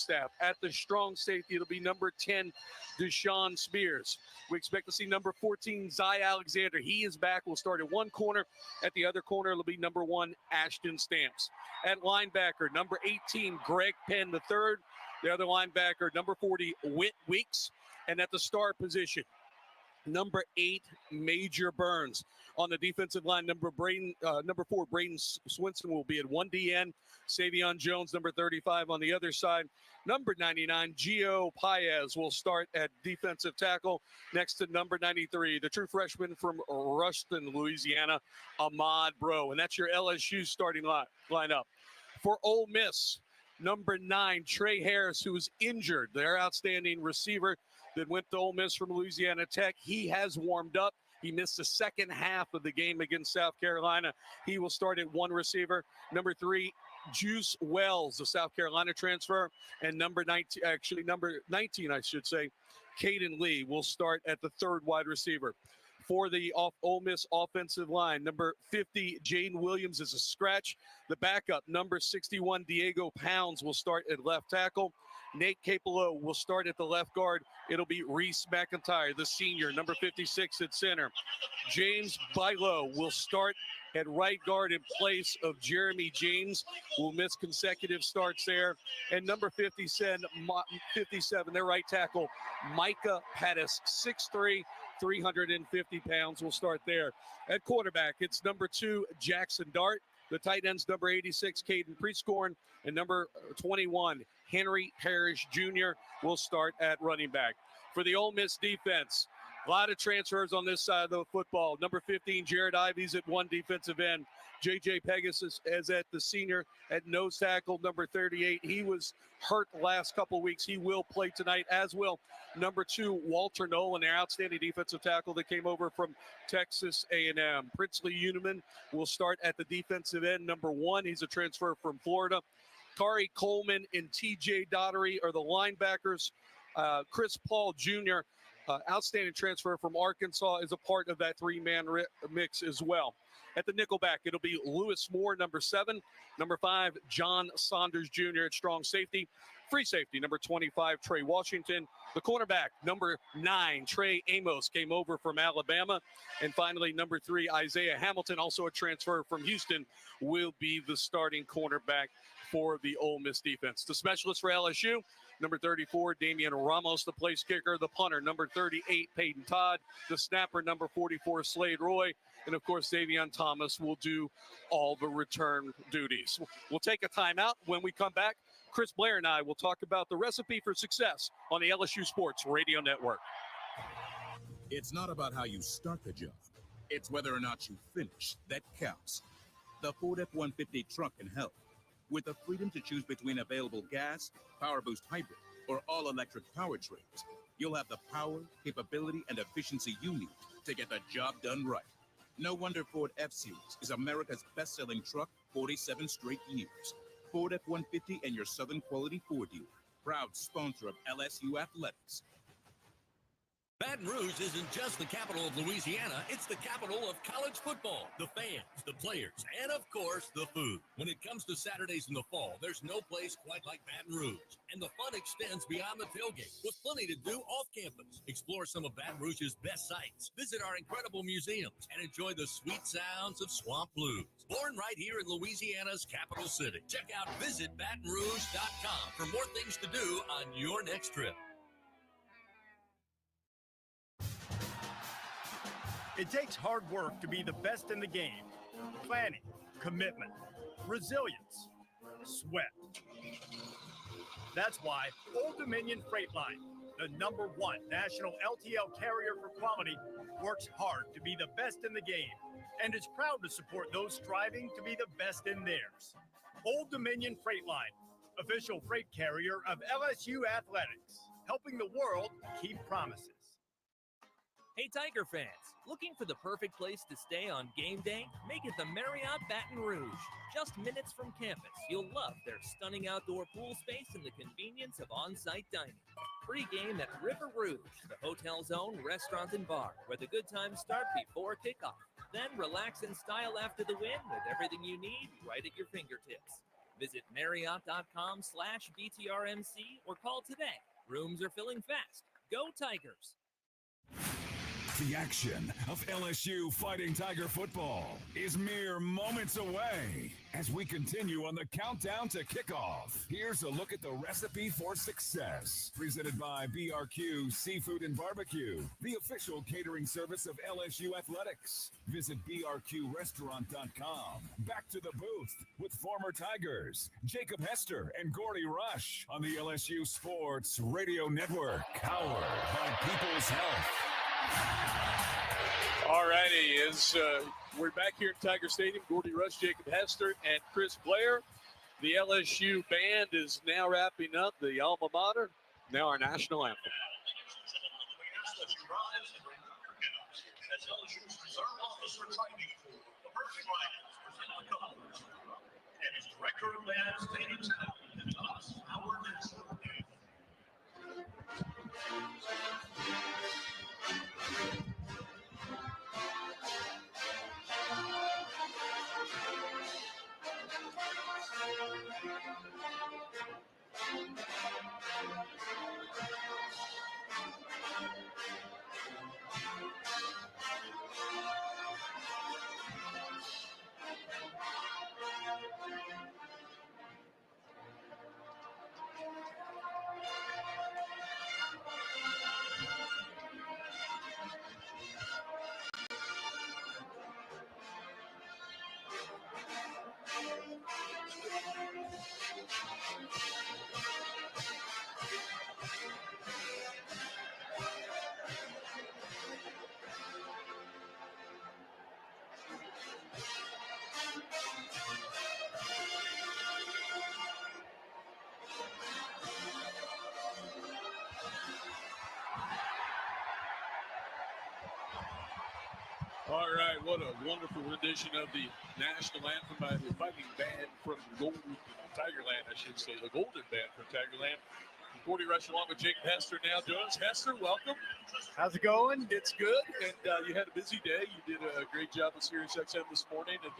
staff. At the strong safety, it'll be number 10, Deshaun Spears. We expect to see number 14, Zy Alexander. He is back. We'll start at one corner. At the other corner, it'll be number 1, Ashton Stamps. At linebacker, number 18, Greg Penn III. The other linebacker, number 40, Whit Weeks. And at the star position, number 8, Major Burns. On the defensive line, number 4, Braden Swinson will be at 1 DN. Savion Jones, number 35 on the other side. Number 99, Gio Paez will start at defensive tackle next to number 93, the true freshman from Ruston, Louisiana, Ahmad Bro. And that's your LSU starting lineup. For Ole Miss, number 9, Trey Harris, who is injured, their outstanding receiver that went to Ole Miss from Louisiana Tech. He has warmed up. He missed the second half of the game against South Carolina. He will start at 1 receiver. Number 3, Juice Wells, the South Carolina transfer. And number 19, I should say, Caden Lee will start at the 3rd wide receiver. For the Ole Miss offensive line, number 50, Jaden Williams is a scratch. The backup, number 61, Diego Pounds, will start at left tackle. Nate Capello will start at the left guard. It'll be Reese McIntyre, the senior, number 56 at center. James Bilo will start at right guard in place of Jeremy James, who will miss consecutive starts there. And number 57, their right tackle, Micah Pettis, 6'3", 350 pounds, will start there. At quarterback, it's number 2, Jaxson Dart. The tight ends, number 86, Caden Prescorn, and number 21, Henry Parrish Jr. will start at running back. For the Ole Miss defense, a lot of transfers on this side of the football. Number 15, Jared Ivies at 1 defensive end. J.J. Pegasus is at the senior at nose tackle. Number 38, he was hurt the last couple of weeks. He will play tonight, as will number 2, Walter Nolan, their outstanding defensive tackle that came over from Texas A&M. Princely Umanmielen will start at the defensive end. Number 1, he's a transfer from Florida. Kari Coleman and T.J. Daughtery are the linebackers. Chris Paul Jr., outstanding transfer from Arkansas, is a part of that 3-man mix as well. At the nickelback, it'll be Lewis Moore, number 7. Number 5, John Saunders Jr. at strong safety. Free safety, number 25, Trey Washington. The cornerback, number 9, Trey Amos, came over from Alabama. And finally, number 3, Isaiah Hamilton, also a transfer from Houston, will be the starting cornerback for the Ole Miss defense. The specialist for LSU, number 34, Damian Ramos, the place kicker. The punter, number 38, Peyton Todd. The snapper, number 44, Slade Roy. And, of course, Davion Thomas will do all the return duties. We'll take a timeout. When we come back, Chris Blair and I will talk about the recipe for success on the LSU Sports Radio Network. It's not about how you start the job. It's whether or not you finish that counts. The Ford F-150 truck can help. With the freedom to choose between available gas, Power Boost Hybrid, or all-electric powertrains, you'll have the power, capability, and efficiency you need to get the job done right. No wonder Ford F-Series is America's best-selling truck 47 straight years. Ford F-150 and your Southern Quality Ford dealer. Proud sponsor of LSU Athletics. Baton Rouge isn't just the capital of Louisiana, it's the capital of college football, the fans, the players, and of course, the food. When it comes to Saturdays in the fall, there's no place quite like Baton Rouge. And the fun extends beyond the tailgate, with plenty to do off campus. Explore some of Baton Rouge's best sites, visit our incredible museums, and enjoy the sweet sounds of swamp blues. Born right here in Louisiana's capital city. Check out visitbatonrouge.com for more things to do on your next trip. It takes hard work to be the best in the game. Planning, commitment, resilience, sweat. That's why Old Dominion Freight Line, the #1 national LTL carrier for quality, works hard to be the best in the game and is proud to support those striving to be the best in theirs. Old Dominion Freight Line, official freight carrier of LSU Athletics, helping the world keep promises. Hey Tiger fans, looking for the perfect place to stay on game day? Make it the Marriott Baton Rouge. Just minutes from campus, you'll love their stunning outdoor pool space and the convenience of on-site dining. Pre-game at River Rouge, the hotel's own restaurant and bar, where the good times start before kickoff. Then relax in style after the win with everything you need right at your fingertips. Visit Marriott.com/BTRMC or call today. Rooms are filling fast. Go Tigers! The action of LSU Fighting Tiger football is mere moments away as we continue on the countdown to kickoff. Here's a look at the recipe for success, presented by BRQ Seafood and Barbecue, the official catering service of LSU Athletics. Visit brqrestaurant.com. Back to the booth with former Tigers Jacob Hester and Gordy Rush on the LSU Sports Radio Network, powered by People's Health. All righty, we're back here at Tiger Stadium. Gordy Rush, Jacob Hester, and Chris Blair. The LSU band is now wrapping up the alma mater, now our national anthem. And his director of band, Stadium Sound, our national anthem. All right, what a wonderful rendition of the national anthem by the fighting band from Tigerland, I should say, the Golden Band from Tigerland. Gordy Rush along with Jacob Hester now joins us. Hester, welcome. How's it going? It's good, and you had a busy day. You did a great job with Sirius XM this morning at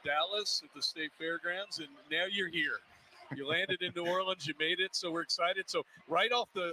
Dallas at the State Fairgrounds, and now you're here. You landed in New Orleans. You made it, so we're excited. So right off the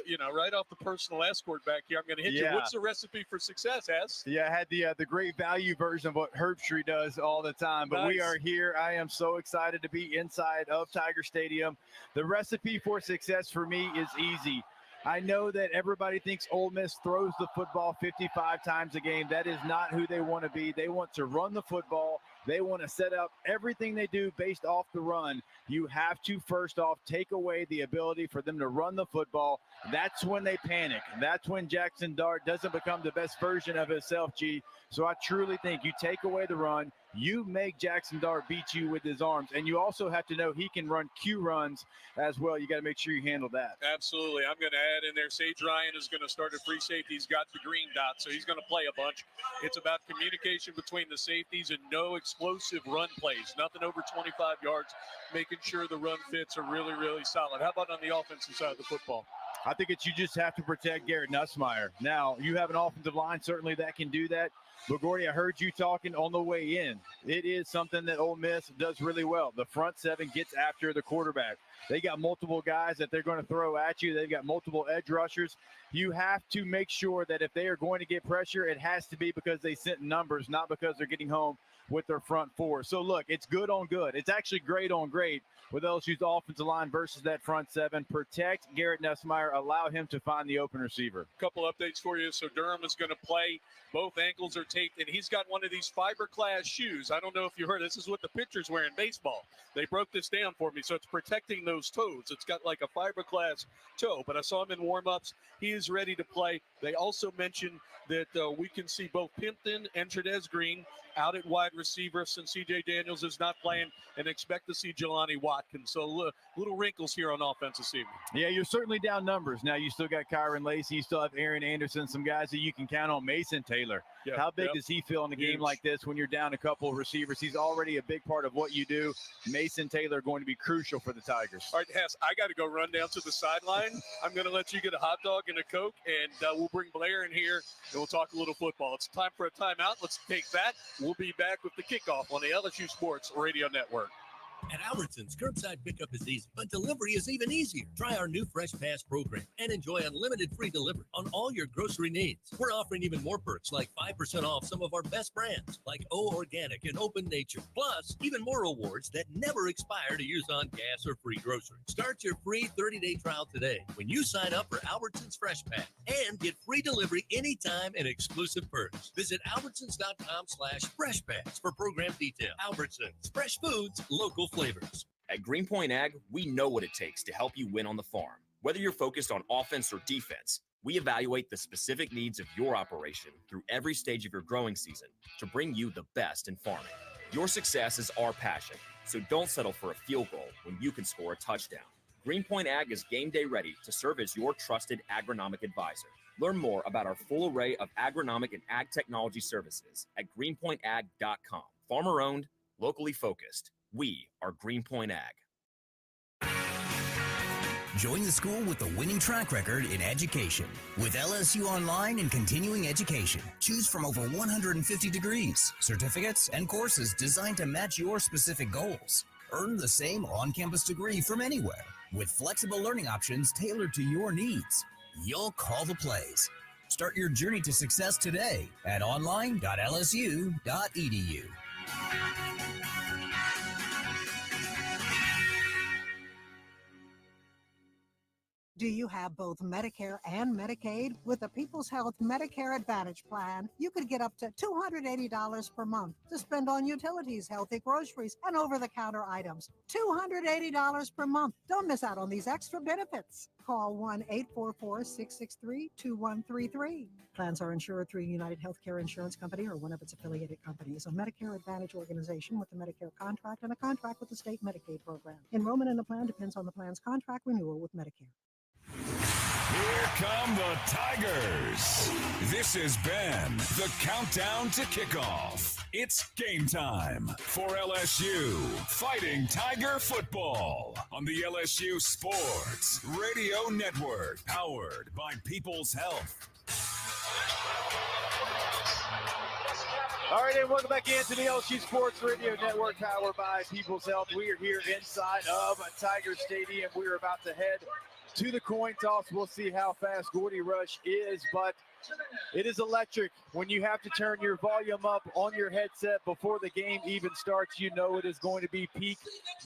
personal escort back here, I'm going to hit you. What's the recipe for success, Hess? Yeah, I had the great value version of what Herbstreit does all the time. But we are here. I am so excited to be inside of Tiger Stadium. The recipe for success for me is easy. I know that everybody thinks Ole Miss throws the football 55 times a game. That is not who they want to be. They want to run the football. They want to set up everything they do based off the run. You have to, first off, take away the ability for them to run the football. That's when they panic. That's when Jaxson Dart doesn't become the best version of himself, G. So I truly think you take away the run, you make Jaxson Dart beat you with his arms. And you also have to know he can run Q runs as well. You got to make sure you handle that. Absolutely. I'm going to add in there, Sage Ryan is going to start at free safety. He's got the green dot, so he's going to play a bunch. It's about communication between the safeties and no explosive run plays. Nothing over 25 yards, making sure the run fits are really, really solid. How about on the offensive side of the football? I think you just have to protect Garrett Nussmeier. Now, you have an offensive line certainly that can do that. But, Gordy, I heard you talking on the way in. It is something that Ole Miss does really well. The front seven gets after the quarterback. They got multiple guys that they're going to throw at you. They've got multiple edge rushers. You have to make sure that if they are going to get pressure, it has to be because they sent numbers, not because they're getting home with their front four. So, look, it's good on good. It's actually great on great with LSU's offensive line versus that front seven. Protect Garrett Nussmeier. Allow him to find the open receiver. Couple updates for you. So Durham is going to play. Both ankles are taped, and he's got one of these fiberglass shoes. I don't know if you heard. This is what the pitchers wear in baseball. They broke this down for me, so it's protecting those toes. It's got like a fiberglass toe, but I saw him in warm-ups. He is ready to play. They also mentioned that we can see both Pimpton and Trudez Green out at wide receiver since C.J. Daniels is not playing, and expect to see Jelani Watkins. So little wrinkles here on offense this evening. Yeah, you're certainly down numbers. Now you still got Kyron Lacey. You still have Aaron Anderson, some guys that you can count on. Mason Taylor. Yep, How big does he feel in a game like this when you're down a couple of receivers? He's already a big part of what you do. Mason Taylor going to be crucial for the Tigers. All right, Hess, I got to go run down to the sideline. I'm going to let you get a hot dog and a Coke, and we'll bring Blair in here, and we'll talk a little football. It's time for a timeout. Let's take that. We'll be back with the kickoff on the LSU Sports Radio Network. At Albertsons, curbside pickup is easy, but delivery is even easier. Try our new Fresh Pass program and enjoy unlimited free delivery on all your grocery needs. We're offering even more perks like 5% off some of our best brands like O Organic and Open Nature. Plus, even more rewards that never expire to use on gas or free groceries. Start your free 30-day trial today when you sign up for Albertsons Fresh Pass and get free delivery anytime and exclusive perks. Visit albertsons.com/Fresh Pass for program details. Albertsons, fresh foods, local flavors. At Greenpoint Ag, we know what it takes to help you win on the farm. Whether you're focused on offense or defense, we evaluate the specific needs of your operation through every stage of your growing season to bring you the best in farming. Your success is our passion, so don't settle for a field goal when you can score a touchdown. Greenpoint Ag is game day ready to serve as your trusted agronomic advisor. Learn more about our full array of agronomic and ag technology services at greenpointag.com. Farmer owned, locally focused. We are Greenpoint Ag. Join the school with the winning track record in education. With LSU Online and Continuing Education, choose from over 150 degrees, certificates, and courses designed to match your specific goals. Earn the same on-campus degree from anywhere with flexible learning options tailored to your needs. You'll call the plays. Start your journey to success today at online.lsu.edu. Do you have both Medicare and Medicaid? With the People's Health Medicare Advantage Plan, you could get up to $280 per month to spend on utilities, healthy groceries, and over-the-counter items. $280 per month. Don't miss out on these extra benefits. Call 1-844-663-2133. Plans are insured through United Healthcare Insurance Company or one of its affiliated companies, a Medicare Advantage organization with a Medicare contract and a contract with the state Medicaid program. Enrollment in the plan depends on the plan's contract renewal with Medicare. Here come the Tigers. This has been the countdown to kickoff. It's game time for LSU Fighting Tiger Football on the LSU Sports Radio Network, powered by People's Health. All right, and welcome back into the LSU Sports Radio Network, powered by People's Health. We are here inside of Tiger Stadium. We are about to head to the coin toss. We'll see how fast Gordy Rush is, but it is electric. When you have to turn your volume up on your headset before the game even starts, you know it is going to be peak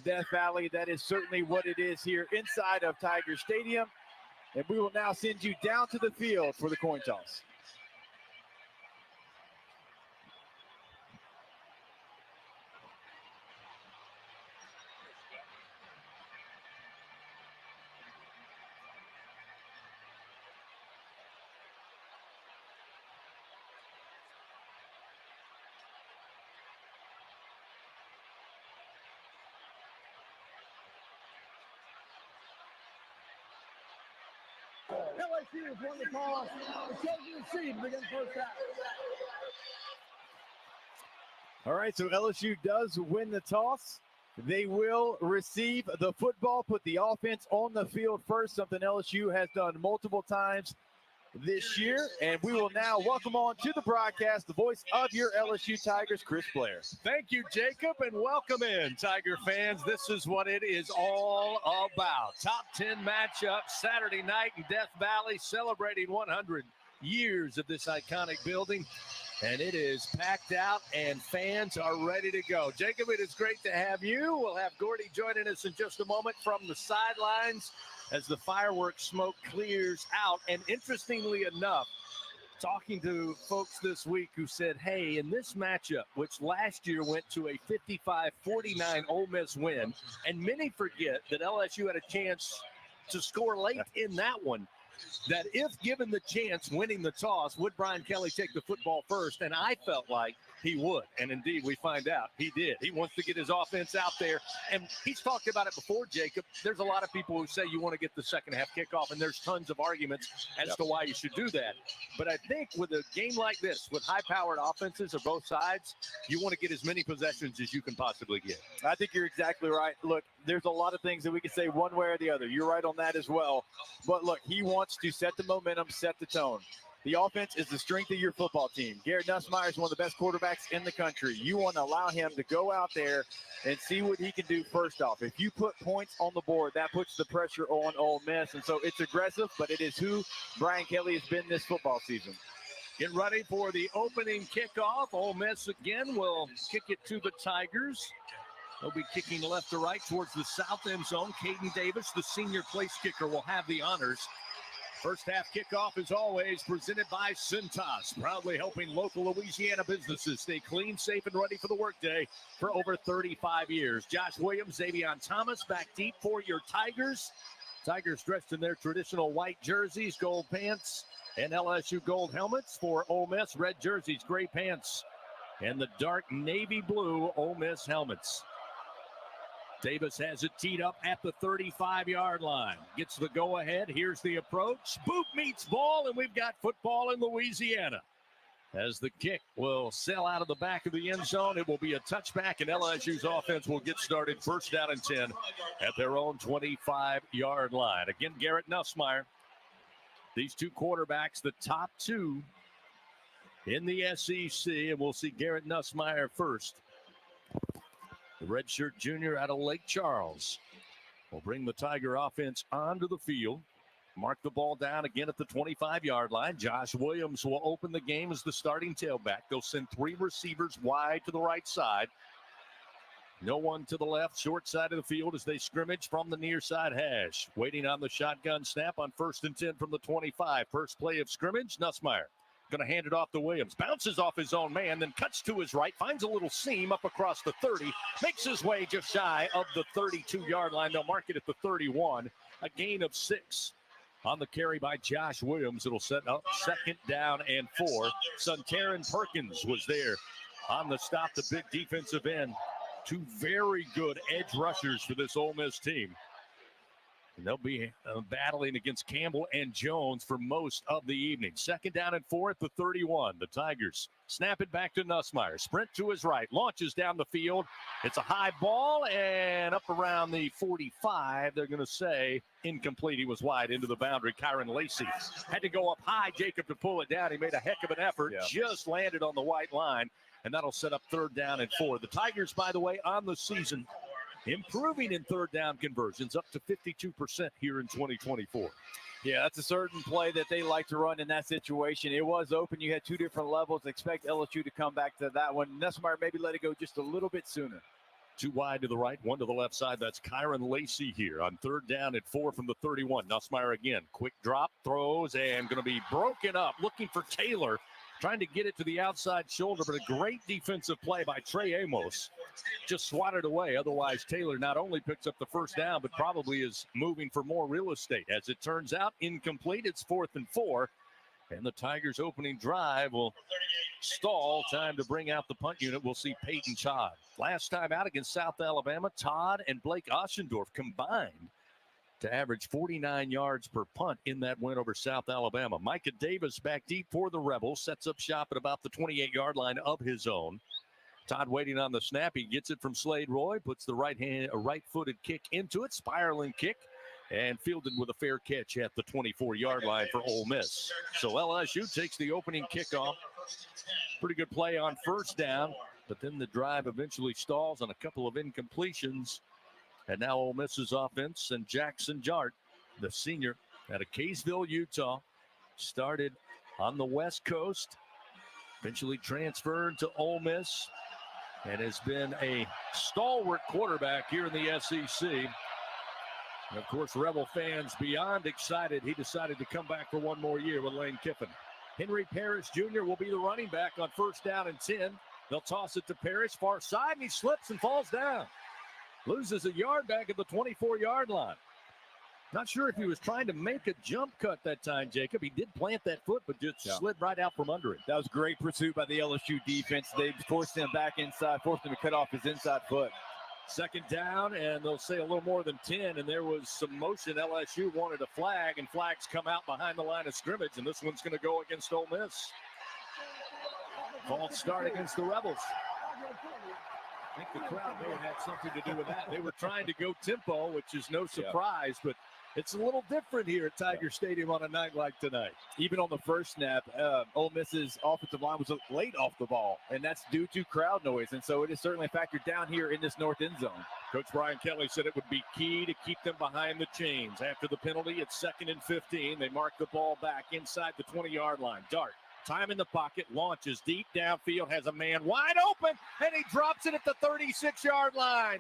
Death Valley. That is certainly what it is here inside of Tiger Stadium. And we will now send you down to the field for the coin toss. LSU has won the toss. The chosen seed begin first half. All right, so LSU does win the toss. They will receive the football, put the offense on the field first, something LSU has done multiple times this year. And we will now welcome on to the broadcast the voice of your LSU Tigers, Chris Blair. Thank you, Jacob, and welcome in, Tiger fans. This is what it is all about. Top 10 matchup Saturday night in Death Valley, celebrating 100 years of this iconic building. And it is packed out, and fans are ready to go. Jacob, it is great to have you. We'll have Gordy joining us in just a moment from the sidelines as the fireworks smoke clears out. And interestingly enough, talking to folks this week who said, hey, in this matchup, which last year went to a 55-49 Ole Miss win, and many forget that LSU had a chance to score late in that one, that if given the chance winning the toss, would Brian Kelly take the football first? And I felt like he would. And indeed, we find out he did. He wants to get his offense out there. And he's talked about it before, Jacob. There's a lot of people who say you want to get the second half kickoff, and there's tons of arguments as to why you should do that. But I think with a game like this, with high-powered offenses of both sides, you want to get as many possessions as you can possibly get. I think you're exactly right. Look, there's a lot of things that we can say one way or the other. You're right on that as well. But look, he wants to set the momentum, set the tone. The offense is the strength of your football team. Garrett Nussmeier is one of the best quarterbacks in the country. You want to allow him to go out there and see what he can do first off. If you put points on the board, that puts the pressure on Ole Miss. And so it's aggressive, but it is who Brian Kelly has been this football season. Get ready for the opening kickoff. Ole Miss again will kick it to the Tigers. They'll be kicking left to right towards the south end zone. Caden Davis, the senior place kicker, will have the honors. First half kickoff, as always, presented by Cintas, proudly helping local Louisiana businesses stay clean, safe, and ready for the workday for over 35 years. Josh Williams, Xavion Thomas back deep for your Tigers. Tigers dressed in their traditional white jerseys, gold pants, and LSU gold helmets. For Ole Miss, red jerseys, gray pants, and the dark navy blue Ole Miss helmets. Davis has it teed up at the 35-yard line. Gets the go-ahead. Here's the approach. Boot meets ball, and we've got football in Louisiana. As the kick will sail out of the back of the end zone, it will be a touchback, and LSU's offense will get started first down and 10 at their own 25-yard line. Again, Garrett Nussmeier. These two quarterbacks, the top two in the SEC, and we'll see Garrett Nussmeier first. The redshirt junior out of Lake Charles will bring the Tiger offense onto the field. Mark the ball down again at the 25-yard line. Josh Williams will open the game as the starting tailback. They'll send three receivers wide to the right side. No one to the left, short side of the field as they scrimmage from the near side hash. Waiting on the shotgun snap on 1st and 10 from the 25. First play of scrimmage, Nussmeier going to hand it off to Williams. Bounces off his own man, then cuts to his right, finds a little seam up across the 30, makes his way just shy of the 32-yard line. They'll mark it at the 31, a gain of 6 on the carry by Josh Williams. It'll set up 2nd down and 4. Suntaran Perkins was there on the stop, the big defensive end. Two very good edge rushers for this Ole Miss team. And they'll be battling against Campbell and Jones for most of the evening. 2nd down and 4 at the 31. The Tigers snap it back to Nussmeier. Sprint to his right. Launches down the field. It's a high ball and up around the 45. They're going to say incomplete. He was wide into the boundary. Kyron Lacey had to go up high, Jacob, to pull it down. He made a heck of an effort. Yeah. Just landed on the white line. And that'll set up 3rd down and 4. The Tigers, by the way, on the season, improving in 3rd down conversions, up to 52% here in 2024. Yeah, that's a certain play that they like to run in that situation. It was open. You had two different levels. Expect LSU to come back to that one. Nussmeier maybe let it go just a little bit sooner. Two wide to the right, one to the left side. That's Kyron Lacey here on 3rd down and 4 from the 31. Nussmeier again. Quick drop, throws, and going to be broken up. Looking for Taylor. Trying to get it to the outside shoulder, but a great defensive play by Trey Amos. Just swatted away. Otherwise, Taylor not only picks up the 1st down, but probably is moving for more real estate. As it turns out, incomplete. It's 4th and 4. And the Tigers' opening drive will stall. Time to bring out the punt unit. We'll see Peyton Todd. Last time out against South Alabama, Todd and Blake Oschendorf combined to average 49 yards per punt in that win over South Alabama. Micah Davis back deep for the Rebels. Sets up shop at about the 28-yard line of his own. Todd waiting on the snap. He gets it from Slade Roy. Puts the right-footed kick into it. Spiraling kick. And fielded with a fair catch at the 24-yard line for Ole Miss. So LSU takes the opening kickoff. Pretty good play on 1st down. But then the drive eventually stalls on a couple of incompletions. And now Ole Miss's offense, and Jaxson Jart, the senior out of Kaysville, Utah, started on the West Coast, eventually transferred to Ole Miss, and has been a stalwart quarterback here in the SEC. And of course, Rebel fans beyond excited. He decided to come back for one more year with Lane Kiffin. Henry Parrish Jr. will be the running back on 1st down and 10. They'll toss it to Parrish, far side, and he slips and falls down. Loses a yard back at the 24-yard line. Not sure if he was trying to make a jump cut that time, Jacob. He did plant that foot, but just slid right out from under it. That was great pursuit by the LSU defense. They forced him back inside, forced him to cut off his inside foot. 2nd down, and they'll say a little more than 10, and there was some motion. LSU wanted a flag, and flags come out behind the line of scrimmage, and this one's going to go against Ole Miss. False start against the Rebels. I think the crowd may have had something to do with that. They were trying to go tempo, which is no surprise, but It's a little different here at Tiger Stadium on a night like tonight. Even on the first snap, Ole Miss's offensive line was late off the ball, and that's due to crowd noise. And so it is certainly factored down here in this north end zone. Coach Brian Kelly said it would be key to keep them behind the chains. After the penalty, it's 2nd and 15. They mark the ball back inside the 20-yard line. Dart, time in the pocket, launches deep downfield, has a man wide open, and he drops it at the 36-yard line.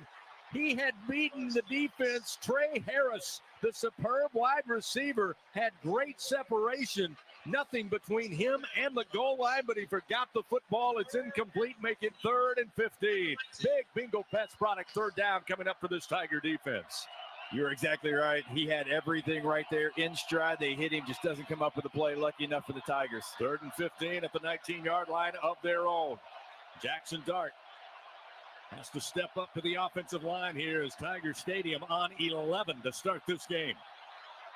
He had beaten the defense. Trey Harris, the superb wide receiver, had great separation. Nothing between him and the goal line, but he forgot the football. It's incomplete, make it 3rd and 15. Big Bingo Pets product, 3rd down coming up for this Tiger defense. You're exactly right. He had everything right there in stride. They hit him, just doesn't come up with a play. Lucky enough for the Tigers. 3rd and 15 at the 19-yard line of their own. Jaxson Dart has to step up to the offensive line here as Tiger Stadium on 11 to start this game.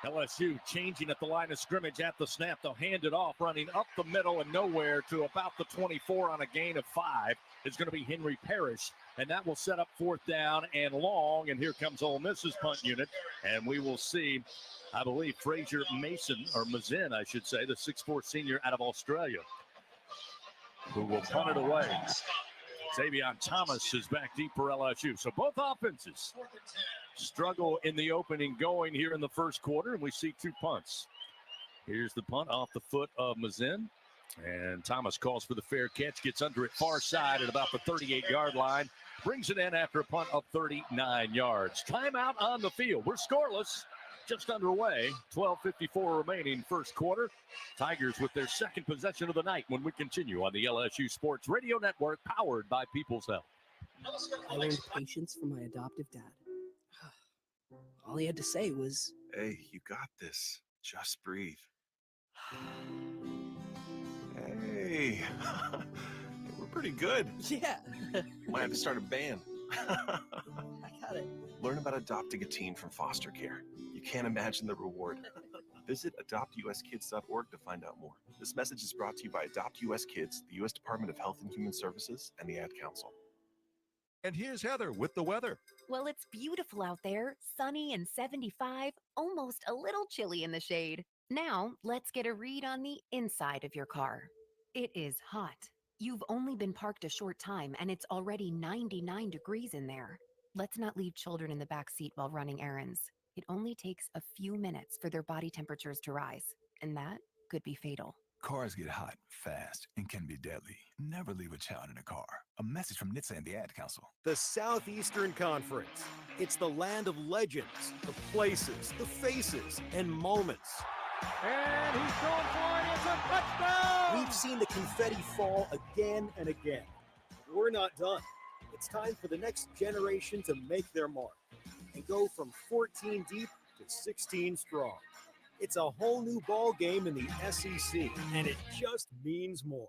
LSU changing at the line of scrimmage at the snap. They'll hand it off, running up the middle and nowhere to about the 24 on a gain of 5. It's going to be Henry Parrish, and that will set up 4th down and long. And here comes Ole Miss's punt unit, and we will see, I believe, Fraser Mazin, I should say, the 6'4 senior out of Australia, who will punt it away. Xavier Thomas is back deep for LSU. So both offenses struggle in the opening going here in the first quarter, and we see 2 punts. Here's the punt off the foot of Mazin, and Thomas calls for the fair catch, gets under it far side at about the 38-yard line, brings it in after a punt of 39 yards. Timeout on the field. We're scoreless. Just underway, 12:54 remaining first quarter. Tigers with their 2nd possession of the night when we continue on the LSU Sports Radio Network, powered by People's Health. I learned patience from my adoptive dad. All he had to say was, "Hey, you got this. Just breathe." Hey, we're pretty good. Yeah. Might have to start a band. I got it. Learn about adopting a teen from foster care. You can't imagine the reward. Visit adoptuskids.org to find out more. This message is brought to you by Adopt US Kids, the U.S. Department of Health and Human Services, and the Ad Council. And here's Heather with the weather. Well, it's beautiful out there, sunny and 75, almost a little chilly in the shade. Now, let's get a read on the inside of your car. It is hot. You've only been parked a short time, and it's already 99 degrees in there. Let's not leave children in the back seat while running errands. It only takes a few minutes for their body temperatures to rise, and that could be fatal. Cars get hot fast and can be deadly. Never leave a child in a car. A message from NHTSA and the Ad Council. The Southeastern Conference. It's the land of legends, the places, the faces, and moments. And he's going for it. It's a touchdown! We've seen the confetti fall again and again. We're not done. It's time for the next generation to make their mark and go from 14 deep to 16 strong. It's a whole new ball game in the SEC, and it just means more.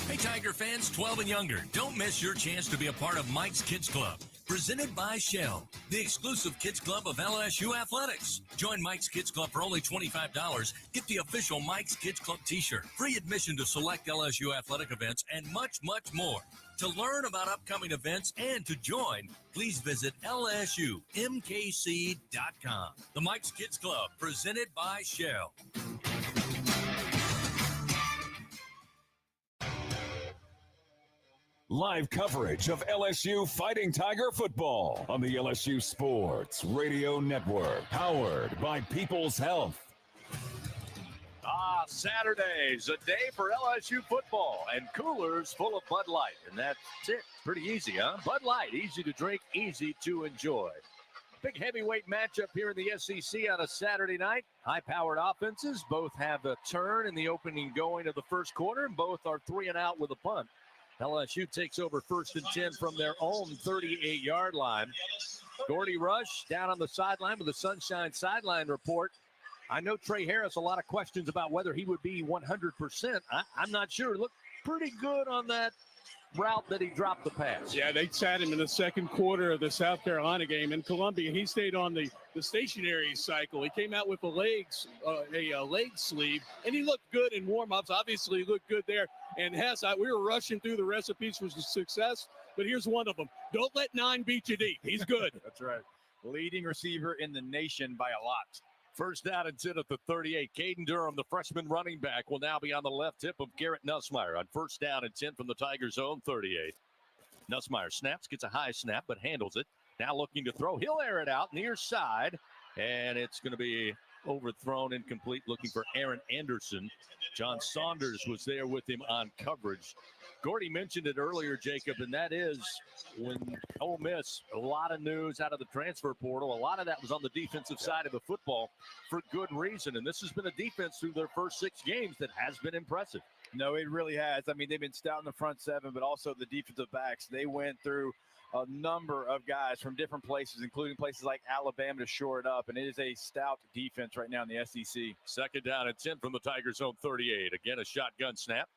Hey, Tiger fans, 12 and younger, don't miss your chance to be a part of Mike's Kids Club. Presented by Shell, the exclusive kids club of LSU Athletics. Join Mike's Kids Club for only $25. Get the official Mike's Kids Club t-shirt, free admission to select LSU athletic events, and much, much more. To learn about upcoming events and to join, please visit lsumkc.com. The Mike's Kids Club, presented by Shell. Live coverage of LSU Fighting Tiger football on the LSU Sports Radio Network, powered by People's Health. Saturday's a day for LSU football and coolers full of Bud Light. And that's it. Pretty easy, huh? Bud Light, easy to drink, easy to enjoy. Big heavyweight matchup here in the SEC on a Saturday night. High-powered offenses. Both have a turn in the opening going of the first quarter, and both are 3 and out with a punt. LSU takes over 1st and 10 from their own 38-yard line. Gordy Rush down on the sideline with the Sunshine Sideline Report. I know Trey Harris, a lot of questions about whether he would be 100%. I'm not sure. Looked pretty good on that route that he dropped the pass. Yeah, they sat him in the second quarter of the South Carolina game in Columbia. He stayed on the stationary cycle. He came out with a leg sleeve, and he looked good in warm-ups. Obviously, he looked good there. And Hess, we were rushing through the recipes for success. but here's one of them. Don't let 9 beat you deep. He's good. That's right. Leading receiver in the nation by a lot. First down and 10 at the 38. Caden Durham, the freshman running back, will now be on the left hip of Garrett Nussmeier on first down and 10 from the Tigers' own 38. Nussmeier snaps, gets a high snap, but handles it. Now looking to throw. He'll air it out near side, and it's going to be overthrown, incomplete, looking for Aaron Anderson. John Saunders was there with him on coverage. Gordy mentioned it earlier, Jacob, and that is when Ole Miss, a lot of news out of the transfer portal. A lot of that was on the defensive side of the football for good reason, and this has been a defense through their first 6 games that has been impressive. No, it really has. I mean, they've been stout in the front 7, but also the defensive backs. They went through a number of guys from different places, including places like Alabama, to shore it up, and it is a stout defense right now in the SEC. Second down and 10 from the Tigers' own 38. Again, a shotgun snap.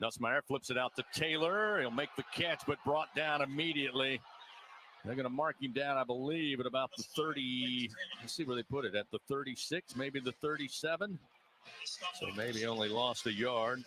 Nussmeier flips it out to Taylor. He'll make the catch, but brought down immediately. They're going to mark him down, I believe, at about the 30. Let's see where they put it, at the 36, maybe the 37. So maybe only lost a yard.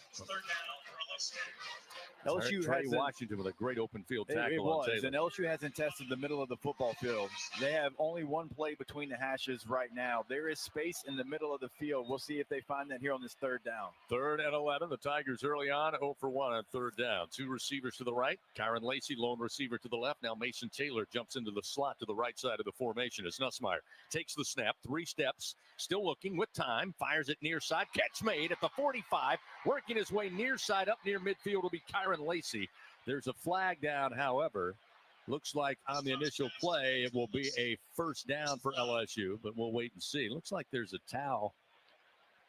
LSU Trey has Washington with a great open field tackle. It was, on Taylor. and LSU hasn't tested the middle of the football field. They have only one play between the hashes right now. There is space in the middle of the field. We'll see if they find that here on this third down. 3rd and 11. The Tigers early on, 0 for 1 on 3rd down. 2 receivers to the right. Kyron Lacey, lone receiver to the left. Now Mason Taylor jumps into the slot to the right side of the formation as Nussmeier takes the snap, 3 steps, still looking with time, fires it near side. Catch made at the 45, working his way near side up near midfield will be Kyron Lacey. There's a flag down, however. Looks like on the initial play it will be a first down for LSU, but we'll wait and see. Looks like there's a towel.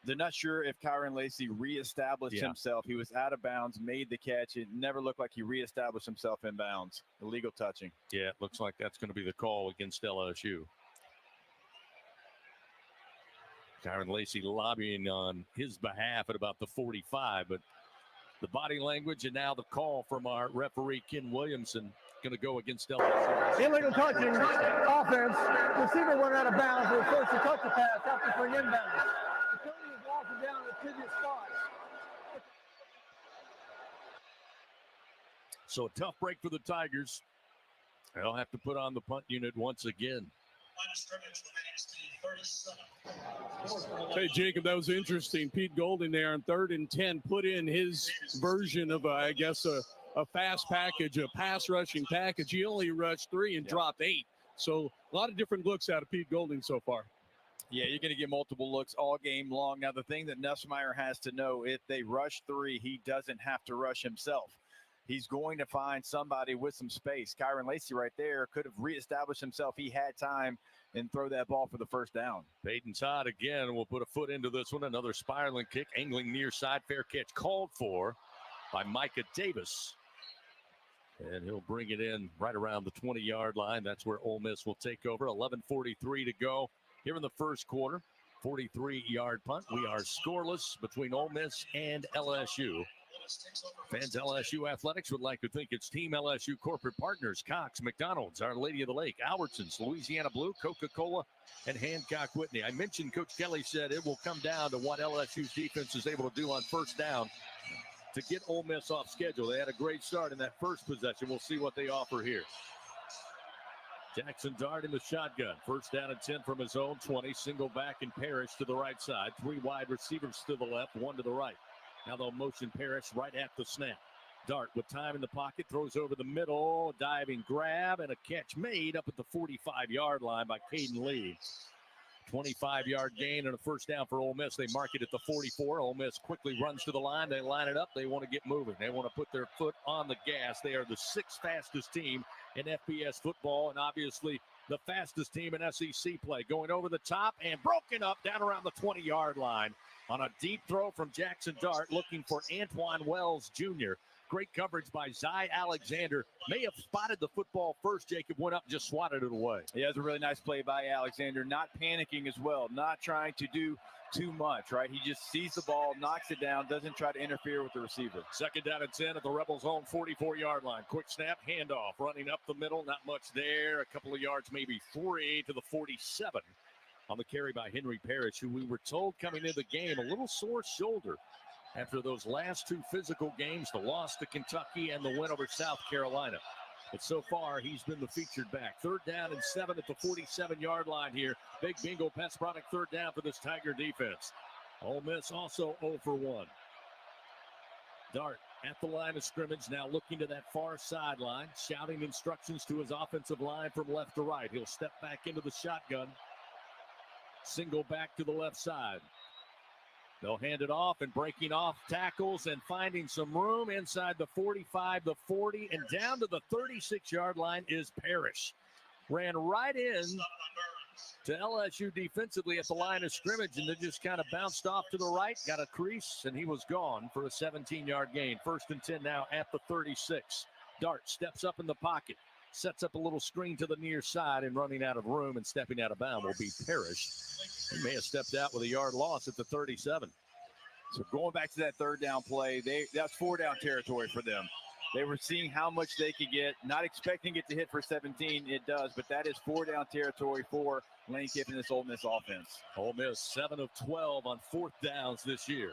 They're not sure if Kyron Lacey reestablished himself. He was out of bounds, made the catch. It never looked like he reestablished himself in bounds. Illegal touching. Yeah, it looks like that's going to be the call against LSU. Kyron Lacey lobbying on his behalf at about the 45, but the body language and now the call from our referee, Ken Williamson, going to go against LSU. Illegal touching offense. Receiver went out of bounds. We're forced to touch the pass after for an inbound. The Tony is walking down the previous spot. So a tough break for the Tigers. They'll have to put on the punt unit once again. Hey, Jacob, that was interesting. Pete Golden there on 3rd and 10 put in his version of, I guess, a fast package, a pass rushing package. He only rushed 3 and dropped 8. So a lot of different looks out of Pete Golding so far. Yeah, you're going to get multiple looks all game long. Now, the thing that Nussmeier has to know, if they rush 3, he doesn't have to rush himself. He's going to find somebody with some space. Kyron Lacey right there could have reestablished himself. He had time and throw that ball for the first down. Peyton Todd again will put a foot into this one. Another spiraling kick, angling near side. Fair catch called for by Micah Davis. And he'll bring it in right around the 20-yard line. That's where Ole Miss will take over. 11:43 to go here in the first quarter. 43-yard punt. We are scoreless between Ole Miss and LSU. Fans LSU Athletics would like to think it's Team LSU corporate partners, Cox, McDonald's, Our Lady of the Lake, Albertsons, Louisiana Blue, Coca-Cola, and Hancock Whitney. I mentioned Coach Kelly said it will come down to what LSU's defense is able to do on first down to get Ole Miss off schedule. They had a great start in that first possession. We'll see what they offer here. Jaxson Dart in the shotgun. First down and 10 from his own 20. Single back and Parrish to the right side. 3 wide receivers to the left, 1 to the right. Now they'll motion Parrish right at the snap. Dart with time in the pocket, throws over the middle, diving grab, and a catch made up at the 45-yard line by Caden Lee. 25-yard gain and a first down for Ole Miss. They mark it at the 44. Ole Miss quickly runs to the line. They line it up. They want to get moving. They want to put their foot on the gas. They are the 6th fastest team in FBS football and obviously the fastest team in SEC play. Going over the top and broken up down around the 20-yard line on a deep throw from Jaxson Dart looking for Antoine Wells Jr. Great coverage by Zy Alexander. May have spotted the football first. Jacob went up and just swatted it away. Yeah, it was a really nice play by Alexander. Not panicking as well. Not trying to do too much, right? He just sees the ball, knocks it down, doesn't try to interfere with the receiver. Second down and 10 at the Rebels' own 44-yard line. Quick snap, handoff, running up the middle. Not much there. A couple of yards, maybe 3 to the 47 on the carry by Henry Parrish, who we were told coming into the game, a little sore shoulder after those last 2 physical games, the loss to Kentucky and the win over South Carolina. But so far, he's been the featured back. 3rd down and 7 at the 47-yard line here. Big bingo Pest product 3rd down for this Tiger defense. Ole Miss also 0 for 1. Dart at the line of scrimmage, now looking to that far sideline, shouting instructions to his offensive line from left to right. He'll step back into the shotgun. Single back to the left side. They'll hand it off, and breaking off tackles and finding some room inside the 45, the 40, and down to the 36-yard line is Parrish. Ran right in to LSU defensively at the line of scrimmage, and then just kind of bounced off to the right, got a crease, and he was gone for a 17-yard gain. 1st and 10 now at the 36. Dart steps up in the pocket, sets up a little screen to the near side, and running out of room and stepping out of bounds will be Parrish. He may have stepped out with a yard loss at the 37. So going back to that 3rd down play, that's 4-down territory for them. They were seeing how much they could get, not expecting it to hit for 17. It does, but that is 4-down territory for Lane Kiffin and this Ole Miss offense. Ole Miss 7 of 12 on 4th downs this year.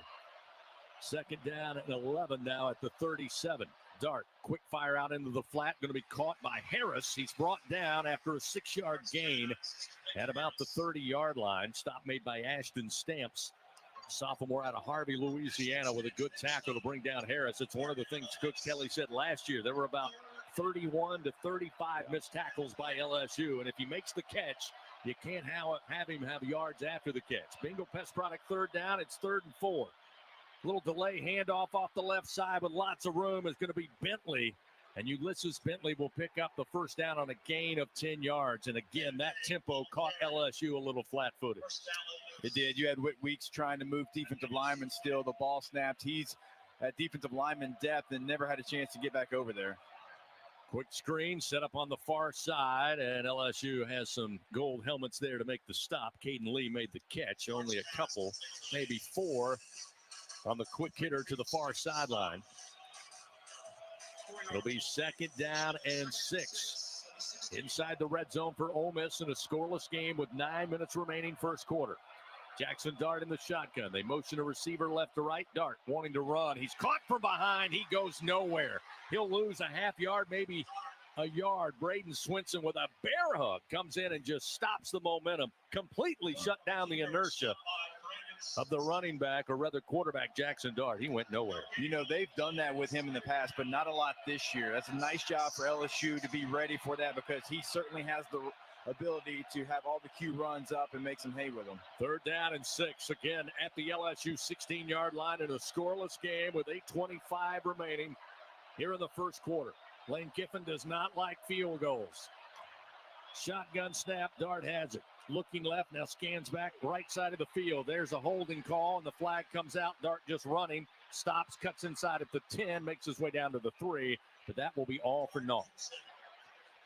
2nd down and 11 now at the 37. Dart, quick fire out into the flat, going to be caught by Harris. He's brought down after a 6-yard gain at about the 30-yard line. Stop made by Ashton Stamps, sophomore out of Harvey, Louisiana, with a good tackle to bring down Harris. It's one of the things Coach Kelly said last year. There were about 31 to 35 missed tackles by LSU, and if he makes the catch, you can't have him have yards after the catch. Bingo Pest product 3rd down. It's 3rd and 4. Little delay handoff off the left side with lots of room is going to be Bentley. And Ulysses Bentley will pick up the 1st down on a gain of 10 yards. And again, that tempo caught LSU a little flat-footed. It did. You had Whit Weeks trying to move defensive lineman still. The ball snapped. He's at defensive lineman depth and never had a chance to get back over there. Quick screen set up on the far side, and LSU has some gold helmets there to make the stop. Caden Lee made the catch. Only a couple, maybe 4, on the quick hitter to the far sideline. It'll be 2nd down and 6. Inside the red zone for Ole Miss in a scoreless game with 9 minutes remaining 1st quarter. Jaxson Dart in the shotgun. They motion a receiver left to right. Dart wanting to run. He's caught from behind. He goes nowhere. He'll lose a half yard, maybe a yard. Braden Swinson with a bear hug comes in and just stops the momentum. Completely shut down the inertia of the running back, or rather quarterback, Jaxson Dart. He went nowhere. You know, they've done that with him in the past, but not a lot this year. That's a nice job for LSU to be ready for that, because he certainly has the ability to have all the Q runs up and make some hay with them. 3rd down and 6, again at the LSU 16-yard line in a scoreless game with 8:25 remaining here in the 1st quarter. Lane Kiffin does not like field goals. Shotgun snap, Dart has it. Looking left, now scans back right side of the field. There's a holding call, and the flag comes out. Dart just running, stops, cuts inside at the 10, makes his way down to the 3, but that will be all for naught.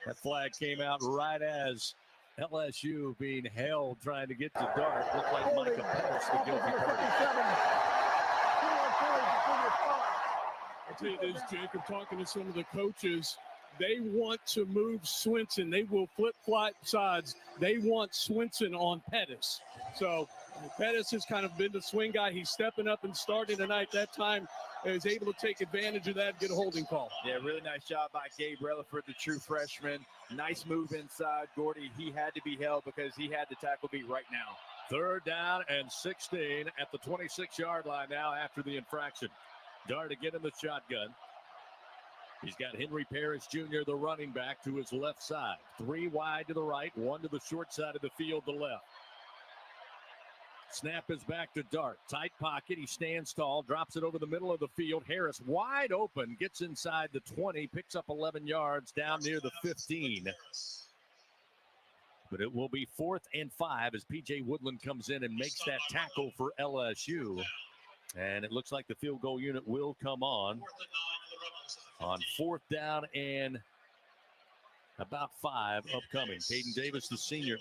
That flag came out right as LSU being held, trying to get to Dart. Looked like Micah Pettis, the guilty party. I'll tell you this, Jacob, talking to some of the coaches, they want to move Swinson. They will flip-flop sides. They want Swinson on Pettis. So Pettis has kind of been the swing guy. He's stepping up and starting tonight. That time is able to take advantage of that and get a holding call. Yeah, really nice job by Gabe Relaford, the true freshman. Nice move inside. Gordy, he had to be held because he had the tackle beat right now. 3rd down and 16 at the 26-yard line now after the infraction. Dart again in the shotgun. He's got Henry Parrish Jr., the running back, to his left side. 3 wide to the right, 1 to the short side of the field, the left. Snap is back to Dart. Tight pocket. He stands tall, drops it over the middle of the field. Harris wide open, gets inside the 20, picks up 11 yards down near the 15. But it will be 4th and 5 as P.J. Woodland comes in and makes that tackle for LSU. And it looks like the field goal unit will come on 4th down and about 5 upcoming. Caden Davis, the senior.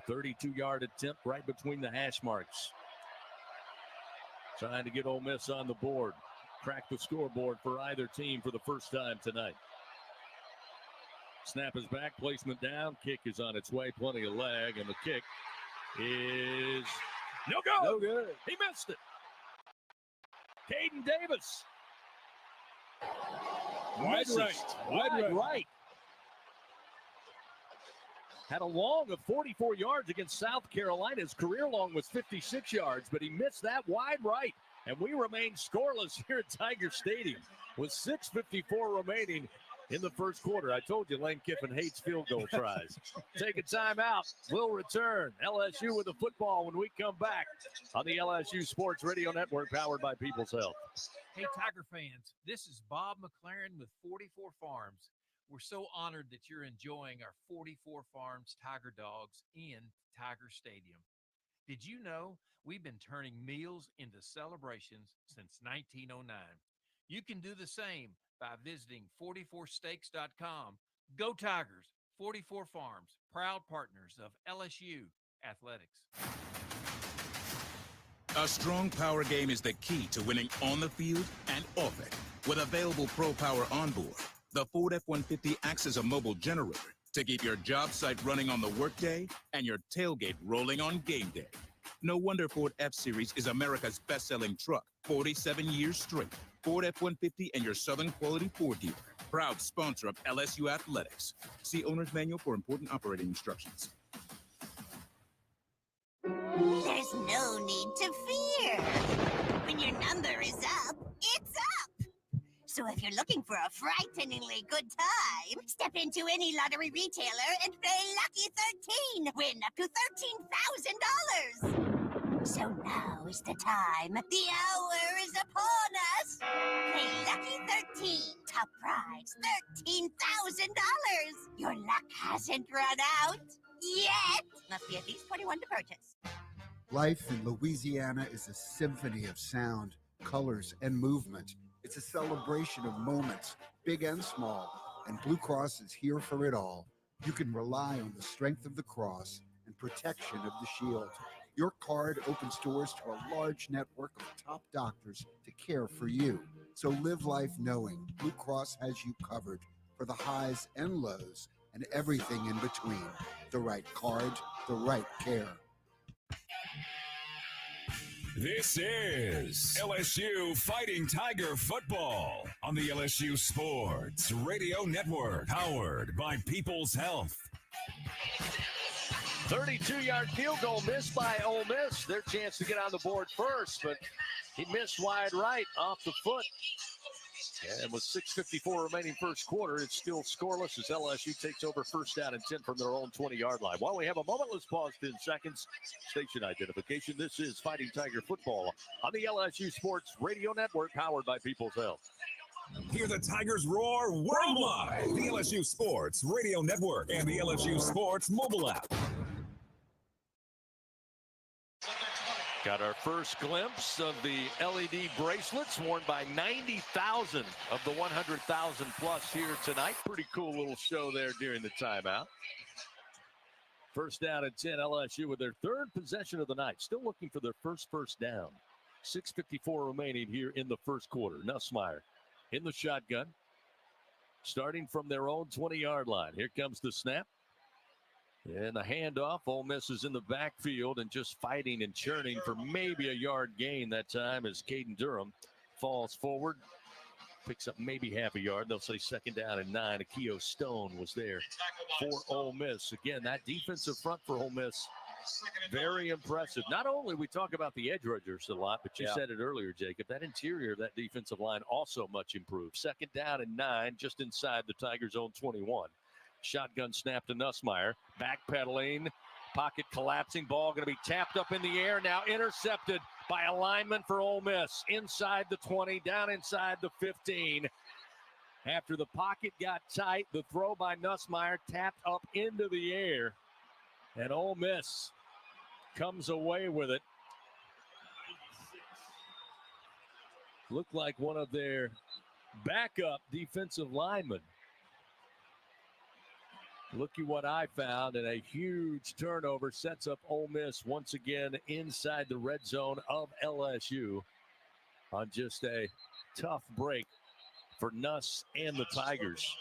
32-yard attempt right between the hash marks. Trying to get Ole Miss on the board. Crack the scoreboard for either team for the first time tonight. Snap is back, placement down. Kick is on its way, plenty of leg, and the kick is no good. No good. He missed it. Caden Davis Wide right. Had a long of 44 yards against South Carolina. His career long was 56 yards, but he missed that wide right. And we remain scoreless here at Tiger Stadium with 6:54 remaining in the first quarter. I told you Lane Kiffin hates field goal tries. Take a timeout. We'll return. LSU with the football when we come back on the LSU Sports Radio Network, powered by People's Health. Hey, Tiger fans, this is Bob McLaren with 44 Farms. We're so honored that you're enjoying our 44 Farms Tiger Dogs in Tiger Stadium. Did you know we've been turning meals into celebrations since 1909? You can do the same by visiting 44steaks.com. Go Tigers! 44 Farms, proud partners of LSU Athletics. A strong power game is the key to winning on the field and off it. With available Pro Power onboard, the Ford F-150 acts as a mobile generator to keep your job site running on the workday and your tailgate rolling on game day. No wonder Ford F-Series is America's best-selling truck 47 years straight. Ford F-150 and your Southern Quality Ford dealer. Proud sponsor of LSU Athletics. See Owner's Manual for important operating instructions. There's no need to fear. When your number is up, it's up. So if you're looking for a frighteningly good time, step into any lottery retailer and play Lucky 13. Win up to $13,000. So now is the time. The hour is upon us. Play Lucky 13. Top prize, $13,000. Your luck hasn't run out yet. Must be at least 21 to purchase. Life in Louisiana is a symphony of sound, colors, and movement. It's a celebration of moments, big and small, and Blue Cross is here for it all. You can rely on the strength of the cross and protection of the shield. Your card opens doors to a large network of top doctors to care for you. So live life knowing Blue Cross has you covered for the highs and lows and everything in between. The right card, the right care. This is LSU Fighting Tiger Football on the LSU Sports Radio Network, powered by People's Health. 32-yard field goal missed by Ole Miss. Their chance to get on the board first, but he missed wide right off the foot. And with 6:54 remaining first quarter, it's still scoreless as LSU takes over first down and 10 from their own 20-yard line. While we have a moment, let's pause 10 seconds. Station identification. This is Fighting Tiger Football on the LSU Sports Radio Network, powered by People's Health. Hear the Tigers roar worldwide. The LSU Sports Radio Network and the LSU Sports mobile app. Got our first glimpse of the LED bracelets worn by 90,000 of the 100,000 plus here tonight. Pretty cool little show there during the timeout. First down and 10, LSU with their third possession of the night. Still looking for their first down. 6:54 remaining here in the first quarter. Nussmeier in the shotgun, starting from their own 20-yard line. Here comes the snap. And the handoff. Ole Miss is in the backfield and just fighting and churning for maybe a yard gain that time as Caden Durham falls forward. Picks up maybe half a yard. They'll say second down and 9. Akio Stone was there for Ole Miss. Again, that defensive front for Ole Miss, very impressive. Not only we talk about the edge rushers a lot, but you said it earlier, Jacob, that interior of that defensive line also much improved. Second down and 9 just inside the Tigers' own 21. Shotgun snap to Nussmeier. Backpedaling. Pocket collapsing. Ball going to be tapped up in the air. Now intercepted by a lineman for Ole Miss. Inside the 20. Down inside the 15. After the pocket got tight, the throw by Nussmeier tapped up into the air. And Ole Miss comes away with it. Looked like one of their backup defensive linemen. Looky what I found, and a huge turnover sets up Ole Miss once again inside the red zone of LSU on just a tough break for Nuss and the Tigers.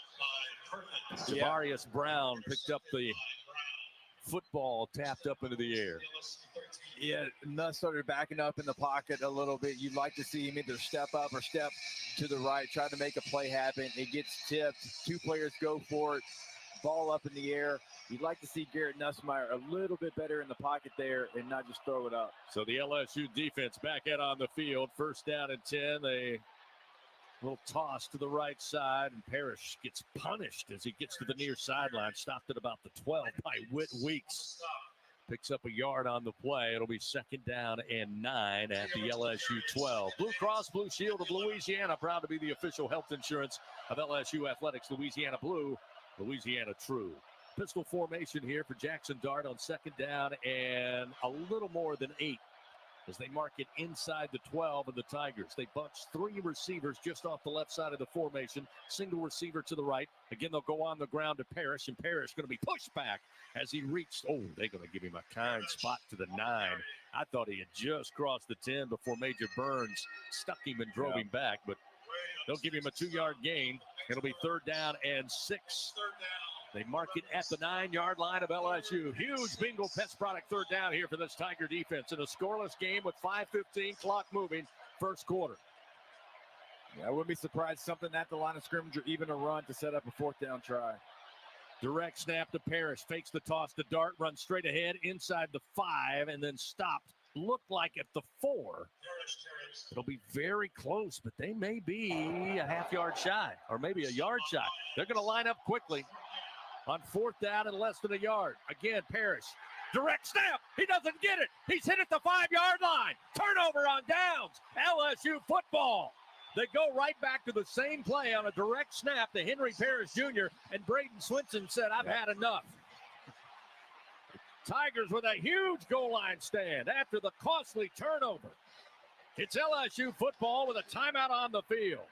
Javarius Brown picked up the football, tapped up into the air. Yeah, Nuss started backing up in the pocket a little bit. You'd like to see him either step up or step to the right, trying to make a play happen. It gets tipped. Two players go for it. Ball up in the air. You'd like to see Garrett Nussmeier a little bit better in the pocket there and not just throw it up. So the LSU defense back out on the field. First down and 10. They little toss to the right side, and Parrish gets punished as he gets to the near sideline. Stopped at about the 12 by Whit Weeks. Picks up a yard on the play. It'll be second down and 9 at the LSU 12. Blue Cross Blue Shield of Louisiana, proud to be the official health insurance of LSU Athletics. Louisiana Blue, Louisiana True. Pistol formation here for Jaxson Dart on second down and a little more than 8 as they mark it inside the 12 of the Tigers. They bunch 3 receivers just off the left side of the formation. Single receiver to the right. Again, they'll go on the ground to Parrish, and Parrish going to be pushed back as he reached. Oh, they're going to give him a kind spot to the 9. I thought he had just crossed the 10 before Major Burns stuck him and drove him back, but they'll give him a 2-yard gain. It'll be third down and 6. They mark it at the 9-yard line of LSU. Huge Bingo Pest product third down here for this Tiger defense in a scoreless game with 5:15 clock moving first quarter. Yeah, I wouldn't be surprised something at the line of scrimmage or even a run to set up a fourth down try. Direct snap to Parrish. Fakes the toss to Dart. Runs straight ahead inside the 5 and then stopped. Looked like at the 4. It'll be very close, but they may be a half-yard shy or maybe a yard shy. They're going to line up quickly on fourth down and less than a yard. Again, Parrish. Direct snap. He doesn't get it. He's hit at the 5-yard line. Turnover on downs. LSU football. They go right back to the same play on a direct snap to Henry Parrish Jr. And Braden Swinson said, I've had enough. Tigers with a huge goal line stand after the costly turnover. It's LSU football with a timeout on the field.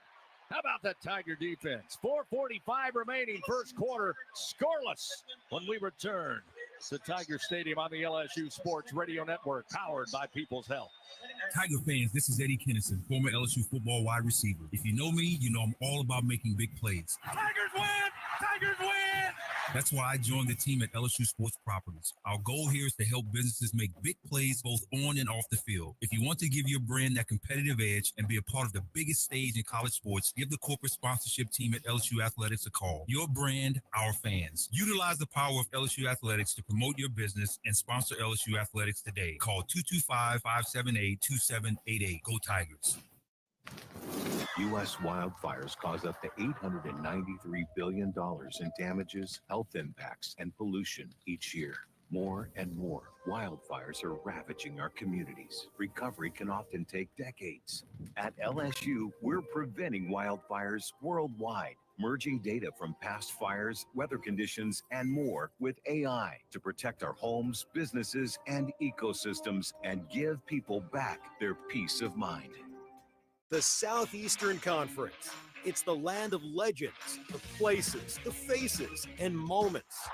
How about that Tiger defense? 4:45 remaining first quarter, scoreless when we return to Tiger Stadium on the LSU Sports Radio Network, powered by People's Health. Tiger fans, this is Eddie Kennison, former LSU football wide receiver. If you know me, you know I'm all about making big plays. Tigers win! Tigers win! That's why I joined the team at LSU Sports Properties. Our goal here is to help businesses make big plays both on and off the field. If you want to give your brand that competitive edge and be a part of the biggest stage in college sports, give the corporate sponsorship team at LSU Athletics a call. Your brand, our fans. Utilize the power of LSU Athletics to promote your business and sponsor LSU Athletics today. Call 225-578-2788. Go Tigers. U.S. wildfires cause up to $893 billion in damages, health impacts, and pollution each year. More and more wildfires are ravaging our communities. Recovery can often take decades. At LSU, we're preventing wildfires worldwide, merging data from past fires, weather conditions, and more with AI to protect our homes, businesses, and ecosystems and give people back their peace of mind. The Southeastern Conference. It's the land of legends, the places, the faces, and moments.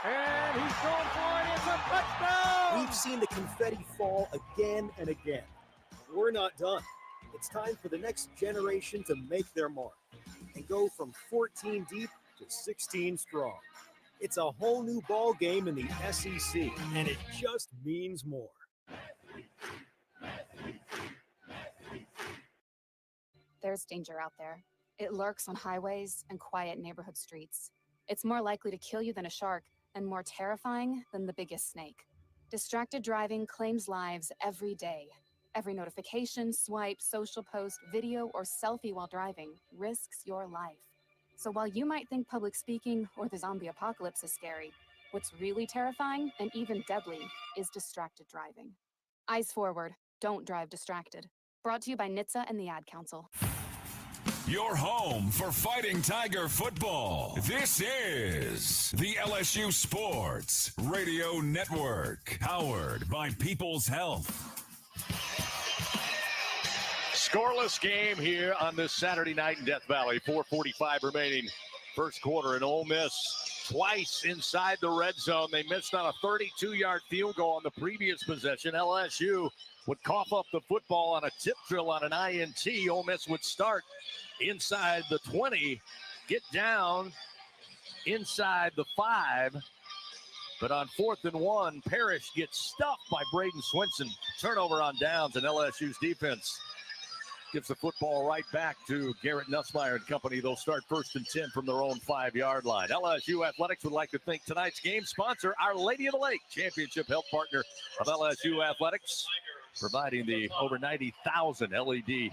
And he's going for it. It's a touchdown! We've seen the confetti fall again and again. We're not done. It's time for the next generation to make their mark and go from 14 deep to 16 strong. It's a whole new ball game in the SEC, and it just means more. There's danger out there. It lurks on highways and quiet neighborhood streets. It's more likely to kill you than a shark and more terrifying than the biggest snake. Distracted driving claims lives every day. Every notification, swipe, social post, video, or selfie while driving risks your life. So while you might think public speaking or the zombie apocalypse is scary, what's really terrifying and even deadly is distracted driving. Eyes forward, don't drive distracted. Brought to you by NHTSA and the Ad Council. Your home for Fighting Tiger football. This is the LSU Sports Radio Network, powered by People's Health. Scoreless game here on this Saturday night in Death Valley. 4:45 remaining first quarter, and Ole Miss twice inside the red zone. They missed on a 32-yard field goal on the previous possession. LSU would cough up the football on a tip drill on an INT. Ole Miss would start inside the 20, get down inside the 5. But on 4th and 1, Parrish gets stuffed by Braden Swinson. Turnover on downs, and LSU's defense Gives the football right back to Garrett Nussmeier and company. They'll start 1st and 10 from their own 5-yard line. LSU Athletics would like to thank tonight's game sponsor, Our Lady of the Lake, championship health partner of LSU Athletics, providing the over 90,000 LED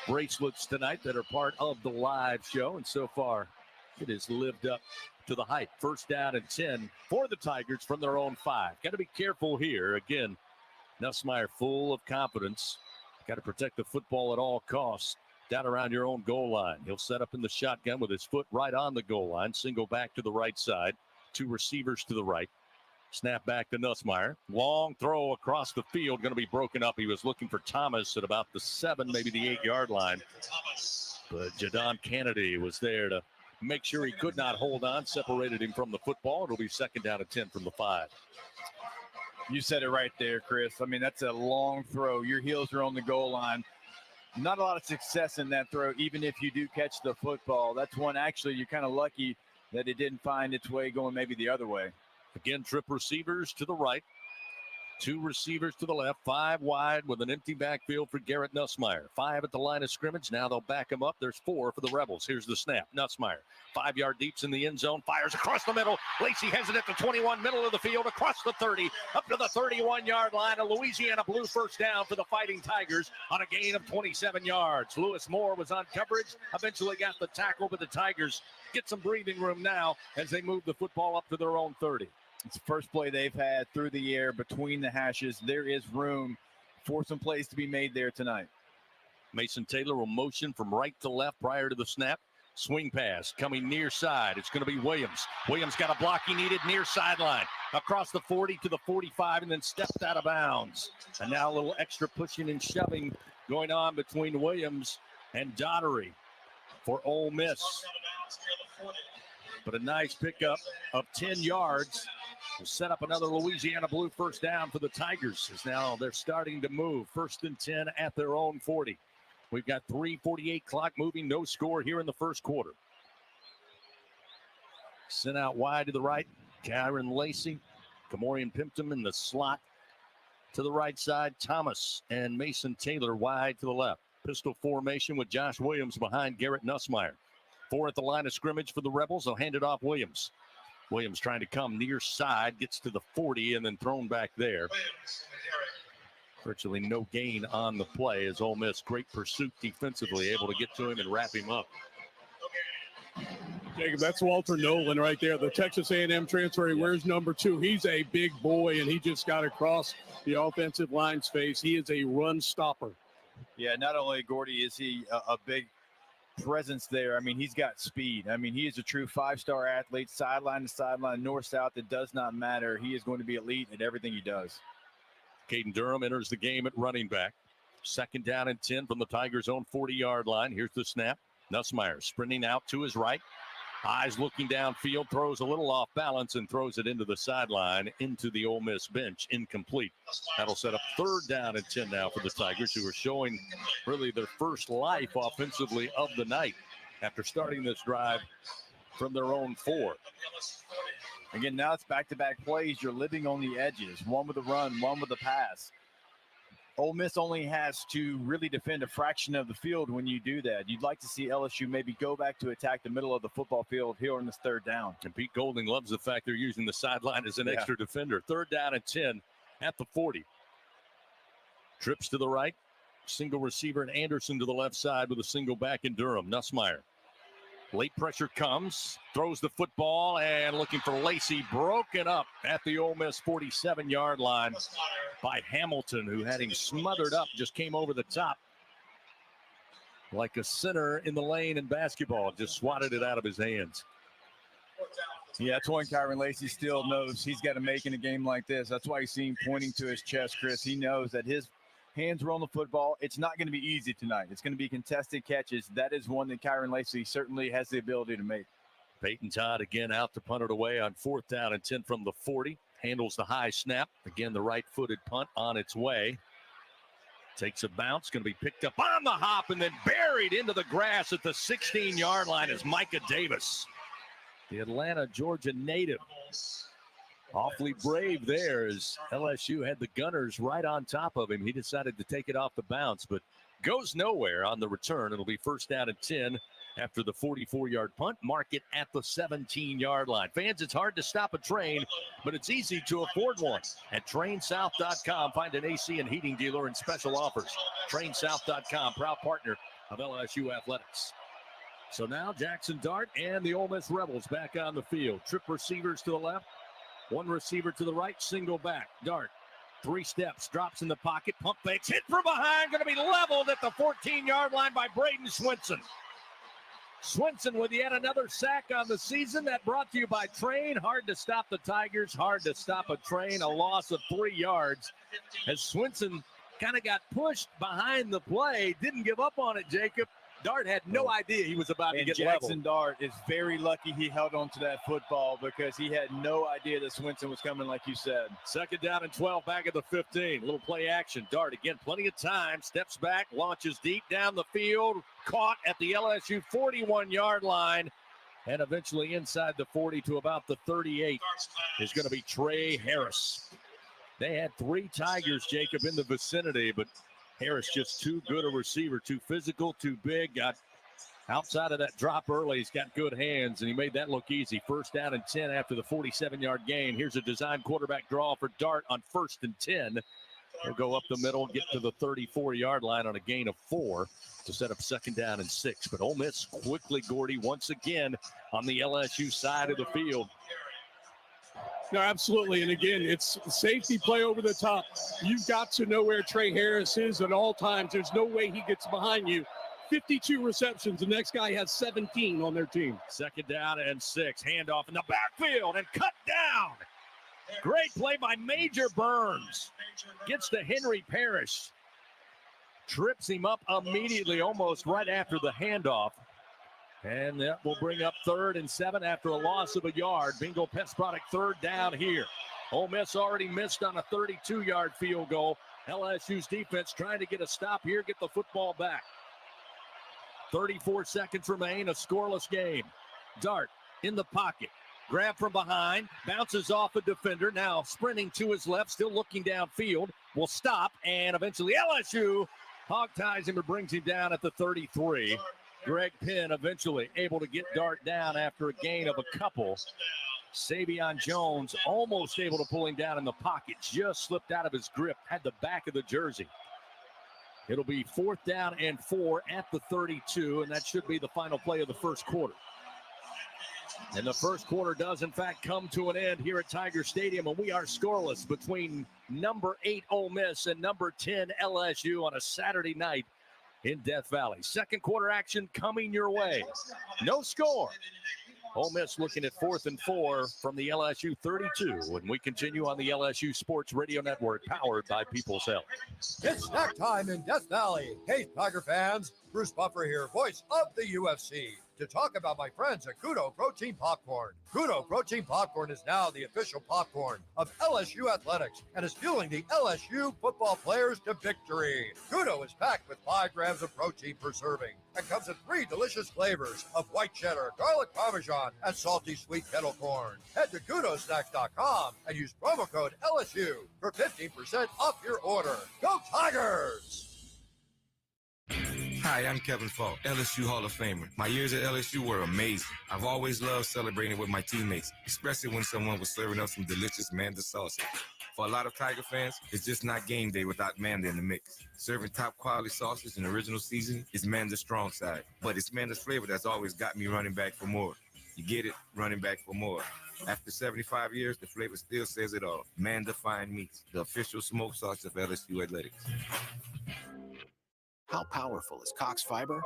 bracelets tonight that are part of the live show. And so far, it has lived up to the hype. 1st down and 10 for the Tigers from their own 5. Got to be careful here. Again, Nussmeier full of confidence. Got to protect the football at all costs down around your own goal line. He'll set up in the shotgun with his foot right on the goal line. Single back to the right side. 2 receivers to the right. Snap back to Nussmeier. Long throw across the field. Going to be broken up. He was looking for Thomas at about the 7, maybe the 8-yard line. But Jadon Kennedy was there to make sure he could not hold on. Separated him from the football. It'll be 2nd down and 10 from the 5. You said it right there, Chris. I mean, that's a long throw. Your heels are on the goal line. Not a lot of success in that throw, even if you do catch the football. That's one, actually, you're kind of lucky that it didn't find its way going maybe the other way. Again, trip receivers to the right. 2 receivers to the left. 5 wide with an empty backfield for Garrett Nussmeier. 5 at the line of scrimmage. Now they'll back him up. There's 4 for the Rebels. Here's the snap. Nussmeier, 5-yard deeps in the end zone. Fires across the middle. Lacey has it at the 21, middle of the field, across the 30, up to the 31-yard line. A Louisiana Blue 1st down for the Fighting Tigers on a gain of 27 yards. Lewis Moore was on coverage. Eventually got the tackle, but the Tigers get some breathing room now as they move the football up to their own 30. It's the first play they've had through the air between the hashes. There is room for some plays to be made there tonight. Mason Taylor will motion from right to left prior to the snap. Swing pass coming near side. It's going to be Williams. Williams got a block he needed near sideline. Across the 40 to the 45 and then stepped out of bounds. And now a little extra pushing and shoving going on between Williams and Daughtery for Ole Miss. But a nice pickup of 10 yards. Will set up another Louisiana Blue 1st down for the Tigers as now they're starting to move. 1st and 10 at their own 40. We've got 3:48 clock moving. No score here in the 1st quarter. Sent out wide to the right. Kyron Lacey. Kamorian Pimpton in the slot to the right side. Thomas and Mason Taylor wide to the left. Pistol formation with Josh Williams behind Garrett Nussmeier. 4 at the line of scrimmage for the Rebels. They'll hand it off Williams. Williams trying to come near side, gets to the 40 and then thrown back there. Virtually no gain on the play as Ole Miss, great pursuit defensively, able to get to him and wrap him up. Jacob, that's Walter Nolan right there, the Texas A&M transfer. He wears number 2. He's a big boy, and he just got across the offensive line's face. He is a run stopper. Yeah, not only, Gordy, is he a big presence there. I mean, he's got speed. I mean, he is a true 5-star athlete, sideline to sideline, north-south. It does not matter. He is going to be elite at everything he does. Caden Durham enters the game at running back. 2nd down and 10 from the Tigers' own 40-yard line. Here's the snap. Nussmeier sprinting out to his right. Eyes looking downfield, throws a little off balance and throws it into the sideline, into the Ole Miss bench. Incomplete. That'll set up 3rd down and 10 now for the Tigers, who are showing really their first life offensively of the night after starting this drive from their own 4. Again, now it's back-to-back plays. You're living on the edges, one with a run, one with a pass. Ole Miss only has to really defend a fraction of the field when you do that. You'd like to see LSU maybe go back to attack the middle of the football field here on this 3rd down. And Pete Golding loves the fact they're using the sideline as an extra defender. 3rd down and 10 at the 40. Trips to the right. Single receiver and Anderson to the left side with a single back in Durham. Nussmeier. Late pressure comes, throws the football, and looking for Lacey, broken up at the Ole Miss 47-yard line by Hamilton, who had him smothered up, just came over the top like a center in the lane in basketball, just swatted it out of his hands. Yeah, that's one Kyron Lacey still knows he's got to make in a game like this. That's why you see him pointing to his chest, Chris. He knows that his hands were on the football. It's not going to be easy tonight. It's going to be contested catches. That is one that Kyron Lacey certainly has the ability to make. Peyton Todd again out to punt it away on 4th down and 10 from the 40. Handles the high snap. Again, the right-footed punt on its way. Takes a bounce. Going to be picked up on the hop and then buried into the grass at the 16-yard line is Micah Davis, the Atlanta, Georgia native. Awfully brave there as LSU had the Gunners right on top of him. He decided to take it off the bounce, but goes nowhere on the return. It'll be first down and 10 after the 44-yard punt. Mark it at the 17-yard line. Fans, it's hard to stop a train, but it's easy to afford one. At trainsouth.com, find an AC and heating dealer and special offers. Trainsouth.com, proud partner of LSU Athletics. So now Jaxson Dart and the Ole Miss Rebels back on the field. Trip receivers to the left, one receiver to the right, single back. Dart, 3 steps, drops in the pocket, pump fakes, hit from behind, going to be leveled at the 14-yard line by Braden Swinson. Swinson with yet another sack on the season. That brought to you by Train. Hard to stop the Tigers, hard to stop a train. A loss of 3 yards as Swinson kind of got pushed behind the play. Didn't give up on it, Jacob. Dart had no idea he was about to get leveled. Jaxson Dart is very lucky he held on to that football because he had no idea that Swinson was coming, like you said. Second down and 12 back at the 15. Little play action. Dart again, plenty of time. Steps back, launches deep down the field. Caught at the LSU 41-yard line. And eventually inside the 40 to about the 38 is going to be Trey Harris. They had 3 Tigers, Jacob, in the vicinity, but Harris just too good a receiver, too physical, too big. Got outside of that drop early. He's got good hands, and he made that look easy. First down and 10 after the 47-yard gain. Here's a design quarterback draw for Dart on 1st and 10. He'll go up the middle, get to the 34-yard line on a gain of 4 to set up second down and 6. But Ole Miss quickly, Gordy, once again on the LSU side of the field. No, absolutely. And again, it's safety play over the top. You've got to know where Trey Harris is at all times. There's no way he gets behind you. 52 receptions. The next guy has 17 on their team. Second down and 6. Handoff in the backfield and cut down. Great play by Major Burns. Gets to Henry Parrish. Trips him up immediately, almost right after the handoff. And that will bring up 3rd and 7 after a loss of a yard. Bingo Pest Product 3rd down here. Ole Miss already missed on a 32-yard field goal. LSU's defense trying to get a stop here, get the football back. 34 seconds remain, a scoreless game. Dart in the pocket. Grab from behind, bounces off a defender. Now sprinting to his left, still looking downfield. Will stop, and eventually LSU hog ties him and brings him down at the 33. Greg Penn eventually able to get Dart down after a gain of a couple. Savion Jones almost able to pull him down in the pocket. Just slipped out of his grip. Had the back of the jersey. It'll be 4th down and 4 at the 32, and that should be the final play of the first quarter. And the first quarter does, in fact, come to an end here at Tiger Stadium, and we are scoreless between number 8 Ole Miss and number 10 LSU on a Saturday night in Death Valley. Second quarter action coming your way. No score. Ole Miss looking at 4th and 4 from the LSU 32 when we continue on the LSU Sports Radio Network, powered by People's Health. It's snack time in Death Valley. Hey, Tiger fans. Bruce Buffer here, voice of the UFC, to talk about my friends at Kudo Protein Popcorn. Kudo Protein Popcorn is now the official popcorn of LSU Athletics and is fueling the LSU football players to victory. Kudo is packed with 5 grams of protein per serving and comes in 3 delicious flavors of white cheddar, garlic parmesan, and salty sweet kettle corn. Head to kudosnacks.com and use promo code LSU for 15% off your order. Go Tigers! Hi, I'm Kevin Falk, LSU Hall of Famer. My years at LSU were amazing. I've always loved celebrating with my teammates, especially when someone was serving up some delicious Manda salsa. For a lot of Tiger fans, it's just not game day without Manda in the mix. Serving top quality sausage and original seasoning is Manda's strong side, but it's Manda's flavor that's always got me running back for more. You get it? Running back for more. After 75 years, the flavor still says it all. Manda Fine Meats, the official smoked sausage of LSU Athletics. How powerful is Cox Fiber?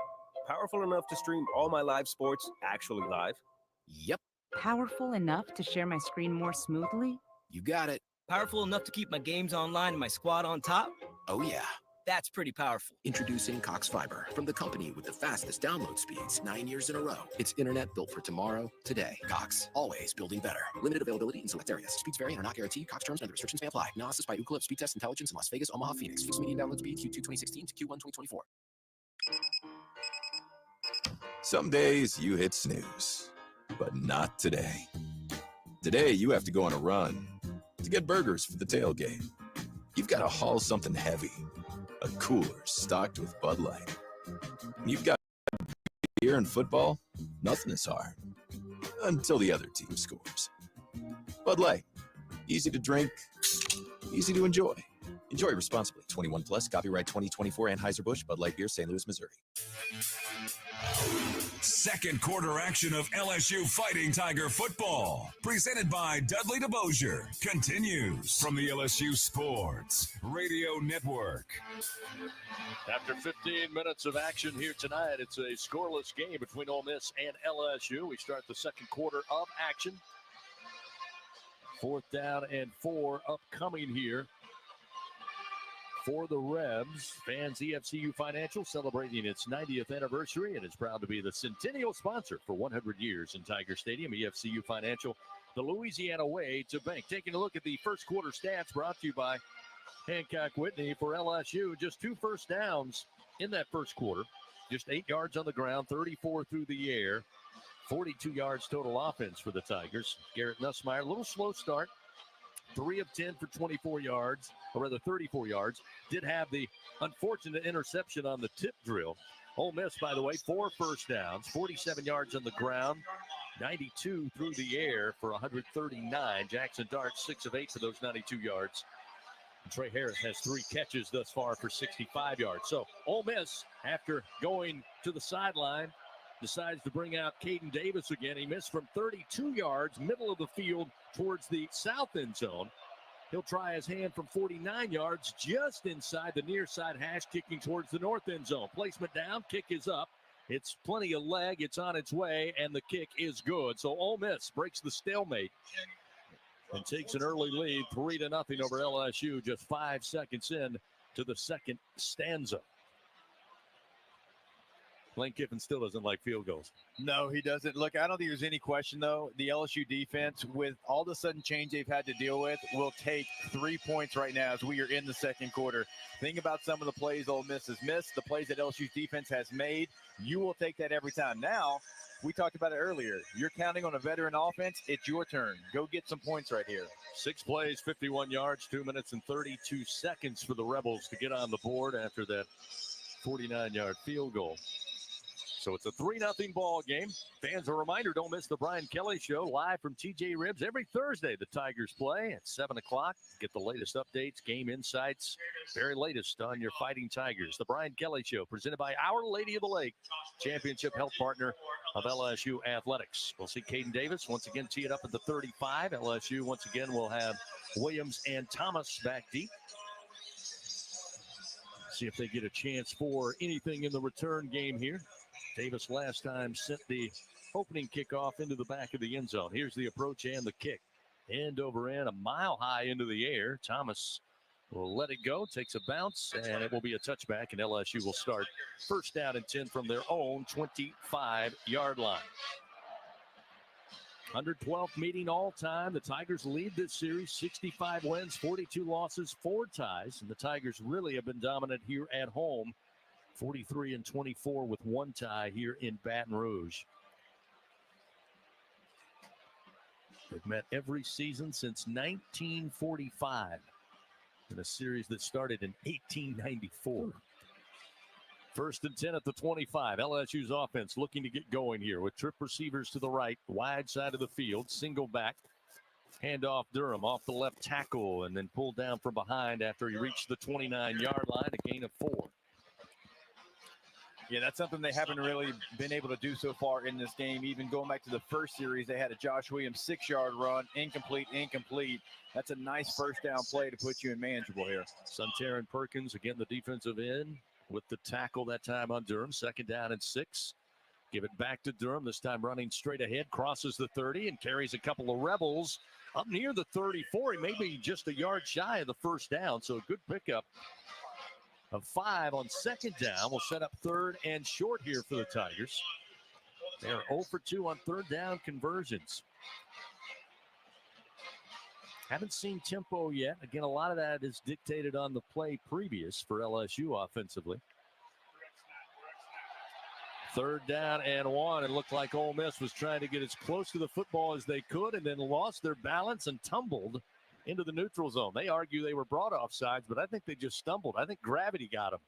Powerful enough to stream all my live sports actually live? Yep. Powerful enough to share my screen more smoothly? You got it. Powerful enough to keep my games online and my squad on top? Oh, yeah. That's pretty powerful. Introducing Cox Fiber, from the company with the fastest download speeds 9 years in a row. It's internet built for tomorrow, today. Cox, always building better. Limited availability in select areas. Speeds vary and are not guaranteed. Cox terms and other restrictions may apply. Analysis by Ookla Speed Test Intelligence in Las Vegas, Omaha, Phoenix. Fixed median download speed Q2 2016 to Q1 2024. Some days you hit snooze, but not today. Today you have to go on a run to get burgers for the tailgate. You've got to haul something heavy. a cooler stocked with Bud Light. You've got beer and football, nothing is hard. Until the other team scores. Bud Light. Easy to drink, easy to enjoy. Enjoy responsibly. 21 plus. Copyright 2024 Anheuser-Busch, Bud Light Beer, St. Louis, Missouri. Second quarter action of LSU Fighting Tiger football, presented by Dudley DeBosier, continues from the LSU Sports Radio Network. After 15 minutes of action here tonight, it's a scoreless game between Ole Miss and LSU. We start the second quarter of action. 4th down and 4 upcoming here for the Rebs. Fans EFCU Financial celebrating its 90th anniversary and is proud to be the centennial sponsor for 100 years in Tiger Stadium. EFCU Financial, the Louisiana way to bank. Taking a look at the first quarter stats brought to you by Hancock Whitney for LSU. Just 2 first downs in that first quarter. Just 8 yards on the ground, 34 through the air. 42 yards total offense for the Tigers. Garrett Nussmeier, a little slow start. 3 of 10 for 24 yards, or rather 34 yards. Did have the unfortunate interception on the tip drill. Ole Miss, by the way, 4 first downs, 47 yards on the ground, 92 through the air for 139. Jaxson Dart, 6 of 8 for those 92 yards. And Trey Harris has 3 catches thus far for 65 yards. So Ole Miss, after going to the sideline, decides to bring out Caden Davis again. He missed from 32 yards, middle of the field towards the south end zone. He'll try his hand from 49 yards, just inside the near side hash, kicking towards the north end zone. Placement down, kick is up. It's plenty of leg, it's on its way, and the kick is good. So Ole Miss breaks the stalemate and takes an early lead, 3-0 over LSU, just 5 seconds in to the second stanza. Lane Kiffin still doesn't like field goals. No, he doesn't. Look, I don't think there's any question, though. The LSU defense, with all the sudden change they've had to deal with, will take 3 points right now as we are in the second quarter. Think about some of the plays Ole Miss has missed, the plays that LSU's defense has made. You will take that every time. Now, we talked about it earlier. You're counting on a veteran offense. It's your turn. Go get some points right here. 6 plays, 51 yards, 2 minutes and 32 seconds for the Rebels to get on the board after that 49-yard field goal. So it's a 3-0 ball game. Fans, a reminder, don't miss the Brian Kelly Show live from TJ Ribs every Thursday. The Tigers play at 7 o'clock. Get the latest updates, game insights, very latest on your Fighting Tigers. The Brian Kelly Show, presented by Our Lady of the Lake, championship health partner of LSU Athletics. We'll see Caden Davis once again tee it up at the 35. LSU once again will have Williams and Thomas back deep. See if they get a chance for anything in the return game here. Davis last time sent the opening kickoff into the back of the end zone. Here's the approach and the kick. End over end, a mile high into the air. Thomas will let it go, takes a bounce, and it will be a touchback, and LSU will start first down and 10 from their own 25-yard line. 112th meeting all time. The Tigers lead this series, 65 wins, 42 losses, 4 ties, and the Tigers really have been dominant here at home. 43-24 with 1 tie here in Baton Rouge. They've met every season since 1945 in a series that started in 1894. First and 10 at the 25. LSU's offense looking to get going here with trip receivers to the right, wide side of the field, single back. Handoff Durham off the left tackle and then pulled down from behind after he reached the 29-yard line, a gain of 4. Yeah, that's something they haven't really been able to do so far in this game. Even going back to the first series, they had a Josh Williams 6-yard run, incomplete. That's a nice first down play to put you in manageable here. Suntaran Perkins, again, the defensive end with the tackle that time on Durham. 2nd down and 6. Give it back to Durham, this time running straight ahead, crosses the 30 and carries a couple of Rebels up near the 34. He may be just a yard shy of the first down, so a good pickup of 5 on 2nd down. Will set up 3rd and short here for the Tigers. They are 0 for 2 on 3rd down conversions. Haven't seen tempo yet. Again, a lot of that is dictated on the play previous for LSU offensively. 3rd down and 1. It looked like Ole Miss was trying to get as close to the football as they could and then lost their balance and tumbled into the neutral zone. They argue they were brought offsides, but I think they just stumbled. I think gravity got them.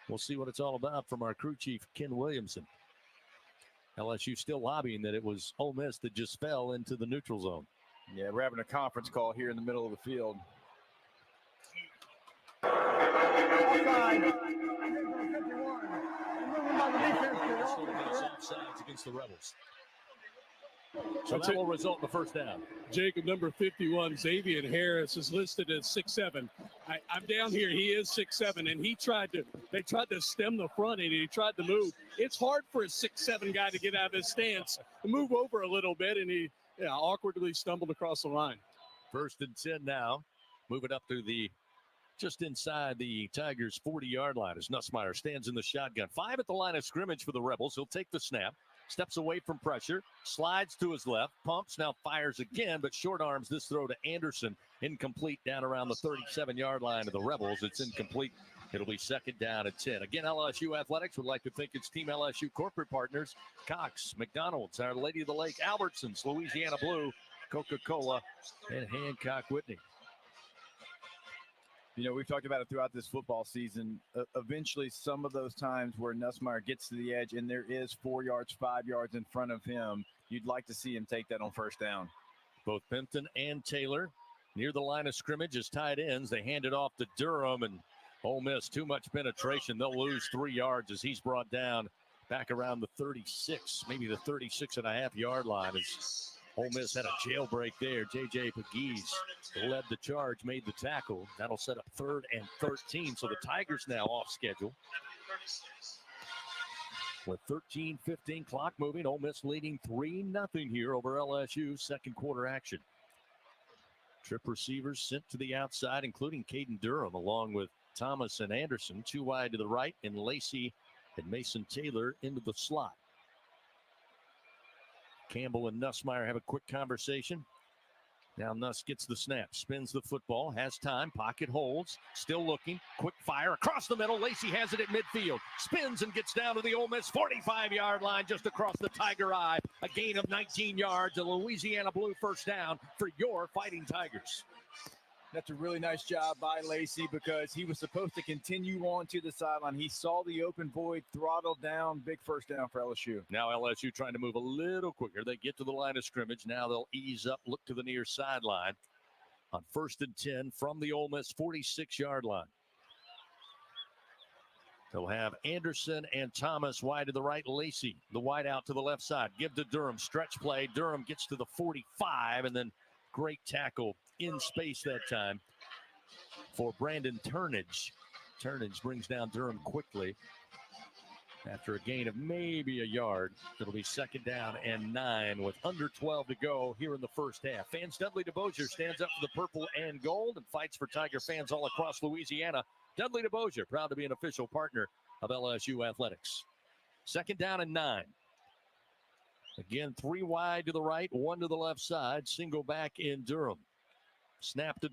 We'll see what it's all about from our crew chief, Ken Williamson. LSU still lobbying that it was Ole Miss that just fell into the neutral zone. Yeah, we're having a conference call here in the middle of the field. Offsides against the Rebels. So that will result in the first down. Jacob, number 51, Xavier Harris, is listed as 6'7". I'm down here. He is 6'7", and they tried to stem the front, and he tried to move. It's hard for a 6'7" guy to get out of his stance and move over a little bit, and he awkwardly stumbled across the line. 1st and 10 now. Move it up to just inside the Tigers' 40-yard line as Nussmeier stands in the shotgun. 5 at the line of scrimmage for the Rebels. He'll take the snap. Steps away from pressure, slides to his left, pumps, now fires again, but short arms this throw to Anderson. Incomplete down around the 37-yard line of the Rebels. It's incomplete. It'll be 2nd down and 10. Again, LSU Athletics would like to thank its Team LSU corporate partners, Cox, McDonald's, Our Lady of the Lake, Albertsons, Louisiana Blue, Coca-Cola, and Hancock Whitney. You know, we've talked about it throughout this football season. Eventually, some of those times where Nussmeier gets to the edge and there is 4 yards, 5 yards in front of him, you'd like to see him take that on 1st down. Both Pimpton and Taylor near the line of scrimmage as tight ends. They hand it off to Durham, and Ole Miss, too much penetration. They'll lose 3 yards as he's brought down back around the 36, maybe the 36.5-yard line. As Ole Miss had a jailbreak there. J.J. Pegues led the charge, made the tackle. That'll set up 3rd and 13. So the Tigers now off schedule. With 13:15 clock moving, Ole Miss leading 3-0 here over LSU. 2nd quarter action. Trip receivers sent to the outside, including Caden Durham, along with Thomas and Anderson. 2 wide to the right, and Lacey and Mason Taylor into the slot. Campbell and Nussmeier have a quick conversation. Now Nuss gets the snap, spins the football, has time, pocket holds, still looking, quick fire across the middle. Lacey has it at midfield, spins and gets down to the Ole Miss 45-yard line just across the Tiger Eye. A gain of 19 yards, a Louisiana Blue 1st down for your Fighting Tigers. That's a really nice job by Lacey because he was supposed to continue on to the sideline. He saw the open void, throttled down, big 1st down for LSU. Now LSU trying to move a little quicker. They get to the line of scrimmage. Now they'll ease up, look to the near sideline on 1st and 10 from the Ole Miss 46-yard line. They'll have Anderson and Thomas wide to the right. Lacey, the wide out to the left side. Give to Durham, stretch play. Durham gets to the 45, and then great tackle in space that time for Brandon Turnage. Turnage brings down Durham quickly after a gain of maybe a yard. It'll be 2nd down and 9 with under 12 to go here in the 1st half. Fans Dudley DeBosier stands up for the purple and gold and fights for Tiger fans all across Louisiana. Dudley DeBosier, proud to be an official partner of LSU Athletics. 2nd down and 9. Again, 3 wide to the right, 1 to the left side. Single back in Durham. Snap to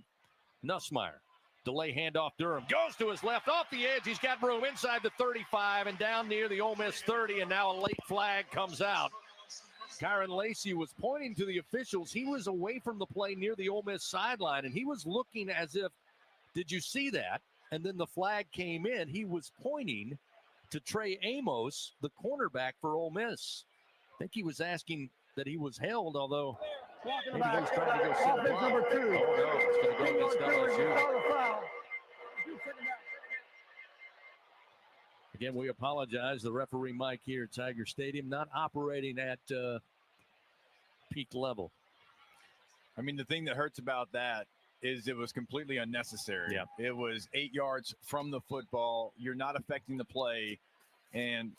Nussmeier. Delay handoff. Durham goes to his left off the edge. He's got room inside the 35 and down near the Ole Miss 30. And now a late flag comes out. Kyron Lacey was pointing to the officials. He was away from the play near the Ole Miss sideline, and he was looking as if, did you see that? And then the flag came in. He was pointing to Trey Amos, the cornerback for Ole Miss. I think he was asking that he was held, although maybe he was trying to go set a block. Number 2. Oh, no, it's going to go against LSU. Again, we apologize. The referee, Mike, here at Tiger Stadium, not operating at peak level. I mean, the thing that hurts about that is it was completely unnecessary. Yeah. It was 8 yards from the football. You're not affecting the play, and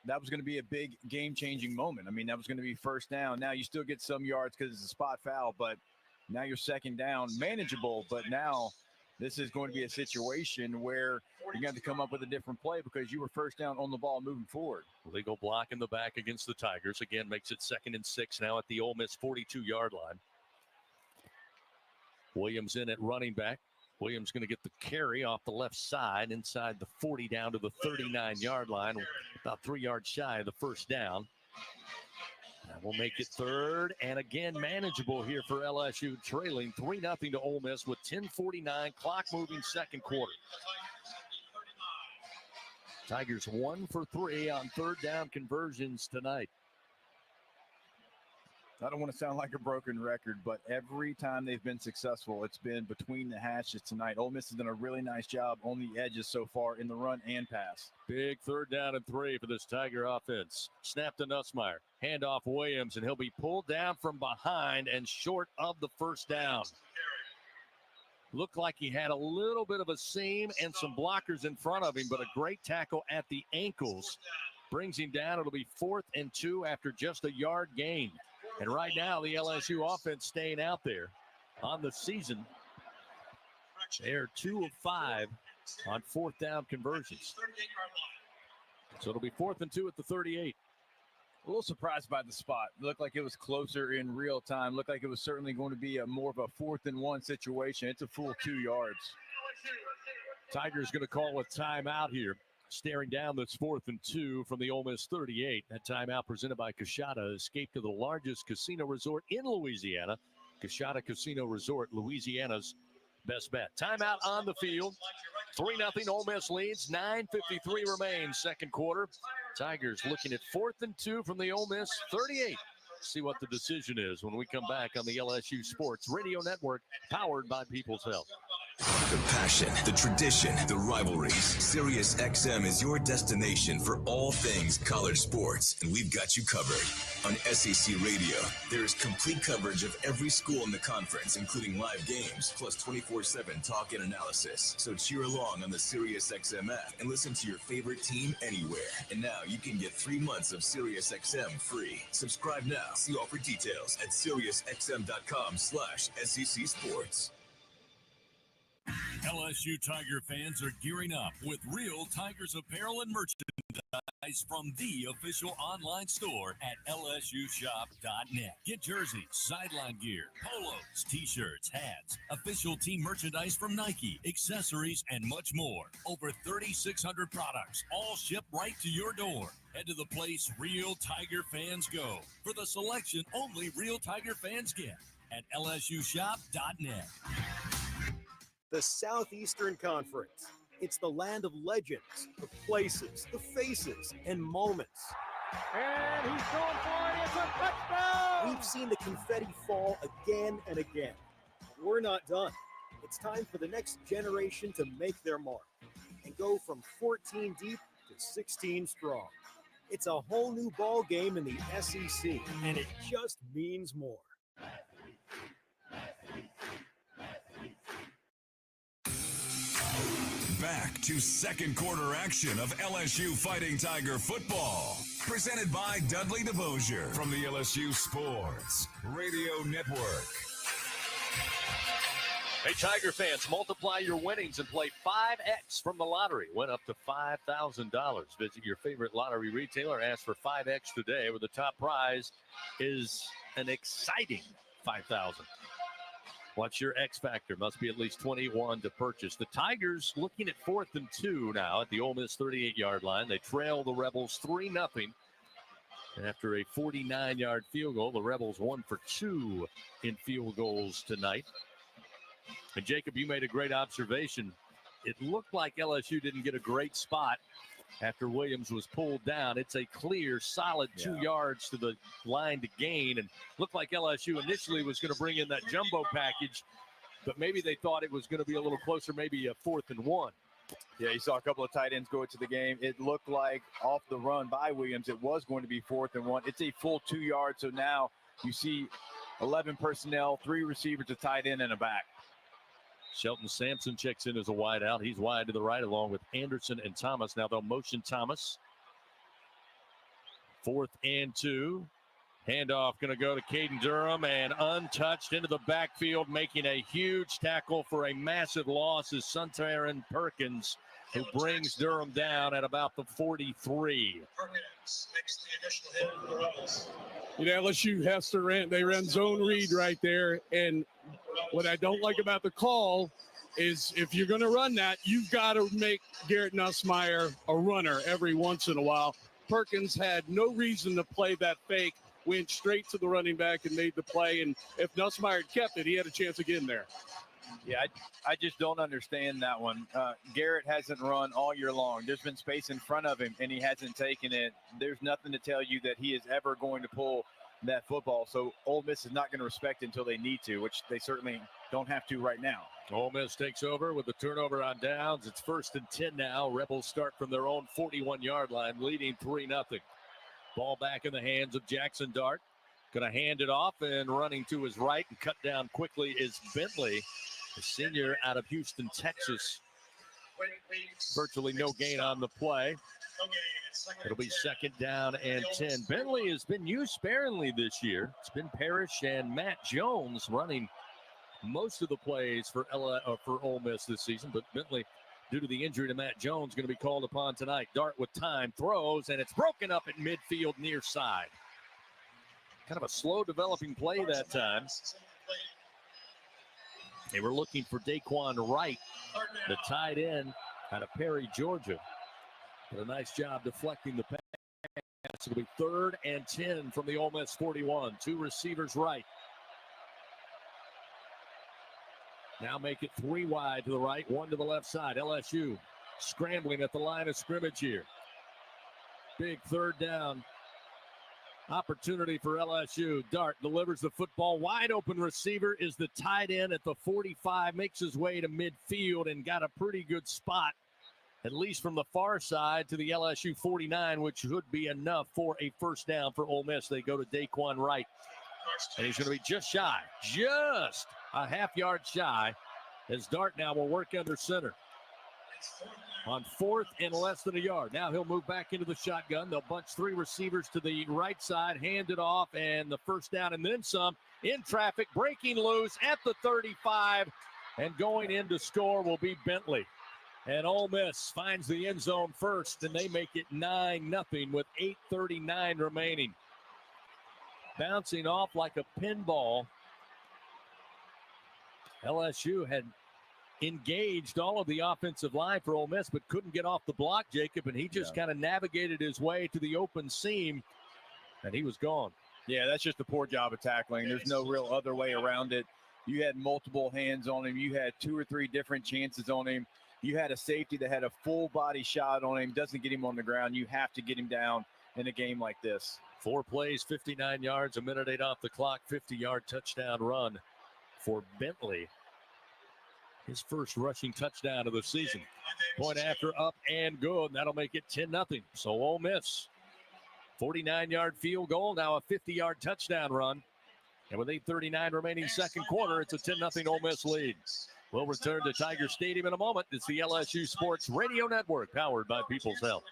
that was going to be a big game-changing moment. I mean, that was going to be 1st down. Now you still get some yards because it's a spot foul, but now you're 2nd down, manageable. But now this is going to be a situation where you're going to have to come up with a different play because you were 1st down on the ball moving forward. Legal block in the back against the Tigers. Again, makes it 2nd and 6 now at the Ole Miss 42-yard line. Williams in at running back. Williams going to get the carry off the left side inside the 40 down to the 39-yard line. About 3 yards shy of the 1st down. Now That will make it third and again manageable here for LSU, trailing 3-0 to Ole Miss with 10:49 clock moving second quarter. Tigers 1 for 3 on third down conversions tonight. I don't want to sound like a broken record, but every time they've been successful, it's been between the hashes tonight. Ole Miss has done a really nice job on the edges so far in the run and pass. Big third down and 3 for this Tiger offense. Snap to Nussmeier. Handoff Williams, and he'll be pulled down from behind and short of the first down. Looked like he had a little bit of a seam and some blockers in front of him, but a great tackle at the ankles brings him down. It'll be 4th and 2 after just a yard gain. And right now, the LSU offense staying out there on the season. They're 2 of 5 on fourth down conversions. So it'll be 4th and 2 at the 38. A little surprised by the spot. Looked like it was closer in real time. Looked like it was certainly going to be more of a 4th and 1 situation. It's a full 2 yards. Tigers going to call a timeout here. Staring down this 4th and 2 from the Ole Miss 38. That timeout presented by Coshada. Escape to the largest casino resort in Louisiana. Coshada Casino Resort, Louisiana's best bet. Timeout on the field. 3-0 Ole Miss leads. 9:53 remains second quarter. Tigers looking at 4th and 2 from the Ole Miss 38. See what the decision is when we come back on the LSU Sports Radio Network, powered by People's Health. The passion, the tradition, the rivalries. SiriusXM is your destination for all things college sports, and we've got you covered. On SEC Radio, there is complete coverage of every school in the conference, including live games, plus 24/7 talk and analysis. So cheer along on the SiriusXM app and listen to your favorite team anywhere. And now you can get 3 months of SiriusXM free. Subscribe now. See all for details at SiriusXM.com/SEC Sports. LSU Tiger fans are gearing up with real Tigers apparel and merchandise from the official online store at lsushop.net. Get jerseys, sideline gear, polos, t-shirts, hats, official team merchandise from Nike, accessories, and much more. Over 3,600 products, all shipped right to your door. Head to the place real Tiger fans go for the selection only real Tiger fans get at lsushop.net. The Southeastern Conference. It's the land of legends, the places, the faces, and moments. And he's going for it. It's a touchdown! We've seen the confetti fall again and again. We're not done. It's time for the next generation to make their mark and go from 14 deep to 16 strong. It's a whole new ball game in the SEC, and it just means more. Back to second quarter action of LSU Fighting Tiger football. Presented by Dudley DeVosier from the LSU Sports Radio Network. Hey, Tiger fans, multiply your winnings and play 5X from the lottery. Went up to $5,000. Visit your favorite lottery retailer. Ask for 5X today, where the top prize is an exciting $5,000. What's your X factor? Must be at least 21 to purchase. The Tigers looking at 4th and 2 now at the Ole Miss 38-yard line. They trail the Rebels 3-0. After a 49-yard field goal, the Rebels 1 for 2 in field goals tonight. And Jacob, you made a great observation. It looked like LSU didn't get a great spot after Williams was pulled down. It's a clear, solid 2 yards to the line to gain. And looked like LSU initially was going to bring in that jumbo package, but maybe they thought it was going to be a little closer, maybe a 4th and 1. Yeah, you saw a couple of tight ends go into the game. It looked like off the run by Williams, it was going to be 4th and 1. It's a full 2 yards. So now you see 11 personnel, 3 receivers, a tight end, and a back. Shelton Sampson checks in as a wide out. He's wide to the right along with Anderson and Thomas. Now they'll motion Thomas. 4th and 2. Handoff going to go to Caden Durham, and untouched into the backfield, making a huge tackle for a massive loss is Suntaran Perkins, who brings Durham down at about the 43. Perkins makes the initial hit for the Rebels. You know, LSU has to they ran zone read right there, and what I don't like about the call is if you're going to run that, you've got to make Garrett Nussmeier a runner every once in a while. Perkins had no reason to play that fake went straight to the running back and made the play. And if Nussmeier had kept it, he had a chance of getting there. Yeah, I just don't understand that one. Garrett hasn't run all year long. There's been space in front of him, and he hasn't taken it. There's nothing to tell you that he is ever going to pull that football. So Ole Miss is not going to respect it until they need to, which they certainly don't have to right now. Ole Miss takes over with the turnover on downs. It's 1st and 10 now. Rebels start from their own 41-yard line, leading 3-0. Ball back in the hands of Jaxson Dart. Going to hand it off, and running to his right and cut down quickly is Bentley, the senior out of Houston, Texas. Virtually no gain on the play. It'll be 2nd down and 10. Bentley has been used sparingly this year. It's been Parrish and Matt Jones running most of the plays for Ole Miss this season, but Bentley, due to the injury to Matt Jones, going to be called upon tonight. Dart with time, throws, and it's broken up at midfield near side. Kind of a slow developing play that time. They were looking for Daquan Wright, the tight end out of Perry, Georgia. Did a nice job deflecting the pass. It'll be 3rd and 10 from the Ole Miss 41. 2 receivers right. Now make it 3 wide to the right, 1 to the left side. LSU scrambling at the line of scrimmage here. Big 3rd down opportunity for LSU. Dart delivers the football. Wide open receiver is the tight end at the 45. Makes his way to midfield and got a pretty good spot, at least from the far side, to the LSU 49, which would be enough for a 1st down for Ole Miss. They go to Daquan Wright, and he's going to be just a half-yard shy, as Dart now will work under center. On 4th and less than a yard. Now he'll move back into the shotgun. They'll bunch 3 receivers to the right side, hand it off, and the 1st down and then some. In traffic, breaking loose at the 35, and going in to score will be Bentley. And Ole Miss finds the end zone first, and they make it 9-0 with 8:39 remaining. Bouncing off like a pinball. LSU had engaged all of the offensive line for Ole Miss, but couldn't get off the block, Jacob, and he just kind of navigated his way to the open seam, and he was gone. Yeah, that's just a poor job of tackling. There's no real other way around it. You had multiple hands on him. You had 2 or 3 different chances on him. You had a safety that had a full body shot on him, doesn't get him on the ground. You have to get him down in a game like this. 4 plays, 59 yards, 1:08 off the clock, 50-yard touchdown run for Bentley. His first rushing touchdown of the season. Point after, up and good. That'll make it 10-0. So Ole Miss, 49-yard field goal, now a 50-yard touchdown run. And with 8:39 remaining 2nd quarter, it's a 10-0 Ole Miss lead. We'll return to Tiger Stadium in a moment. It's the LSU Sports Radio Network, powered by People's Health.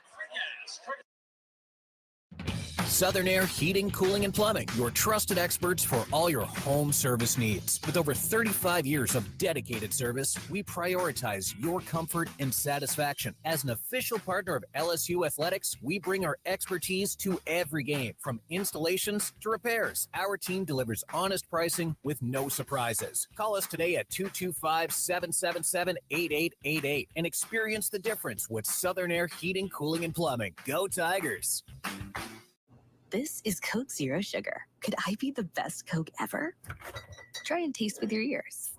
Southern Air Heating, Cooling, and Plumbing, your trusted experts for all your home service needs. With over 35 years of dedicated service, we prioritize your comfort and satisfaction. As an official partner of LSU Athletics, we bring our expertise to every game, from installations to repairs. Our team delivers honest pricing with no surprises. Call us today at 225-777-8888 and experience the difference with Southern Air Heating, Cooling, and Plumbing. Go Tigers! This is Coke Zero Sugar. Could I be the best Coke ever? Try and taste with your ears.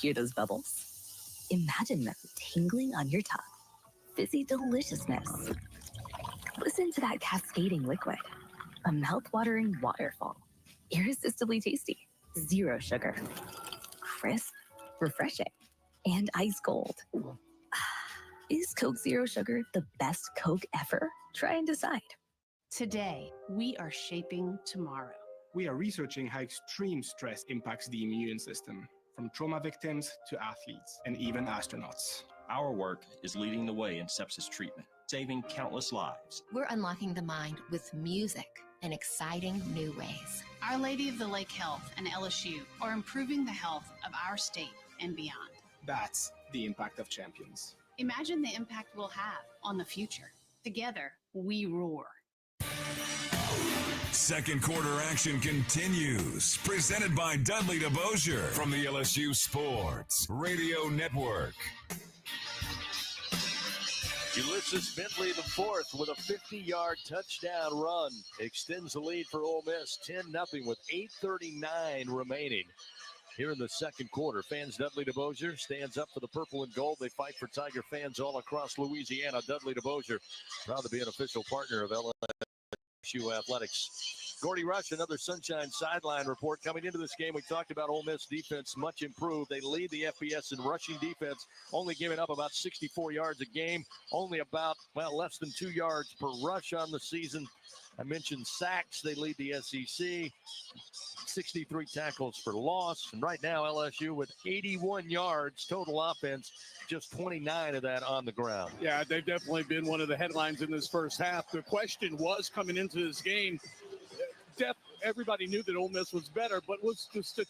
Hear those bubbles? Imagine them tingling on your tongue. Fizzy deliciousness. Listen to that cascading liquid. A mouth-watering waterfall. Irresistibly tasty. Zero sugar. Crisp, refreshing, and ice cold. Is Coke Zero Sugar the best Coke ever? Try and decide. Today, we are shaping tomorrow. We are researching how extreme stress impacts the immune system, from trauma victims to athletes and even astronauts. Our work is leading the way in sepsis treatment, saving countless lives. We're unlocking the mind with music in exciting new ways. Our Lady of the Lake Health and LSU are improving the health of our state and beyond. That's the impact of champions. Imagine the impact we'll have on the future. Together, we roar. Second quarter action continues. Presented by Dudley DeBosier from the LSU Sports Radio Network. Ulysses Bentley, the fourth, with a 50-yard touchdown run, extends the lead for Ole Miss 10-0 with 8:39 remaining here in the second quarter. Fans Dudley DeBosier stands up for the purple and gold. They fight for Tiger fans all across Louisiana. Dudley DeBosier, proud to be an official partner of LSU Athletics. Gordy Rush, another Sunshine Sideline report. Coming into this game, we talked about Ole Miss defense, much improved. They lead the FBS in rushing defense, only giving up about 64 yards a game, only about, less than 2 yards per rush on the season. I mentioned sacks. They lead the SEC. 63 tackles for loss. And right now, LSU with 81 yards total offense, just 29 of that on the ground. Yeah, they've definitely been one of the headlines in this first half. The question was coming into this game, everybody knew that Ole Miss was better, but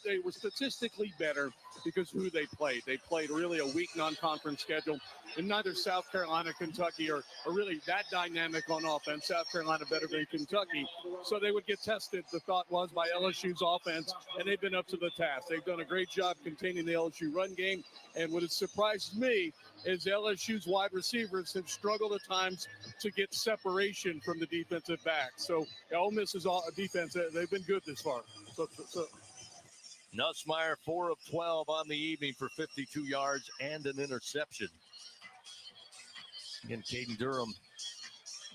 they were statistically better because who they played. They played really a weak non-conference schedule, and neither South Carolina, Kentucky are really that dynamic on offense. South Carolina better than Kentucky, so they would get tested, the thought was, by LSU's offense, and they've been up to the task. They've done a great job containing the LSU run game, and what has surprised me is LSU's wide receivers have struggled at times to get separation from the defensive back. So Ole Miss's defense, they've been good this far. Nussmeier, 4 of 12 on the evening for 52 yards and an interception. Again, Caden Durham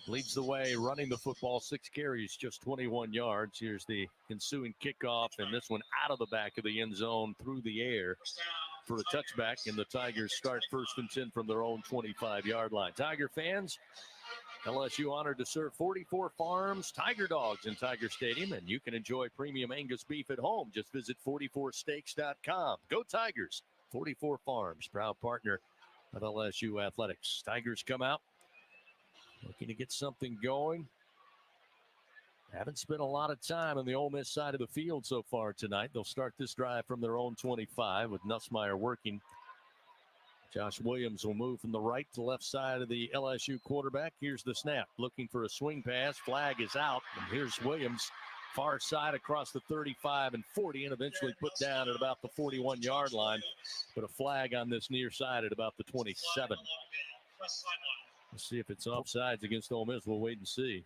leads the way, running the football, 6 carries, just 21 yards. Here's the ensuing kickoff, and this one out of the back of the end zone through the air for a touchback, and the Tigers start 1st and 10 from their own 25-yard line. Tiger fans, LSU honored to serve 44 farms, Tiger dogs in Tiger Stadium, and you can enjoy premium Angus beef at home. Just visit 44steaks.com. Go Tigers! 44 Farms, proud partner of LSU Athletics. Tigers come out looking to get something going. Haven't spent a lot of time on the Ole Miss side of the field so far tonight. They'll start this drive from their own 25 with Nussmeier working. Josh Williams will move from the right to left side of the LSU quarterback. Here's the snap, looking for a swing pass. Flag is out, and here's Williams, far side across the 35 and 40, and eventually put down at about the 41-yard line. But a flag on this near side at about the 27. Let's see if it's offsides against Ole Miss. We'll wait and see.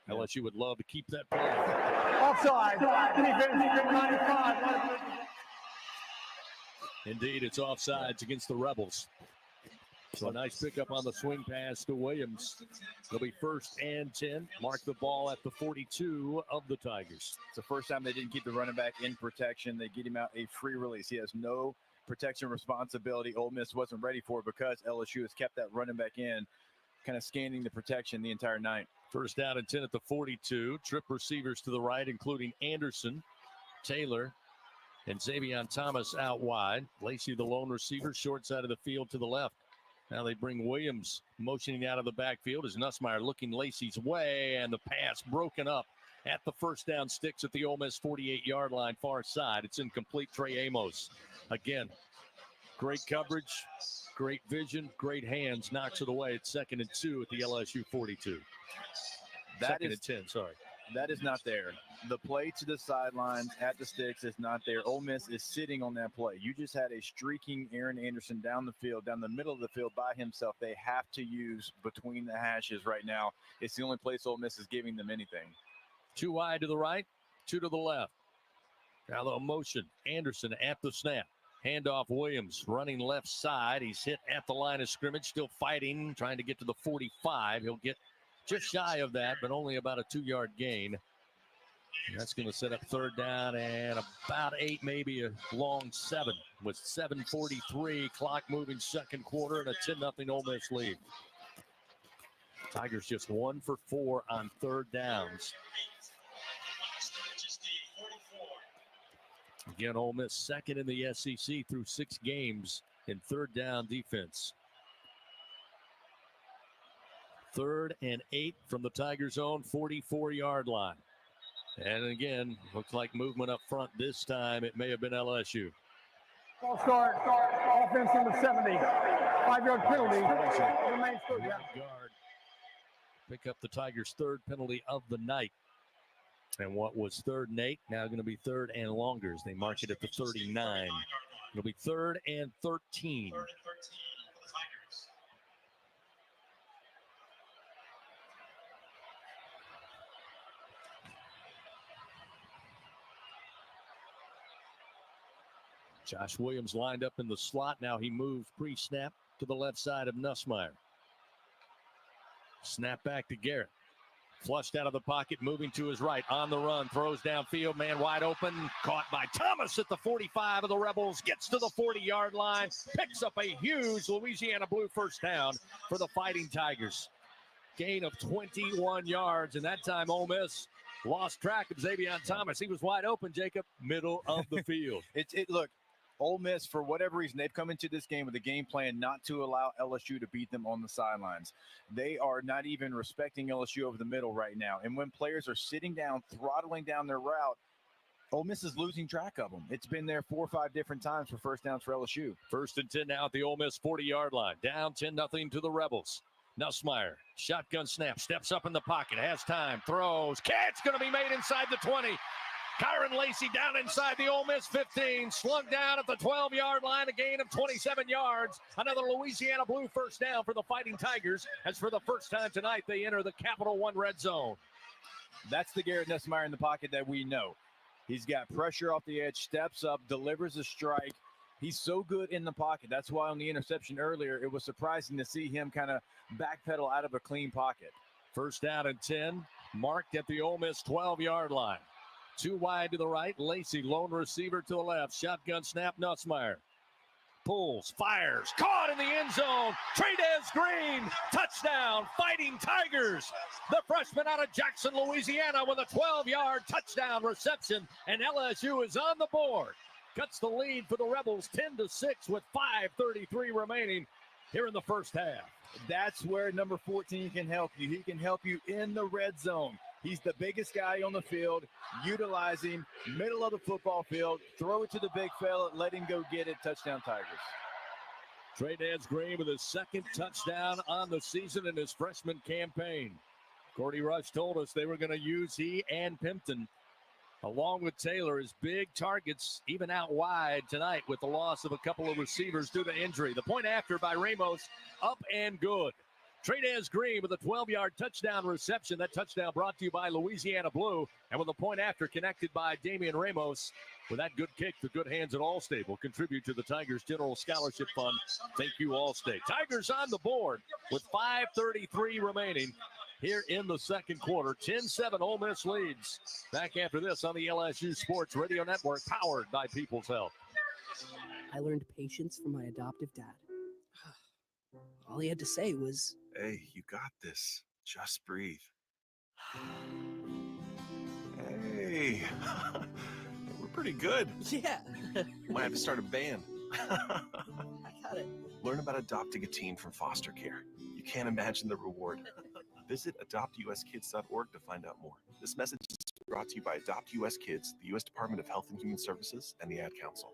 LSU would love to keep that play. Offside. Indeed, it's offsides against the Rebels. So a nice pickup on the swing pass to Williams. It'll be 1st and 10. Mark the ball at the 42 of the Tigers. It's the first time they didn't keep the running back in protection. They get him out a free release. He has no protection responsibility. Ole Miss wasn't ready for it because LSU has kept that running back in, kind of scanning the protection the entire night. 1st down and 10 at the 42. Trip receivers to the right, including Anderson, Taylor, and Xavion Thomas out wide. Lacey, the lone receiver, short side of the field to the left. Now they bring Williams motioning out of the backfield as Nussmeier looking Lacey's way, and the pass broken up at the 1st down sticks at the Ole Miss 48-yard line, far side. It's incomplete. Trey Amos. Again, great coverage, great vision, great hands, knocks it away. It's 2nd and 2 at the LSU 42. Second and 10, sorry. That is not there. The play to the sidelines at the sticks is not there. Ole Miss is sitting on that play. You just had a streaking Aaron Anderson down the field, down the middle of the field by himself. They have to use between the hashes right now. It's the only place Ole Miss is giving them anything. 2 wide to the right, 2 to the left. Now the motion. Anderson at the snap. Handoff Williams running left side. He's hit at the line of scrimmage, still fighting, trying to get to the 45. He'll get just shy of that, but only about a 2-yard gain. And that's going to set up 3rd down and about 8, maybe a long 7 with 7:43 clock moving second quarter and a 10-0 Ole Miss lead. Tigers just 1 for 4 on 3rd downs. Again, Ole Miss 2nd in the SEC through 6 games in 3rd down defense. 3rd and 8 from the Tigers' own 44-yard line. And again, looks like movement up front this time. It may have been LSU. Ball start. Offense in the 70. 5-yard penalty. Guard. Pick up the Tigers' 3rd penalty of the night. And what was 3rd and 8, now going to be 3rd and longer as they mark it at the 39. It'll be 3rd and 13. Josh Williams lined up in the slot. Now he moves pre-snap to the left side of Nussmeier. Snap back to Garrett. Flushed out of the pocket, moving to his right. On the run, throws downfield, man wide open. Caught by Thomas at the 45 of the Rebels. Gets to the 40-yard line. Picks up a huge Louisiana Blue first down for the Fighting Tigers. Gain of 21 yards, and that time Ole Miss lost track of Xavier Thomas. He was wide open, Jacob, middle of the field. Look, Ole Miss, for whatever reason, they've come into this game with a game plan not to allow LSU to beat them on the sidelines. They are not even respecting LSU over the middle right now. And when players are sitting down, throttling down their route, Ole Miss is losing track of them. It's been there 4 or 5 different times for first downs for LSU. 1st and 10 now at the Ole Miss 40-yard line. Down 10-0 to the Rebels. Nussmeier, shotgun snap, steps up in the pocket, has time, throws. Catch going to be made inside the 20. Kyron Lacey down inside the Ole Miss 15, slung down at the 12-yard line, a gain of 27 yards. Another Louisiana Blue first down for the Fighting Tigers, as for the first time tonight they enter the Capital One red zone. That's the Garrett Nussmeier in the pocket that we know. He's got pressure off the edge, steps up, delivers a strike. He's so good in the pocket. That's why on the interception earlier, it was surprising to see him kind of backpedal out of a clean pocket. 1st down and 10, marked at the Ole Miss 12-yard line. 2 wide to the right. Lacey, lone receiver to the left. Shotgun snap, Nussmeier. Pulls, fires, caught in the end zone. Trades Green, touchdown, Fighting Tigers. The freshman out of Jaxson, Louisiana, with a 12-yard touchdown reception, and LSU is on the board. Cuts the lead for the Rebels 10-6 with 5:33 remaining here in the first half. That's where number 14 can help you. He can help you in the red zone. He's the biggest guy on the field. Utilize him, middle of the football field, throw it to the big fella, let him go get it. Touchdown Tigers. Trades Green with his 2nd touchdown on the season in his freshman campaign. Cordy Rush told us they were going to use he and Pimpton, along with Taylor, as big targets, even out wide tonight with the loss of a couple of receivers due to injury. The point after by Ramos, up and good. Trades Green with a 12-yard touchdown reception. That touchdown brought to you by Louisiana Blue. And with the point after connected by Damian Ramos. With that good kick, the good hands at Allstate will contribute to the Tigers General Scholarship Fund. Thank you, Allstate. Tigers on the board with 5:33 remaining here in the second quarter. 10-7 Ole Miss leads. Back after this on the LSU Sports Radio Network, powered by People's Health. I learned patience from my adoptive dad. All he had to say was, "Hey, you got this. Just breathe." Hey, we're pretty good. Yeah. Might have to start a band. I got it. Learn about adopting a teen from foster care. You can't imagine the reward. Visit adoptuskids.org to find out more. This message is brought to you by Adopt US Kids, the U.S. Department of Health and Human Services, and the Ad Council.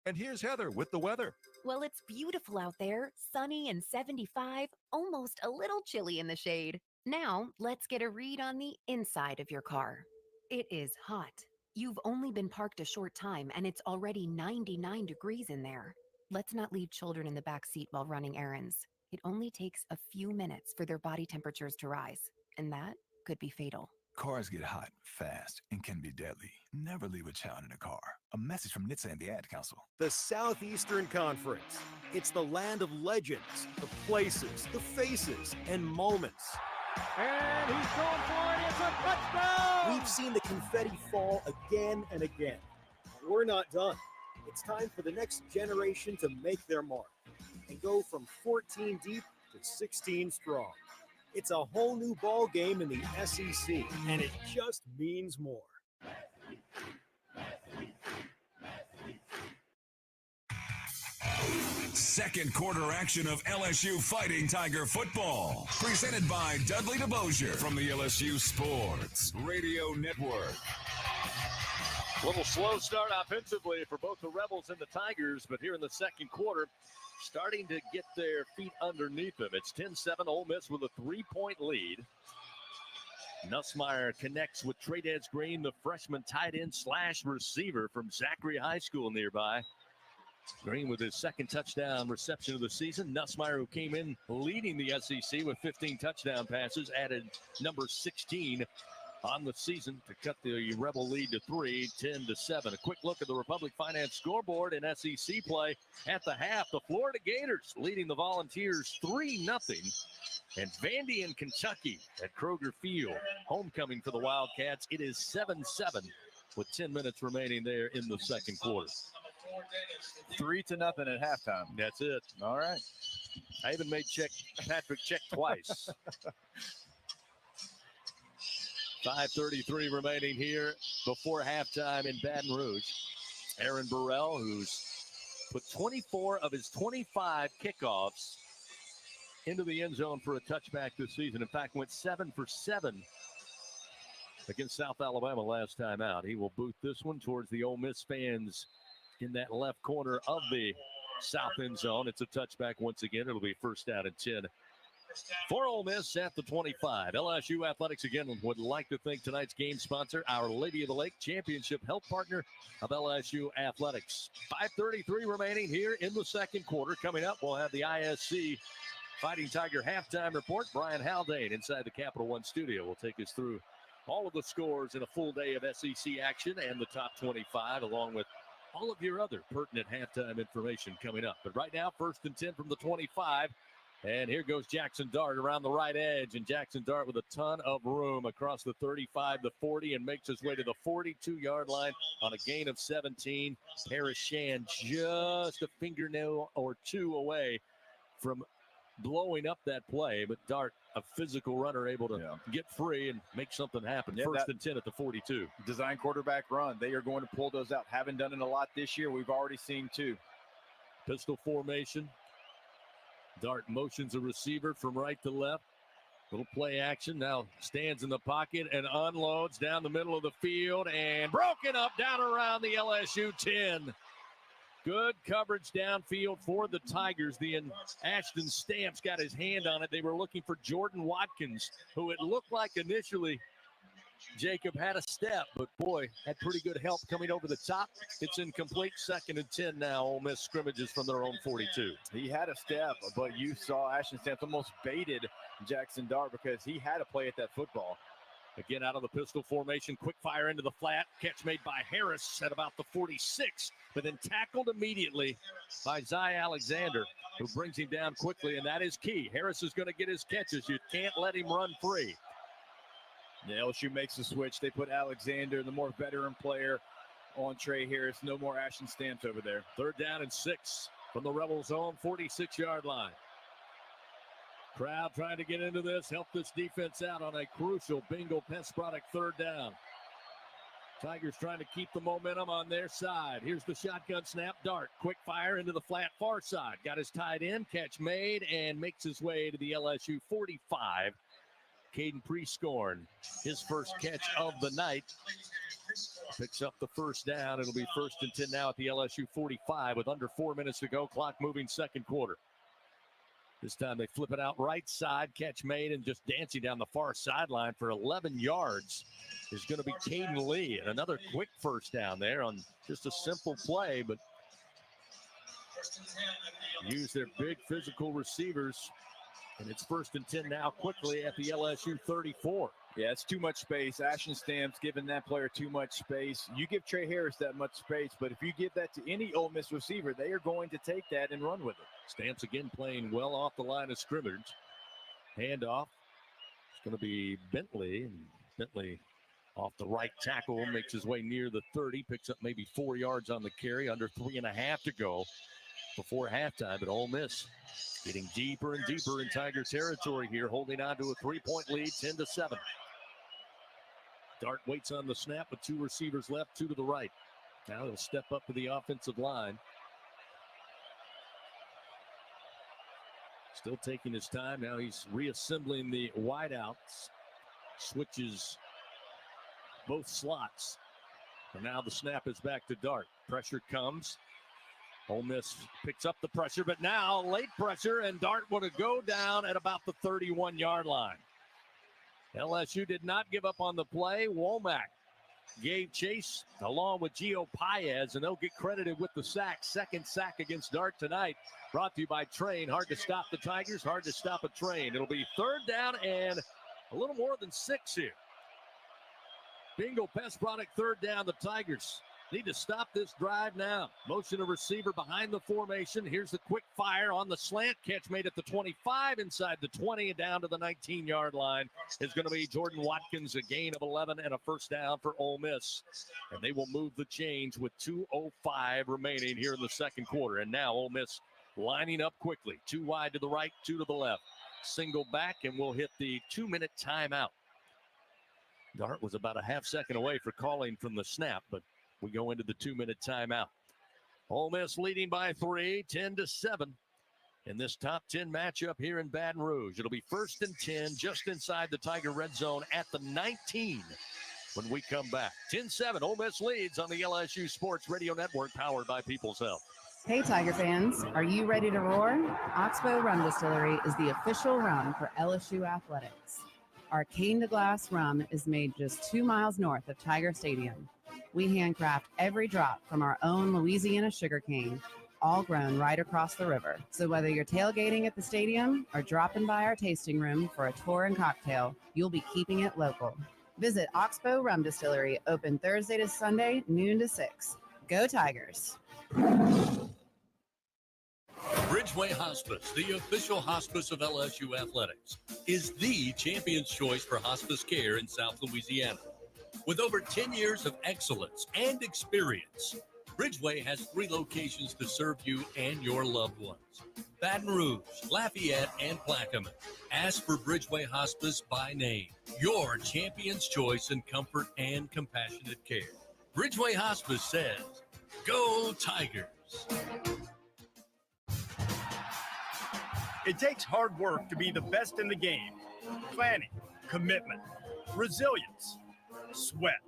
And here's Heather with the weather. Well, it's beautiful out there, sunny and 75, almost a little chilly in the shade. Now, let's get a read on the inside of your car. It is hot. You've only been parked a short time, and it's already 99 degrees in there. Let's not leave children in the back seat while running errands. It only takes a few minutes for their body temperatures to rise, and that could be fatal. Cars get hot fast and can be deadly. Never leave a child in a car. A message from NHTSA and the Ad Council. The Southeastern Conference. It's the land of legends, the places, the faces, and moments. And he's going for it. It's a touchdown! We've seen the confetti fall again and again. We're not done. It's time for the next generation to make their mark and go from 14 deep to 16 strong. It's a whole new ball game in the SEC, and it just means more. Second quarter action of LSU Fighting Tiger football. Presented by Dudley DeBosier from the LSU Sports Radio Network. A little slow start offensively for both the Rebels and the Tigers, but here in the second quarter, starting to get their feet underneath them. It's 10-7 Ole Miss with a 3-point lead. Nussmeier connects with Trades Green, the freshman tight end / receiver from Zachary High School nearby. Green with his 2nd touchdown reception of the season. Nussmeier, who came in leading the SEC with 15 touchdown passes, added number 16 on the season to cut the Rebel lead to 3, 10-7. A quick look at the Republic Finance scoreboard in SEC play at the half. The Florida Gators leading the Volunteers 3-0. And Vandy and Kentucky at Kroger Field. Homecoming for the Wildcats. It is 7-7 with 10 minutes remaining there in the second quarter. 3-0 at halftime. That's it. All right. I even made Patrick check twice. 5:33 remaining here before halftime in Baton Rouge. Aaron Burrell, who's put 24 of his 25 kickoffs into the end zone for a touchback this season. In fact, went 7 for 7 against South Alabama last time out. He will boot this one towards the Ole Miss fans in that left corner of the south end zone. It's a touchback once again. It'll be first down and 10 for Ole Miss at the 25. LSU Athletics again would like to thank tonight's game sponsor, Our Lady of the Lake, championship health partner of LSU Athletics. 5:33 remaining here in the second quarter. Coming up, we'll have the ISC Fighting Tiger halftime report. Brian Haldane inside the Capital One studio will take us through all of the scores in a full day of SEC action and the top 25, along with all of your other pertinent halftime information coming up. But right now, 1st and 10 from the 25. And here goes Jaxson Dart around the right edge. And Jaxson Dart with a ton of room across the 35, the 40, and makes his way to the 42-yard line on a gain of 17. Paris Shan just a fingernail or two away from blowing up that play. But Dart, a physical runner, able to get free and make something happen. Yeah, 1st and 10 at the 42. Design quarterback run. They are going to pull those out. Haven't done it a lot this year. We've already seen 2. Pistol formation. Dart motions a receiver from right to left. Little play action. Now stands in the pocket and unloads down the middle of the field and broken up down around the LSU 10. Good coverage downfield for the Tigers. Ashton Stamps got his hand on it. They were looking for Jordan Watkins, who it looked like initially Jacob had a step, but boy, had pretty good help coming over the top. It's incomplete. 2nd and 10 now. Ole Miss scrimmages from their own 42. He had a step, but you saw Ashton Stamps almost baited Jaxson Dart because he had to play at that football. Again, out of the pistol formation, quick fire into the flat. Catch made by Harris at about the 46, but then tackled immediately by Zy Alexander, who brings him down quickly, and that is key. Harris is going to get his catches. You can't let him run free. The LSU makes the switch. They put Alexander, the more veteran player, on Trey Harris. No more Ashton Stamps over there. 3rd down and 6 from the Rebels' own 46-yard line. Crowd trying to get into this, help this defense out on a crucial Bengal Pest Product 3rd down. Tigers trying to keep the momentum on their side. Here's the shotgun snap. Dart, quick fire into the flat far side. Got his tight end, catch made, and makes his way to the LSU 45. Caden Prescorn, his first catch of the night, picks up the 1st down. It'll be 1st and 10 now at the LSU 45 with under 4 minutes to go. Clock moving second quarter. This time they flip it out right side. Catch made and just dancing down the far sideline for 11 yards is going to be Caden Lee. And another quick 1st down there on just a simple play, but use their big physical receivers. And it's 1st and 10 now quickly at the LSU 34. Yeah, it's too much space. Ashton Stamps giving that player too much space. You give Trey Harris that much space, but if you give that to any Ole Miss receiver, they are going to take that and run with it. Stamps again playing well off the line of scrimmage. Handoff. It's going to be Bentley. And Bentley off the right tackle, makes his way near the 30, picks up maybe 4 yards on the carry, under 3.5 to go before halftime. But Ole Miss getting deeper and deeper in Tiger territory here, holding on to a 3-point lead, 10-7. Dart waits on the snap with 2 receivers left, 2 to the right. Now he'll step up to the offensive line. Still taking his time. Now he's reassembling the wideouts. Switches both slots. And now the snap is back to Dart. Pressure comes. Ole Miss picks up the pressure, but now late pressure, and Dart would have go down at about the 31-yard line. LSU did not give up on the play. Womack gave chase along with Gio Paez, and they'll get credited with the sack. 2nd sack against Dart tonight. Brought to you by Train. Hard to stop the Tigers, hard to stop a train. It'll be 3rd down and a little more than 6 here. Bingo Pest Product, third down. The Tigers need to stop this drive now. Motion of receiver behind the formation. Here's the quick fire on the slant. Catch made at the 25, inside the 20, down to the 19-yard line. Is going to be Jordan Watkins, a gain of 11 and a first down for Ole Miss. And they will move the chains with 2:05 remaining here in the second quarter. And now Ole Miss lining up quickly. 2 wide to the right, 2 to the left. Single back, and we'll hit the 2-minute timeout. Dart was about a half second away for calling from the snap, but we go into the 2-minute timeout. Ole Miss leading by 3, 10-7 in this top 10 matchup here in Baton Rouge. It'll be 1st and 10 just inside the Tiger red zone at the 19 when we come back. 10-7, Ole Miss leads on the LSU Sports Radio Network, powered by People's Health. Hey Tiger fans, are you ready to roar? Oxbow Rum Distillery is the official rum for LSU athletics. Our cane to glass rum is made just 2 miles north of Tiger Stadium. We handcraft every drop from our own Louisiana sugarcane, all grown right across the river. So whether you're tailgating at the stadium or dropping by our tasting room for a tour and cocktail, you'll be keeping it local. Visit Oxbow Rum Distillery, open Thursday to Sunday, noon to 6. Go Tigers! Bridgeway Hospice, the official hospice of LSU athletics, is the champion's choice for hospice care in South Louisiana. With over 10 years of excellence and experience, Bridgeway has 3 locations to serve you and your loved ones: Baton Rouge, Lafayette, and Plaquemine. Ask for Bridgeway Hospice by name, your champion's choice in comfort and compassionate care. Bridgeway Hospice says, go Tigers! It takes hard work to be the best in the game. Planning, commitment, resilience, sweat.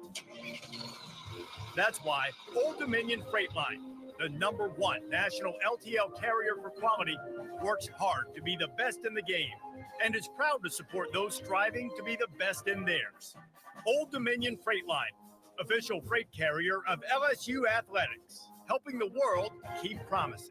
That's why Old Dominion Freight Line, the #1 national LTL carrier for quality, works hard to be the best in the game and is proud to support those striving to be the best in theirs. Old Dominion Freight Line, official freight carrier of LSU athletics, helping the world keep promises.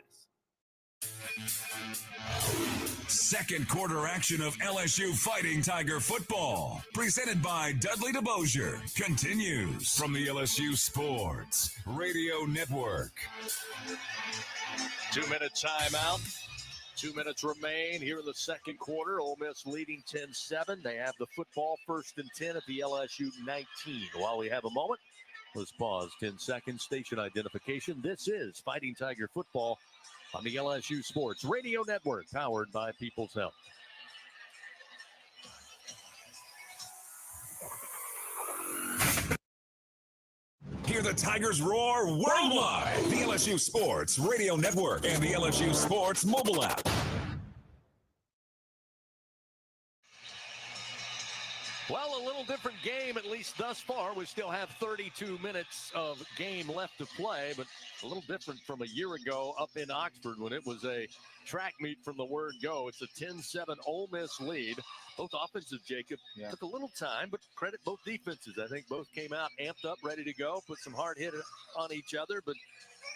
Second quarter action of LSU Fighting Tiger football, presented by Dudley DeBosier, continues from the LSU Sports Radio Network. 2-minute timeout. 2 minutes remain here in the second quarter. Ole Miss leading 10-7. They have the football 1st and 10 at the LSU 19. While we have a moment, let's pause 10 seconds. Station identification. This is Fighting Tiger football on the LSU Sports Radio Network, powered by People's Health. Hear the Tigers roar worldwide. The LSU Sports Radio Network and the LSU Sports mobile app. Well, a little different game, at least thus far. We still have 32 minutes of game left to play, but a little different from a year ago up in Oxford when it was a track meet from the word go. It's a 10-7 Ole Miss lead. Both offensive, Jacob, took a little time, but credit both defenses. I think both came out amped up, ready to go, put some hard hit on each other, but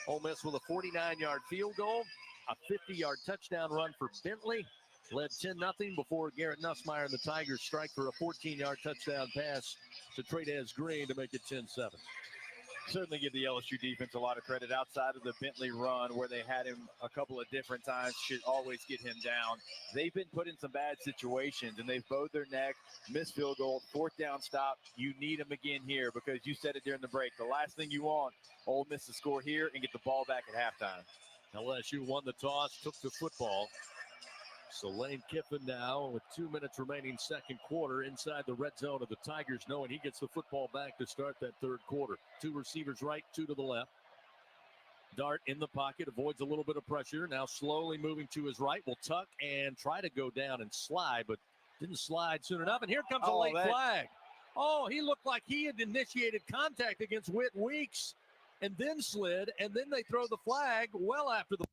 Ole Miss with a 49-yard field goal, a 50-yard touchdown run for Bentley. Led 10-0 before Garrett Nussmeier and the Tigers strike for a 14-yard touchdown pass to Trey'Dez Green to make it 10-7. Certainly give the LSU defense a lot of credit. Outside of the Bentley run where they had him a couple of different times, should always get him down. They've been put in some bad situations, and they've bowed their neck, missed field goal, 4th down stop. You need them again here because you said it during the break. The last thing you want, Ole Miss to score here and get the ball back at halftime. LSU won the toss, took the football. So Lane Kiffin now with 2 minutes remaining second quarter inside the red zone of the Tigers, knowing he gets the football back to start that third quarter. 2 receivers right, 2 to the left. Dart in the pocket, avoids a little bit of pressure. Now slowly moving to his right, will tuck and try to go down and slide, but didn't slide soon enough. And here comes a late flag. Oh, he looked like he had initiated contact against Whit Weeks and then slid, and then they throw the flag well after the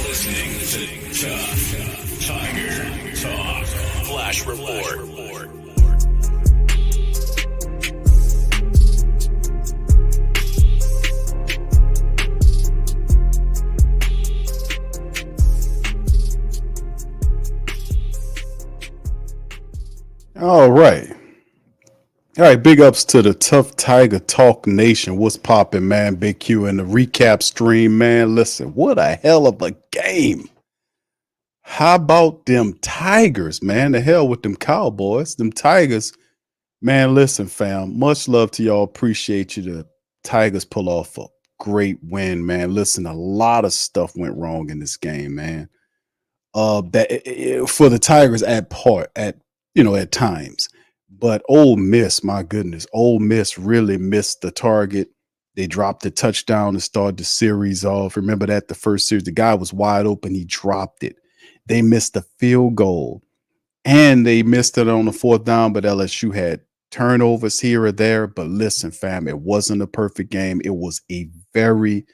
listening to Tiger Talk Flash Report. All right. All right, big ups to the Tough Tiger Talk Nation. What's poppin', man? Big Q in the recap stream, man. Listen, what a hell of a game. How about them Tigers, man? The hell with them Cowboys. Them Tigers, man, listen, fam. Much love to y'all. Appreciate you. The Tigers pull off a great win, man. Listen, a lot of stuff went wrong in this game, man. For the Tigers at times. But Ole Miss, my goodness, Ole Miss really missed the target. They dropped the touchdown to start the series off. Remember that the first series, the guy was wide open. He dropped it. They missed the field goal and they missed it on the fourth down, but LSU had turnovers here or there. But listen, fam, it wasn't a perfect game. It was a very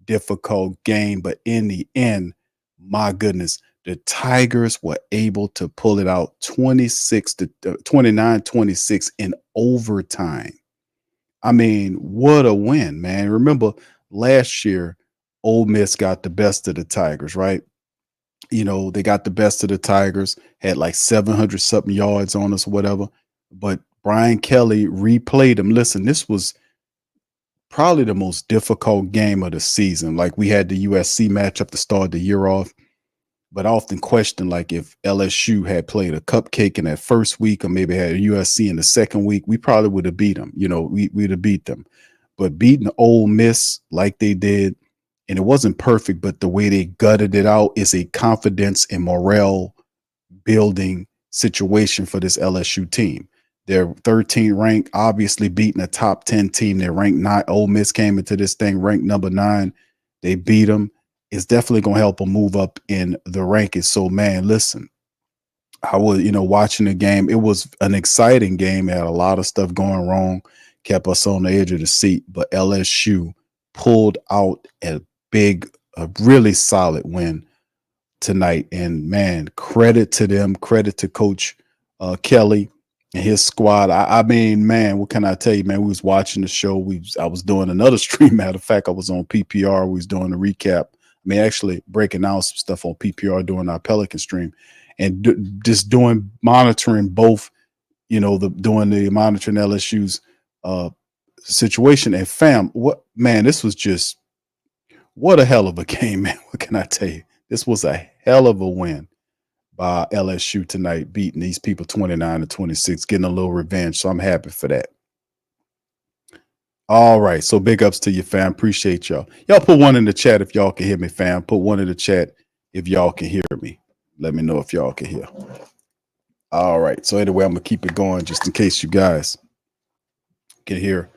difficult game. But in the end, my goodness, the Tigers were able to pull it out 29-26 in overtime. I mean, what a win, man. Remember last year, Ole Miss got the best of the Tigers, right? You know, they got the best of the Tigers, had like 700 something yards on us or whatever. But Brian Kelly replayed them. Listen, this was probably the most difficult game of the season. Like we had the USC matchup to start the year off. But I often question, like, if LSU had played a cupcake in that first week or maybe had a USC in the second week, we probably would have beat them. You know, we'd have beat them. But beating Ole Miss like they did, and it wasn't perfect, but the way they gutted it out is a confidence and morale building situation for this LSU team. They're 13th ranked, obviously beating a top 10 team. They're ranked 9. Ole Miss came into this thing ranked number 9. They beat them. It's definitely going to help them move up in the rankings. So, man, listen, I was, watching the game. It was an exciting game. It had a lot of stuff going wrong, kept us on the edge of the seat. But LSU pulled out a really solid win tonight. And, man, credit to them. Credit to Coach Kelly and his squad. I mean, man, what can I tell you, man? We was watching the show. I was doing another stream. Matter of fact, I was on PPR. We was doing the recap. I mean, actually breaking down some stuff on PPR during our Pelican stream and just monitoring both, monitoring LSU's situation. And fam, this was just, what a hell of a game, man. What can I tell you? This was a hell of a win by LSU tonight, beating these people 29-26, getting a little revenge. So I'm happy for that. All right. So big ups to you, fam. Appreciate y'all. Y'all put one in the chat if y'all can hear me, fam. Put one in the chat if y'all can hear me. Let me know if y'all can hear. All right. So anyway, I'm going to keep it going just in case you guys can hear.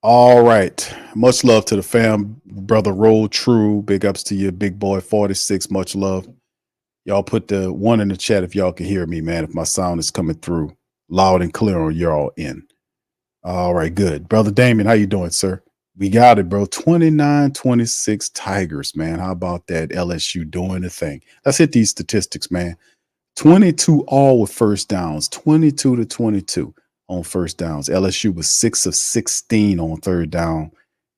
All right. Much love to the fam. Brother Roll True. Big ups to you, big boy 46. Much love. Y'all put the one in the chat if y'all can hear me, man. If my sound is coming through loud and clear on y'all in. All right, good. Brother Damien, how you doing, sir? We got it, bro. 29-26 Tigers, man. How about that? LSU doing the thing. Let's hit these statistics, man. 22 all with first downs, 22-22 on first downs. LSU was 6 of 16 on third down.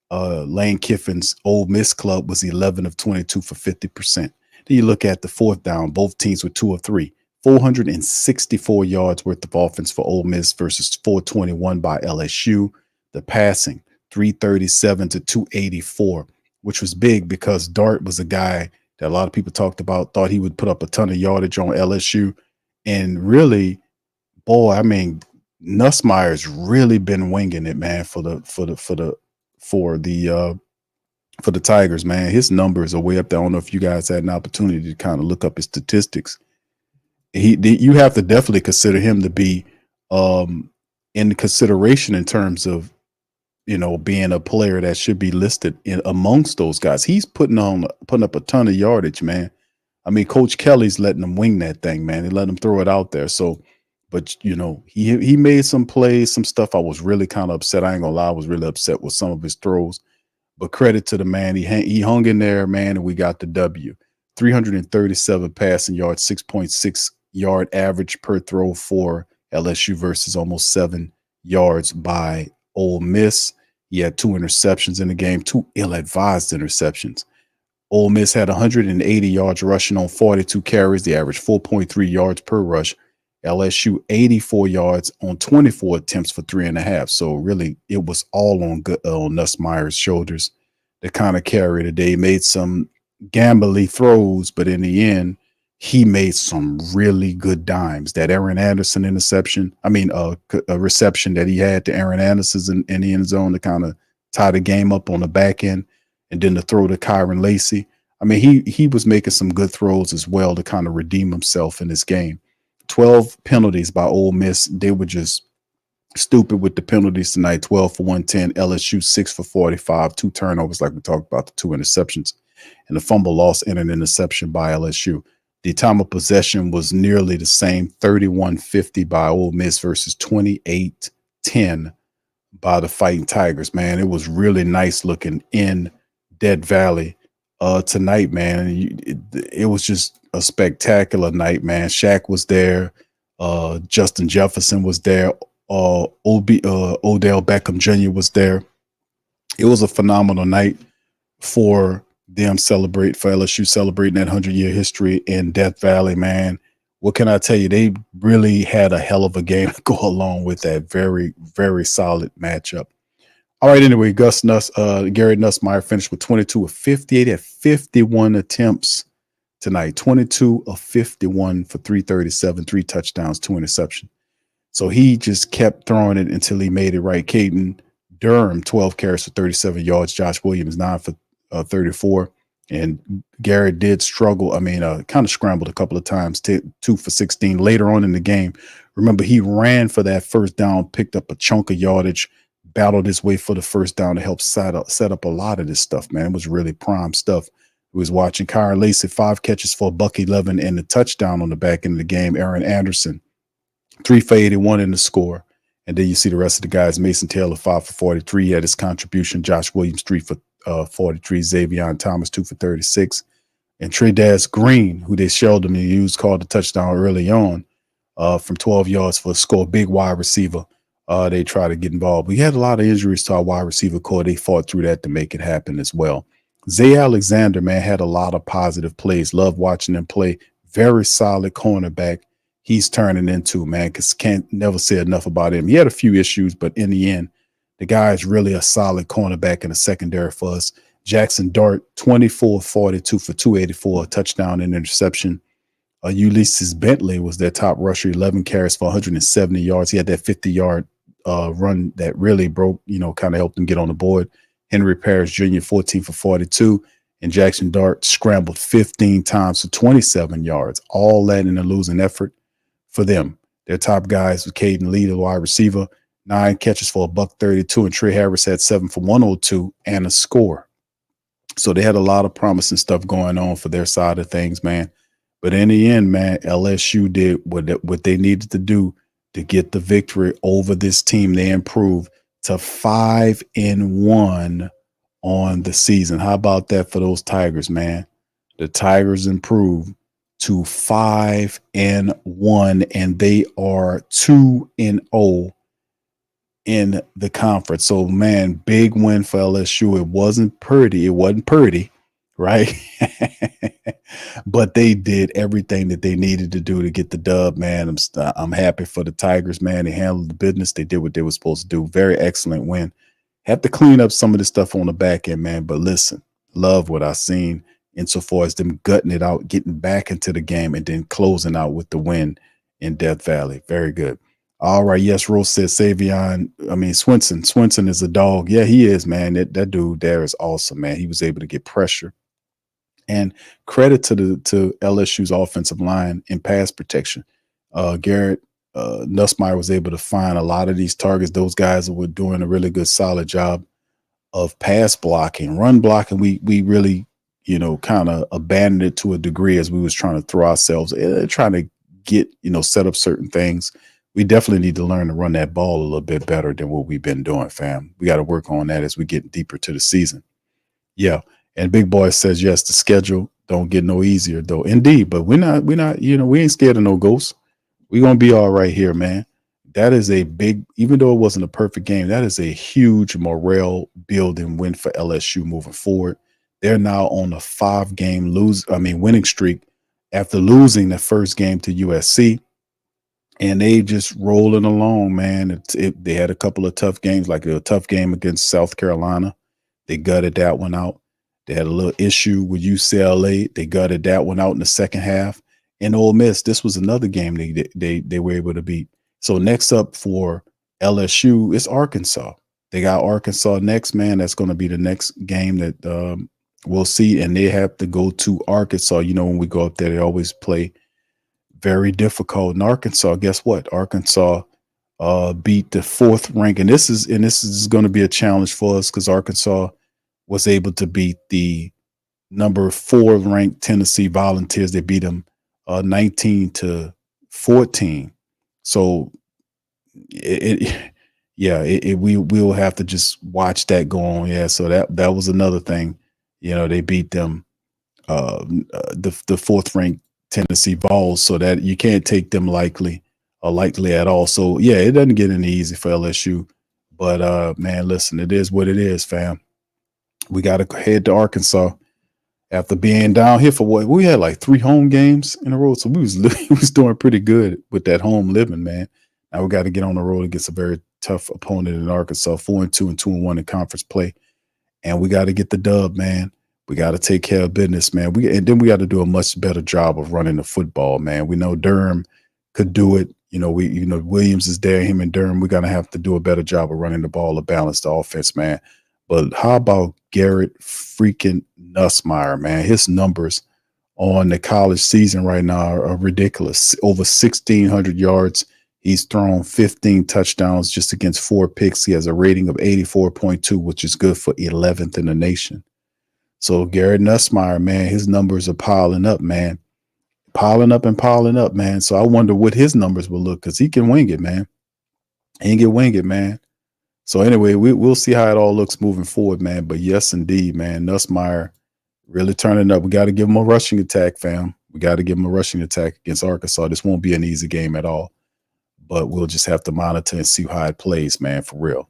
Lane Kiffin's Ole Miss club was 11 of 22 for 50%. Then you look at the fourth down. Both teams were 2 of 3. 464 yards worth of offense for Ole Miss versus 421 by LSU. The passing, 337 to 284, which was big because Dart was a guy that a lot of people talked about, thought he would put up a ton of yardage on LSU. And really, boy, I mean, Nussmeier's really been winging it, man, for the Tigers, man. His numbers are way up there. I don't know if you guys had an opportunity to kind of look up his statistics. You have to definitely consider him to be in consideration in terms of, being a player that should be listed in amongst those guys. He's putting up a ton of yardage, man. I mean, Coach Kelly's letting him wing that thing, man. He let him throw it out there. So, but he made some plays, some stuff. I was really kind of upset. I ain't gonna lie, I was really upset with some of his throws. But credit to the man. He hung in there, man, and we got the W. 337 passing yards, 6.6 yard average per throw for LSU versus almost 7 yards by Ole Miss. He had 2 interceptions in the game, 2 ill-advised interceptions. Ole Miss had 180 yards rushing on 42 carries. They averaged 4.3 yards per rush. LSU 84 yards on 24 attempts for 3.5. So really, it was all on Nussmeier's shoulders to kind of carry the day. He made some gambly throws, but in the end, he made some really good dimes. That Aaron Anderson interception, a reception that he had to Aaron Anderson in the end zone to kind of tie the game up on the back end, and then to throw to Kyron Lacey. I mean, he was making some good throws as well to kind of redeem himself in this game. 12 penalties by Ole Miss. They were just stupid with the penalties tonight. 12 for 110. LSU 6 for 45. 2 turnovers, like we talked about, the 2 interceptions, and the fumble loss and an interception by LSU. The time of possession was nearly the same, 31-50 by Ole Miss versus 28-10 by the Fighting Tigers, man. It was really nice looking in Death Valley tonight, man. It was just a spectacular night, man. Shaq was there. Justin Jefferson was there. Odell Beckham Jr. was there. It was a phenomenal night for them for LSU celebrating that 100-year history in Death Valley, man. What can I tell you? They really had a hell of a game to go along with that very, very solid matchup. All right, anyway, Garrett Nussmeier finished with 22 of 58 at 51 attempts tonight. 22 of 51 for 337, 3 touchdowns, 2 interceptions. So he just kept throwing it until he made it right. Caden Durham, 12 carries for 37 yards. Josh Williams, 9 for 34. And Garrett did struggle. Kind of scrambled a couple of times, 2 for 16 later on in the game. Remember, he ran for that first down, picked up a chunk of yardage, battled his way for the first down to help set up a lot of this stuff, man. It was really prime stuff. We was watching Kyron Lacey, 5 catches for $111 and the touchdown on the back end of the game. Aaron Anderson, 3 for 81 in the score. And then you see the rest of the guys. Mason Taylor, 5 for 43. He had his contribution. Josh Williams, 3 for 43. Xavier Thomas, 2 for 36. And Tre'Davious Green, who they showed him and used, called a touchdown early on from 12 yards for a score. Big wide receiver. They try to get involved. We had a lot of injuries to our wide receiver core. They fought through that to make it happen as well. Zay Alexander, man, had a lot of positive plays. Love watching him play. Very solid cornerback. He's turning into, man, because can't never say enough about him. He had a few issues, but in the end, the guy is really a solid cornerback in the secondary for us. Jaxson Dart, 24-42 for 284, a touchdown and interception. Ulysses Bentley was their top rusher, 11 carries for 170 yards. He had that 50-yard run that really broke, kind of helped him get on the board. Henry Parrish Jr., 14 for 42. And Jaxson Dart scrambled 15 times for 27 yards. All that in a losing effort for them. Their top guys was Caden Lee, the wide receiver, 9 catches for $132, and Trey Harris had 7 for 102 and a score. So they had a lot of promising stuff going on for their side of things, man. But in the end, man, LSU did what they needed to do to get the victory over this team. They improved to 5-1 on the season. How about that for those Tigers, man? The Tigers improved to 5-1, and they are 2-0 in the conference. So, man, big win for LSU. It wasn't pretty, right? But they did everything that they needed to do to get the dub, man. I'm happy for the Tigers, man. They handled the business. They did what they were supposed to do. Very excellent win. Have to clean up some of the stuff on the back end, man. But listen, love what I've seen insofar as them gutting it out, getting back into the game, and then closing out with the win in Death Valley. Very good. All right. Yes, Rose says Swinson. Swinson is a dog. Yeah, he is, man. That dude there is awesome, man. He was able to get pressure. And credit to LSU's offensive line in pass protection. Garrett Nussmeier was able to find a lot of these targets. Those guys were doing a really good, solid job of pass blocking. Run blocking, we really, kind of abandoned it to a degree as we was trying to throw ourselves, trying to get, set up certain things. We definitely need to learn to run that ball a little bit better than what we've been doing, fam. We got to work on that as we get deeper to the season. Yeah. And Big Boy says, yes, the schedule don't get no easier though. Indeed, but we're not, we ain't scared of no ghosts. We're gonna be all right here, man. That is a big, even though it wasn't a perfect game, that is a huge morale building win for LSU moving forward. They're now on a 5-game winning streak after losing the first game to USC. And they just rolling along, man. They had a couple of tough games, like a tough game against South Carolina. They gutted that one out. They had a little issue with UCLA. They gutted that one out in the second half. And Ole Miss, this was another game they were able to beat. So next up for LSU is Arkansas. They got Arkansas next, man. That's going to be the next game that we'll see. And they have to go to Arkansas. When we go up there, they always play very difficult. In Arkansas, guess what? Arkansas beat the 4th rank, and this is going to be a challenge for us because Arkansas was able to beat the number 4 ranked Tennessee Volunteers. They beat them 19-14. So we'll have to just watch that go on. Yeah, so that was another thing. They beat them the 4th ranked Tennessee Vols, so that you can't take them lightly at all. So yeah, it doesn't get any easy for LSU. But man, listen, it is what it is, fam. We got to head to Arkansas after being down here for what we had like 3 home games in a row. So we was doing pretty good with that home living, man. Now we got to get on the road against a very tough opponent in Arkansas, 4-2 and 2-1 in conference play, and we got to get the dub, man. We got to take care of business, man. And then we got to do a much better job of running the football, man. We know Durham could do it. Williams is there, him and Durham. We're gonna have to do a better job of running the ball to balance the offense, man. But how about Garrett freaking Nussmeier, man? His numbers on the college season right now are ridiculous. Over 1,600 yards. He's thrown 15 touchdowns just against 4 picks. He has a rating of 84.2, which is good for 11th in the nation. So Garrett Nussmeier, man, his numbers are piling up, man. Piling up, man. So I wonder what his numbers will look, because he can wing it, man. He can wing it, man. So anyway, we'll see how it all looks moving forward, man. But yes, indeed, man, Nussmeier really turning up. We got to give him a rushing attack, fam. We got to give him a rushing attack against Arkansas. This won't be an easy game at all, but we'll just have to monitor and see how it plays, man, for real.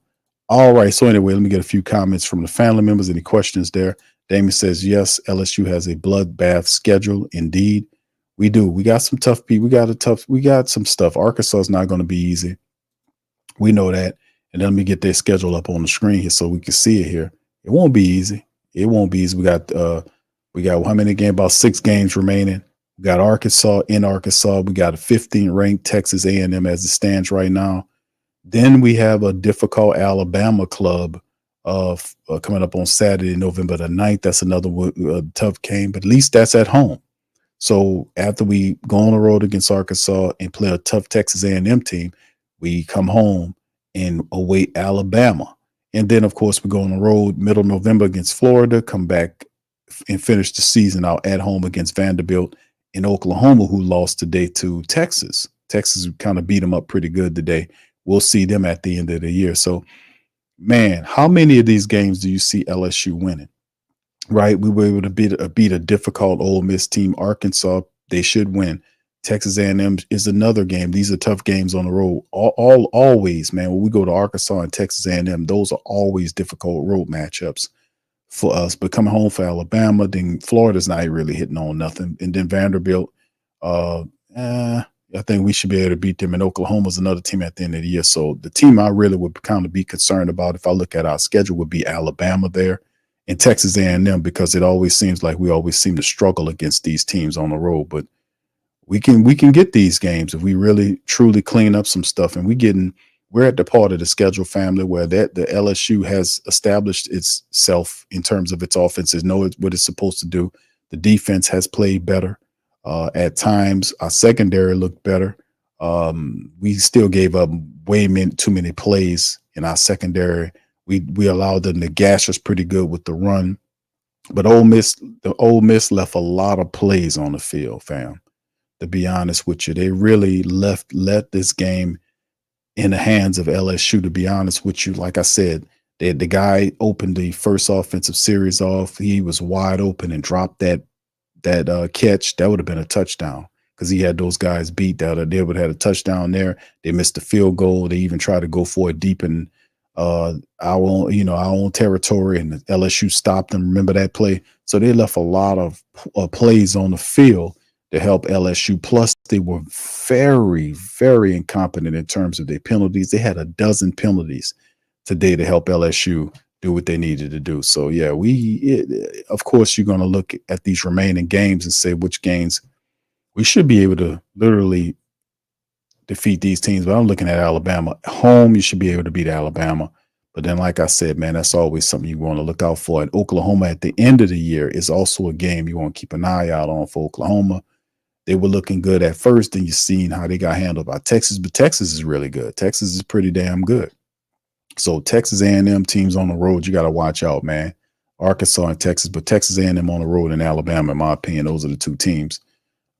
All right. So anyway, let me get a few comments from the family members. Any questions there? Damien says, yes, LSU has a bloodbath schedule. Indeed, we do. We got some tough people. We got some stuff. Arkansas is not going to be easy. We know that. And let me get their schedule up on the screen here so we can see it here. It won't be easy. It won't be easy. We got how many games? About 6 games remaining. We got Arkansas in Arkansas. We got a 15 ranked Texas A&M as it stands right now. Then we have a difficult Alabama club coming up on Saturday, November the 9th. That's another tough game, but at least that's at home. So after we go on the road against Arkansas and play a tough Texas A&M team, we come home and await Alabama. And then, of course, we go on the road middle of November against Florida, come back and finish the season out at home against Vanderbilt in Oklahoma, who lost today to Texas. Texas kind of beat them up pretty good today. We'll see them at the end of the year. So, man, how many of these games do you see LSU winning? Right? We were able to beat a difficult Ole Miss team. Arkansas, they should win. Texas A&M is another game. These are tough games on the road. Always, man. When we go to Arkansas and Texas A&M, those are always difficult road matchups for us. But coming home for Alabama, then Florida's not really hitting on nothing. And then Vanderbilt, I think we should be able to beat them. And Oklahoma's another team at the end of the year. So the team I really would kind of be concerned about if I look at our schedule would be Alabama there and Texas A&M, because it always seems like we always seem to struggle against these teams on the road. But we can get these games if we really truly clean up some stuff. And we're at the part of the schedule, family, where the LSU has established itself in terms of its offenses, know what it's supposed to do. The defense has played better. At times, our secondary looked better. We still gave up too many plays in our secondary. We allowed them to gash us pretty good with the run. But Ole Miss left a lot of plays on the field, fam. To be honest with you, they really let this game in the hands of LSU, to be honest with you. Like I said, the guy opened the first offensive series off. He was wide open and dropped that that catch, that would have been a touchdown because he had those guys beat. That they would have had a touchdown there. They missed the field goal. They even tried to go for it deep in our own territory, and LSU stopped them. Remember that play? So they left a lot of plays on the field to help LSU. Plus, they were very, very incompetent in terms of their penalties. They had a dozen penalties today to help LSU do what they needed to do. So, yeah, of course, you're going to look at these remaining games and say which games we should be able to literally defeat these teams. But I'm looking at Alabama. Home, you should be able to beat Alabama. But then, like I said, man, that's always something you want to look out for. And Oklahoma at the end of the year is also a game you want to keep an eye out on for Oklahoma. They were looking good at first, and you've seen how they got handled by Texas. But Texas is really good. Texas is pretty damn good. So Texas A&M teams on the road, you got to watch out, man. Arkansas and Texas, but Texas A&M on the road and Alabama, in my opinion, those are the two teams.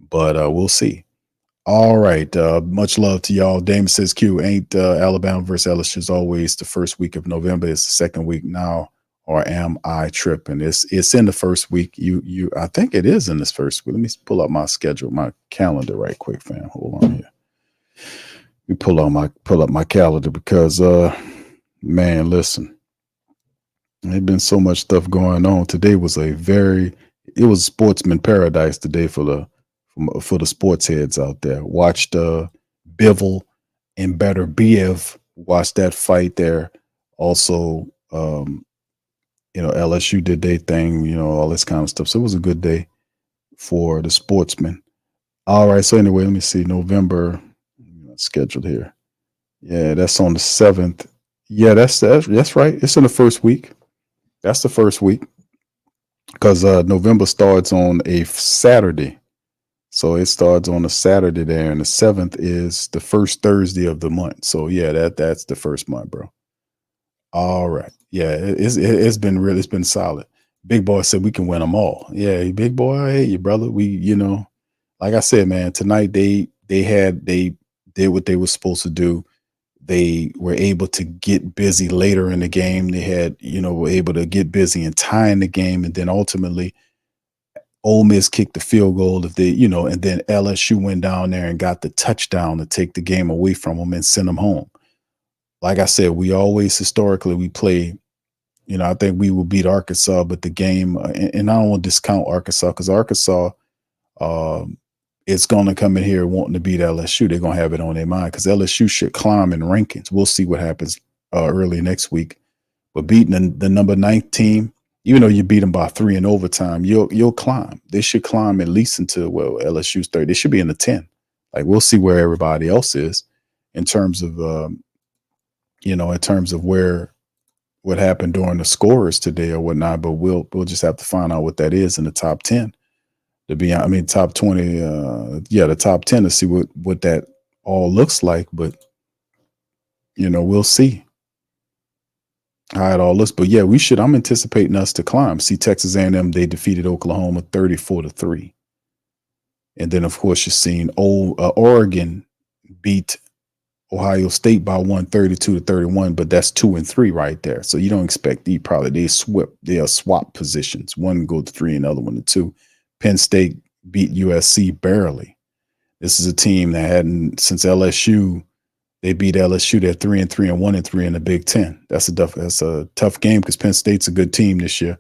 But we'll see. All right. Much love to y'all. Damon says, Q, ain't Alabama versus LSU is always the first week of November. It's the second week now, or am I tripping? It's in the first week. I think it is in this first week. Let me pull up my schedule, my calendar right quick, fam. Hold on here. Let me pull up my calendar because man, listen. There's been so much stuff going on. Today was it was sportsman paradise today for the sports heads out there. Watched Bivol and Better Biev. Watched that fight there. Also, LSU did their thing, all this kind of stuff. So it was a good day for the sportsmen. All right. So anyway, let me see. November scheduled here. Yeah, that's on the 7th. Yeah, that's right. It's in the first week. That's the first week because November starts on a Saturday. So it starts on a Saturday there, and the 7th is the first Thursday of the month. So yeah, that's the first month, bro. All right. Yeah, it's been solid. Big Boy said we can win them all. Yeah, Big Boy, I hate you, brother. Like I said, man, tonight they did what they were supposed to do. They were able to get busy later in the game. They had, were able to get busy and tying the game, and then ultimately Ole Miss kicked the field goal and then LSU went down there and got the touchdown to take the game away from them and send them home. Like I said, we always historically we play, I think we will beat Arkansas, but the game, and I don't want to discount Arkansas because Arkansas it's going to come in here wanting to beat LSU. They're going to have it on their mind because LSU should climb in rankings. We'll see what happens early next week. But beating the number 9 team, even though you beat them by 3 in overtime, you'll climb. They should climb at least into, LSU's 30. They should be in the 10. Like, we'll see where everybody else is in terms of, what happened during the scorers today or whatnot. But we'll just have to find out what that is in the top 10. Top 20, the top 10 to see what that all looks like. But, we'll see how it all looks. But yeah, I'm anticipating us to climb. See, Texas A&M, they defeated Oklahoma 34-3. And then, of course, you're seeing Oregon beat Ohio State by 132-31, but that's 2-3 right there. So you don't expect they'll swap positions. One go to 3 and the other one to 2. Penn State beat USC barely. This is a team that hadn't since LSU. They beat LSU. They're 3-3 and 1-3 in the Big Ten. That's a tough game because Penn State's a good team this year.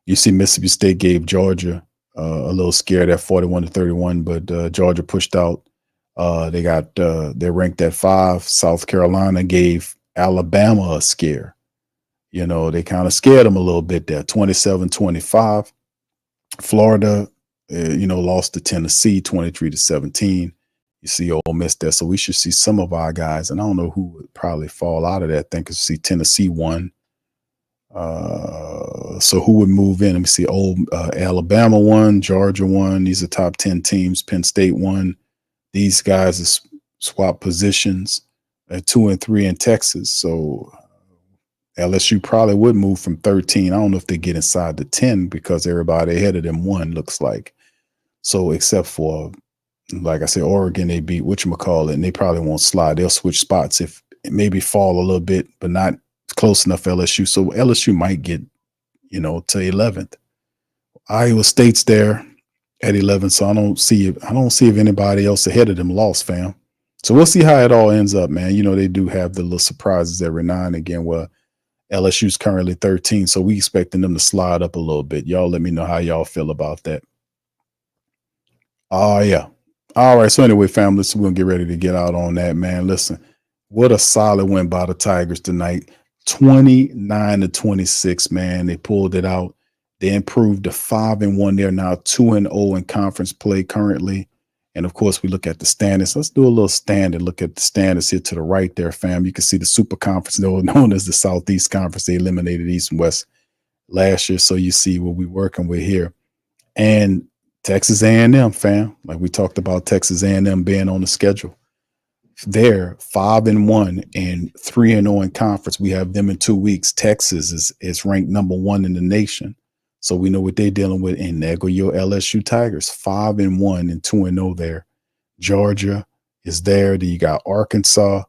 You see, Mississippi State gave Georgia a little scare at 41-31, but Georgia pushed out. They're ranked at 5. South Carolina gave Alabama a scare. They kind of scared them a little bit there, 27-25. Florida, lost to Tennessee 23-17. You see Ole Miss there. So we should see some of our guys, and I don't know who would probably fall out of that thing because you see Tennessee won. So who would move in? Let me see. Alabama won, Georgia won. These are top 10 teams. Penn State won. These guys swap positions at 2 and 3 in Texas. So LSU probably would move from 13. I don't know if they get inside the 10 because everybody ahead of them won, looks like. So except for, like I said, Oregon, they beat whatchamacallit, and they probably won't slide. They'll switch spots if it maybe fall a little bit, but not close enough LSU. So LSU might get, to 11th. Iowa State's there. at 11. So I don't see if anybody else ahead of them lost, fam. So we'll see how it all ends up, man. You know, they do have the little surprises every now and again. Well, LSU's currently 13, so we expecting them to slide up a little bit. Y'all let me know how y'all feel about that. Oh, yeah. All right. So anyway, family, so we're going to get ready to get out on that, man. Listen, what a solid win by the Tigers tonight. 29-26, man. They pulled it out. They improved to 5-1. They're now 2-0 in conference play currently. And of course, we look at the standings. Let's do a little standing. Look at the standings here to the right there, fam. You can see the Super Conference, known as the Southeast Conference. They eliminated East and West last year. So you see what we're working with here. And Texas A&M, fam. Like we talked about Texas A&M being on the schedule. They're 5-1 and 3-0 in conference. We have them in 2 weeks. Texas is ranked number 1 in the nation. So we know what they're dealing with. And there go your LSU Tigers, 5-1 and 2-0 there. Georgia is there. Then you got Arkansas.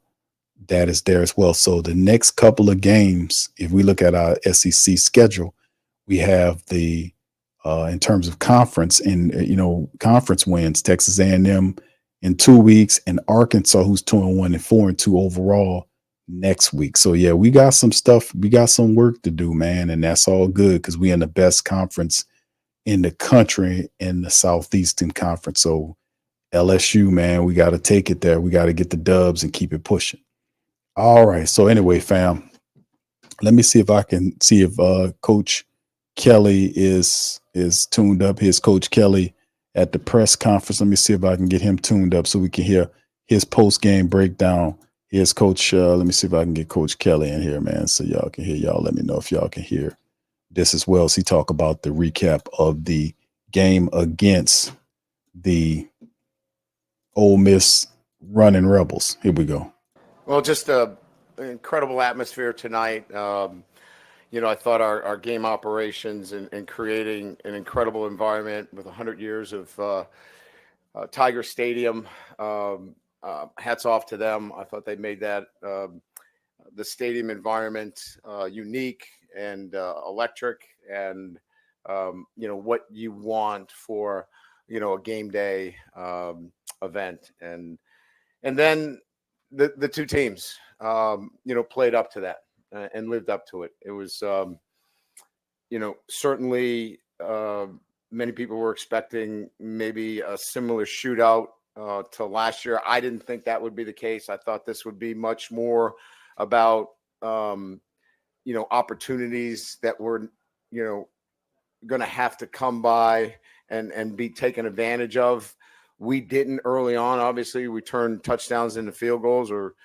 That is there as well. So the next couple of games, if we look at our SEC schedule, we have the in terms of conference and conference wins, Texas A&M in 2 weeks, and Arkansas, who's 2-1 and 4-2 overall next week. So yeah, we got some stuff. We got some work to do, man, and that's all good because we in the best conference in the country in the Southeastern Conference. So LSU, man, we got to take it there. We got to get the dubs and keep it pushing. All right. So anyway, fam, let me see if I can see if Coach Kelly is tuned up. Here's Coach Kelly at the press conference. Let me see if I can get him tuned up so we can hear his post-game breakdown. Here's Coach. Let me see if I can get Coach Kelly in here, man, so y'all can hear. Y'all let me know if y'all can hear this as well. So he talk about the recap of the game against the Ole Miss Running Rebels. Here we go. Well, just an incredible atmosphere tonight. I thought our game operations and creating an incredible environment with 100 years of Tiger Stadium. Hats off to them. I thought they made that the stadium environment unique and electric, and what you want for a game day event, and then the two teams played up to that. And lived up to it. It was, certainly many people were expecting maybe a similar shootout to last year. I didn't think that would be the case. I thought this would be much more about, opportunities that were, going to have to come by and be taken advantage of. We didn't early on. Obviously, we turned touchdowns into field goals or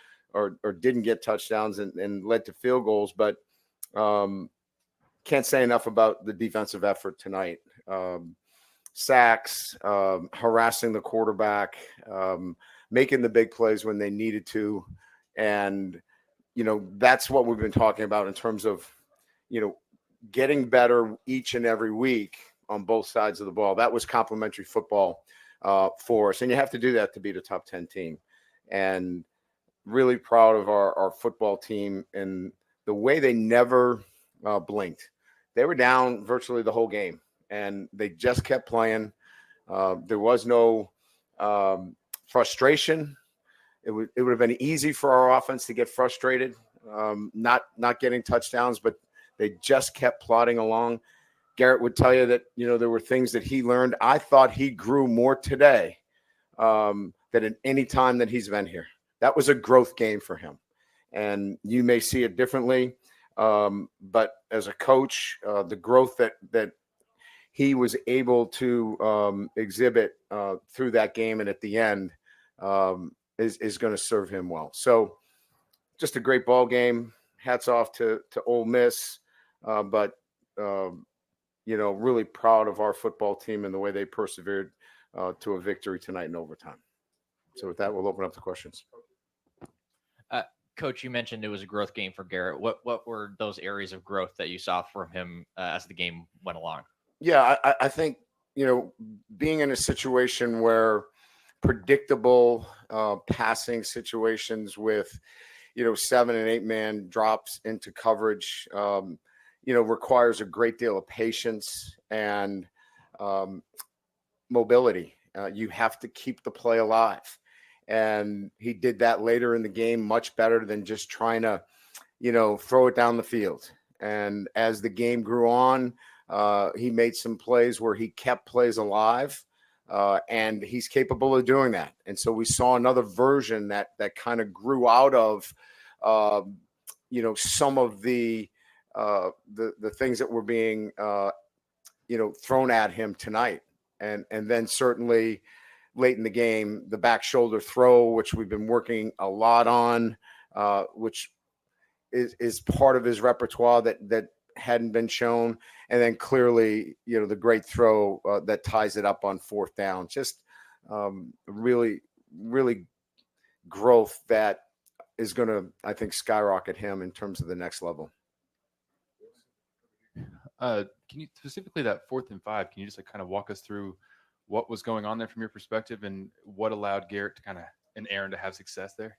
didn't get touchdowns and led to field goals, but can't say enough about the defensive effort tonight. Sacks, harassing the quarterback, making the big plays when they needed to. And, that's what we've been talking about in terms of, getting better each and every week on both sides of the ball. That was complimentary football for us. And you have to do that to beat a top 10 team. And really proud of our football team and the way they never blinked. They were down virtually the whole game, and they just kept playing. There was no frustration. It would have been easy for our offense to get frustrated, not getting touchdowns, but they just kept plodding along. Garrett would tell you that, there were things that he learned. I thought he grew more today than at any time that he's been here. That was a growth game for him, and you may see it differently. But as a coach, the growth that he was able to exhibit through that game and at the end is going to serve him well. So just a great ball game. Hats off to Ole Miss, but really proud of our football team and the way they persevered to a victory tonight in overtime. So with that, we'll open up the questions. Coach, you mentioned it was a growth game for Garrett. What were those areas of growth that you saw from him as the game went along? Yeah, I think, being in a situation where predictable passing situations with, 7 and 8 man drops into coverage, requires a great deal of patience and mobility. You have to keep the play alive. And he did that later in the game much better than just trying to, throw it down the field. And as the game grew on, he made some plays where he kept plays alive, and he's capable of doing that. And so we saw another version that kind of grew out of, some of the things that were being, thrown at him tonight. And then certainly late in the game, the back shoulder throw, which we've been working a lot on, which is part of his repertoire that hadn't been shown. And then clearly, the great throw that ties it up on 4th down. Just really, really growth that is going to, I think, skyrocket him in terms of the next level. Can you specifically that 4th and 5? Can you just kind of walk us through what was going on there from your perspective and what allowed Garrett to and Aaron to have success there?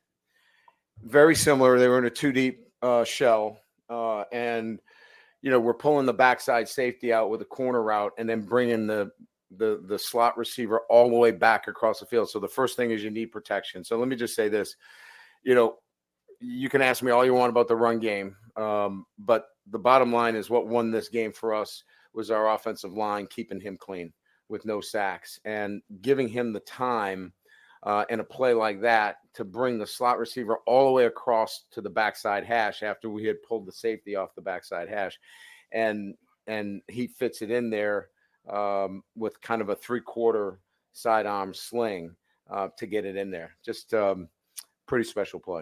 Very similar. They were in a 2-deep shell, and we're pulling the backside safety out with a corner route, and then bringing the slot receiver all the way back across the field. So the first thing is you need protection. So let me just say this: you can ask me all you want about the run game, but the bottom line is what won this game for us was our offensive line keeping him clean with no sacks and giving him the time in a play like that to bring the slot receiver all the way across to the backside hash after we had pulled the safety off the backside hash. And he fits it in there with kind of a 3/4 sidearm sling to get it in there. Just pretty special play.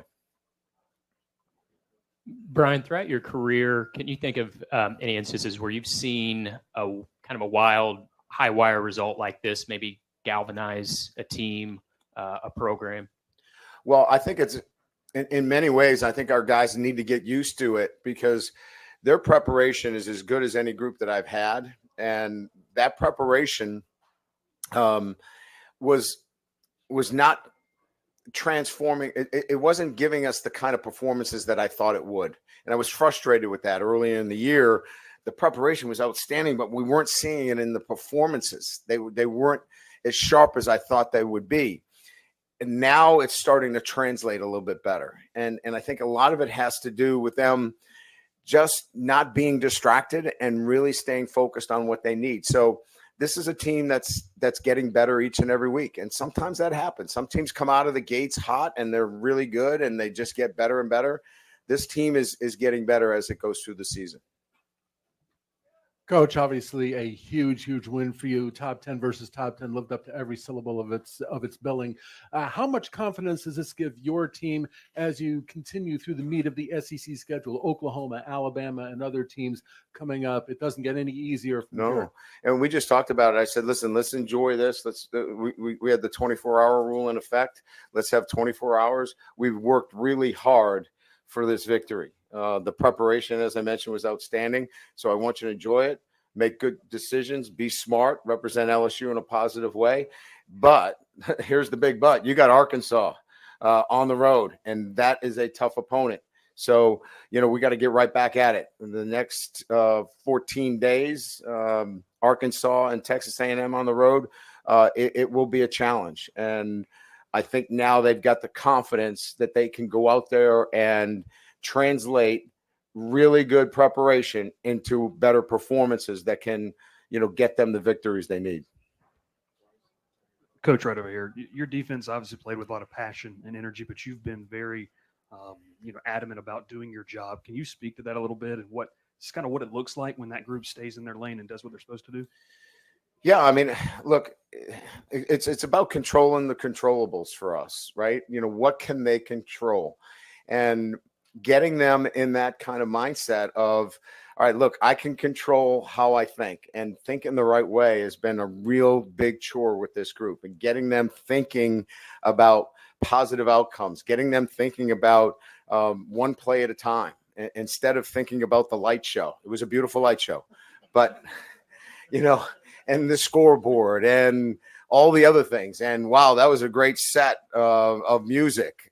Brian, throughout your career, can you think of any instances where you've seen a kind of a wild high wire result like this maybe galvanize a team, a program? Well, I think it's in many ways, I think our guys need to get used to it because their preparation is as good as any group that I've had. And that preparation was not transforming. It wasn't giving us the kind of performances that I thought it would. And I was frustrated with that early in the year. The preparation was outstanding, but we weren't seeing it in the performances. They weren't as sharp as I thought they would be. And now it's starting to translate a little bit better. And I think a lot of it has to do with them just not being distracted and really staying focused on what they need. So this is a team that's getting better each and every week. And sometimes that happens. Some teams come out of the gates hot and they're really good and they just get better and better. This team is getting better as it goes through the season. Coach, obviously a huge win for you. Top 10 versus top 10, lived up to every syllable of its billing. How much confidence does this give your team as you continue through the meat of the SEC schedule? Oklahoma, Alabama, and other teams coming up. It doesn't get any easier from here. And we just talked about it. I said, listen, let's enjoy this. We had the 24-hour rule in effect. Let's have 24 hours. We've worked really hard for this victory. The preparation, as I mentioned, was outstanding. So I want you to enjoy it, make good decisions, be smart, represent LSU in a positive way. But here's the big but. You got Arkansas on the road, and that is a tough opponent. So, we got to get right back at it. In the next 14 days, Arkansas and Texas A&M on the road, it will be a challenge. And I think now they've got the confidence that they can go out there and translate really good preparation into better performances that can, get them the victories they need. Coach, right over here, your defense obviously played with a lot of passion and energy, but you've been very, adamant about doing your job. Can you speak to that a little bit and what it looks like when that group stays in their lane and does what they're supposed to do? Yeah, I mean, look, it's about controlling the controllables for us, right? What can they control? And getting them in that kind of mindset of, all right, look, I can control how I think, and thinking the right way has been a real big chore with this group, and getting them thinking about positive outcomes, getting them thinking about one play at a time instead of thinking about the light show. It was a beautiful light show, but and the scoreboard and all the other things. And wow, that was a great set of music.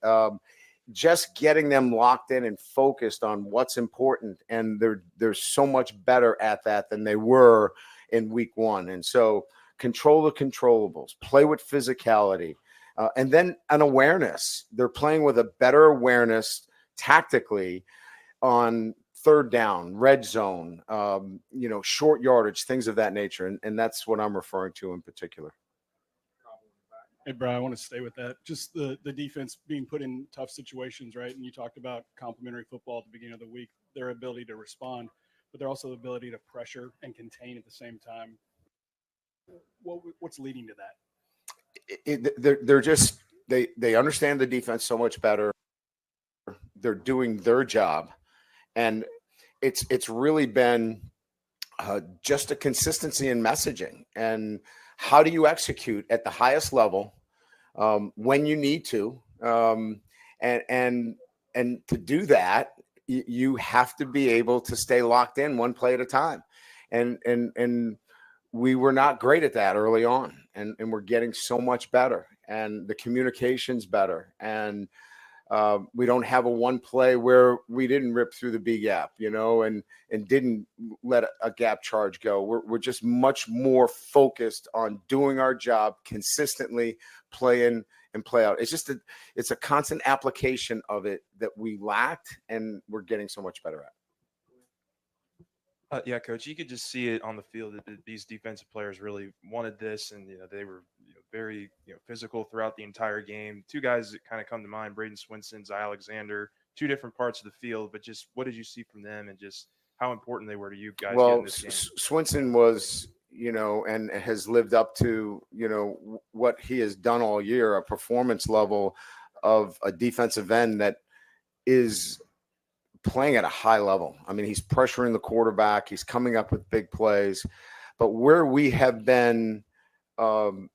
Just getting them locked in and focused on what's important. And they're so much better at that than they were in week one. And so control the controllables, play with physicality, and then an awareness. They're playing with a better awareness tactically on third down, red zone, short yardage, things of that nature. And that's what I'm referring to in particular. Hey, Brian, I want to stay with that. Just the defense being put in tough situations, right? And you talked about complimentary football at the beginning of the week, their ability to respond, but they're also the ability to pressure and contain at the same time. What's leading to that? They're just they understand the defense so much better. They're doing their job, and it's really been just a consistency in messaging. And how do you execute at the highest level when you need to, and to do that, you have to be able to stay locked in one play at a time. And we were not great at that early on, and we're getting so much better, and the communication's better. And we don't have a one play where we didn't rip through the B gap, and didn't let a gap charge go. We're just much more focused on doing our job consistently, play in and play out. It's a constant application of it that we lacked, and we're getting so much better at. Yeah, Coach, you could just see it on the field that these defensive players really wanted this, and they were very physical throughout the entire game. Two guys that kind of come to mind: Braden Swinson, Zy Alexander. Two different parts of the field, but just what did you see from them, and just how important they were to you guys? Well, getting this game? Swinson was, and has lived up to what he has done all year, a performance level of a defensive end that is playing at a high level. I mean, he's pressuring the quarterback. He's coming up with big plays. But where we have been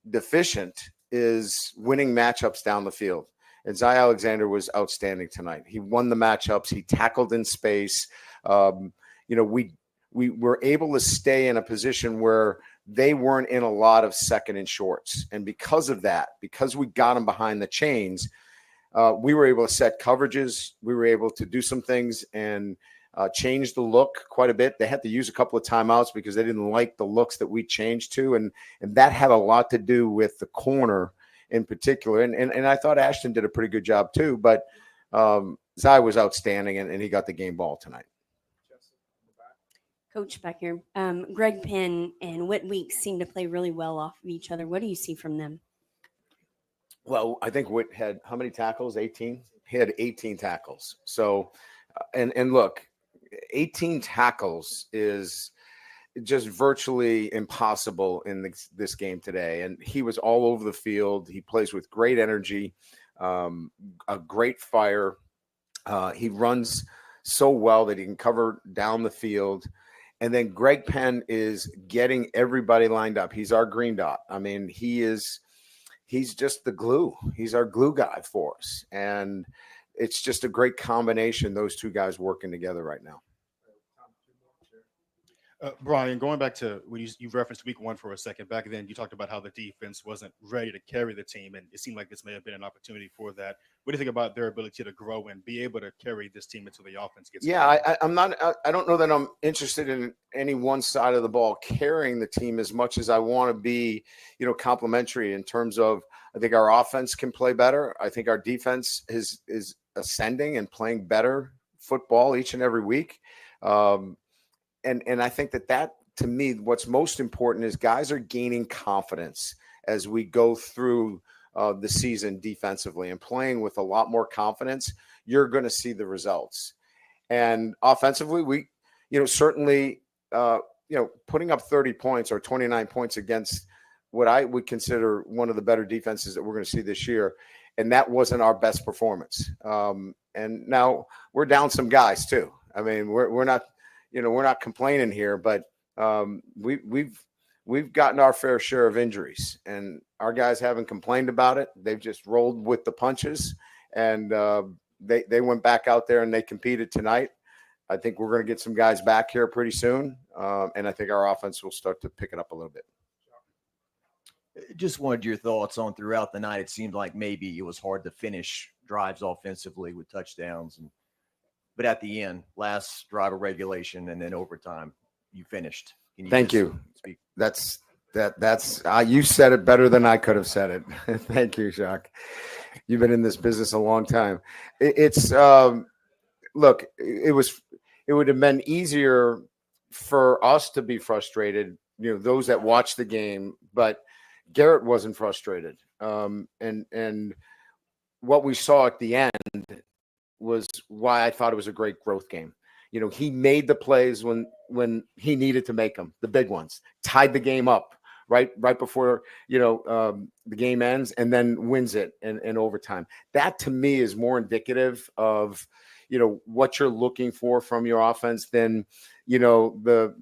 deficient is winning matchups down the field. And Zy Alexander was outstanding tonight. He won the matchups. He tackled in space. We were able to stay in a position where they weren't in a lot of second and shorts. And because of that, because we got them behind the chains, we were able to set coverages. We were able to do some things and change the look quite a bit. They had to use a couple of timeouts because they didn't like the looks that we changed to. And that had a lot to do with the corner in particular. And I thought Ashton did a pretty good job too. But Zy was outstanding, and he got the game ball tonight. Coach back here, Greg Penn and Whit Weeks seem to play really well off of each other. What do you see from them? Well, I think Whit had how many tackles? 18? He had 18 tackles. So, and look, 18 tackles is just virtually impossible in this game today. And he was all over the field. He plays with great energy, a great fire. He runs so well that he can cover down the field. And then Greg Penn is getting everybody lined up. He's our green dot. I mean, he's just the glue. He's our glue guy for us. And it's just a great combination, those two guys working together right now. Brian, going back to when you referenced week one for a second, back then you talked about how the defense wasn't ready to carry the team, and it seemed like this may have been an opportunity for that. What do you think about their ability to grow and be able to carry this team until the offense gets going? I don't know that I'm interested in any one side of the ball carrying the team as much as I want to be, complimentary in terms of, I think our offense can play better. I think our defense is ascending and playing better football each and every week. And I think that to me, what's most important is guys are gaining confidence as we go through the season defensively and playing with a lot more confidence. You're going to see the results. And offensively, we, certainly, putting up 30 points or 29 points against what I would consider one of the better defenses that we're going to see this year. And that wasn't our best performance. And now we're down some guys too. I mean, we're not complaining here, but we've gotten our fair share of injuries, and our guys haven't complained about it. They've just rolled with the punches, and they went back out there and they competed tonight. I think we're going to get some guys back here pretty soon, and I think our offense will start to pick it up a little bit. Just wanted your thoughts on throughout the night. It seemed like maybe it was hard to finish drives offensively with touchdowns, but at the end, last drive of regulation and then overtime, you finished. Thank you. That's That's you said it better than I could have said it. Thank you, Jacques. You've been in this business a long time. Look, it would have been easier for us to be frustrated, those that watch the game, but Garrett wasn't frustrated. And what we saw at the end was why I thought it was a great growth game. He made the plays when he needed to make them, the big ones, tied the game up right before, the game ends, and then wins it in overtime. That to me is more indicative of, what you're looking for from your offense than, the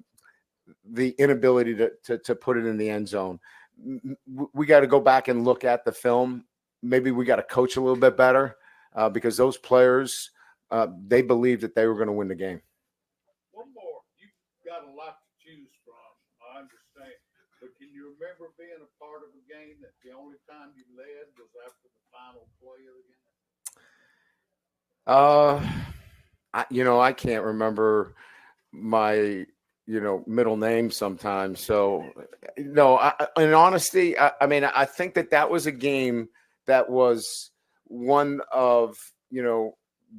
inability to put it in the end zone. We got to go back and look at the film. Maybe we got to coach a little bit better because those players, they believed that they were going to win the game. One more. You've got a lot to choose from, I understand. But can you remember being a part of a game that the only time you led was after the final play of the game? I can't remember my, middle name sometimes. So, no, in honesty, I think that was a game that was one of,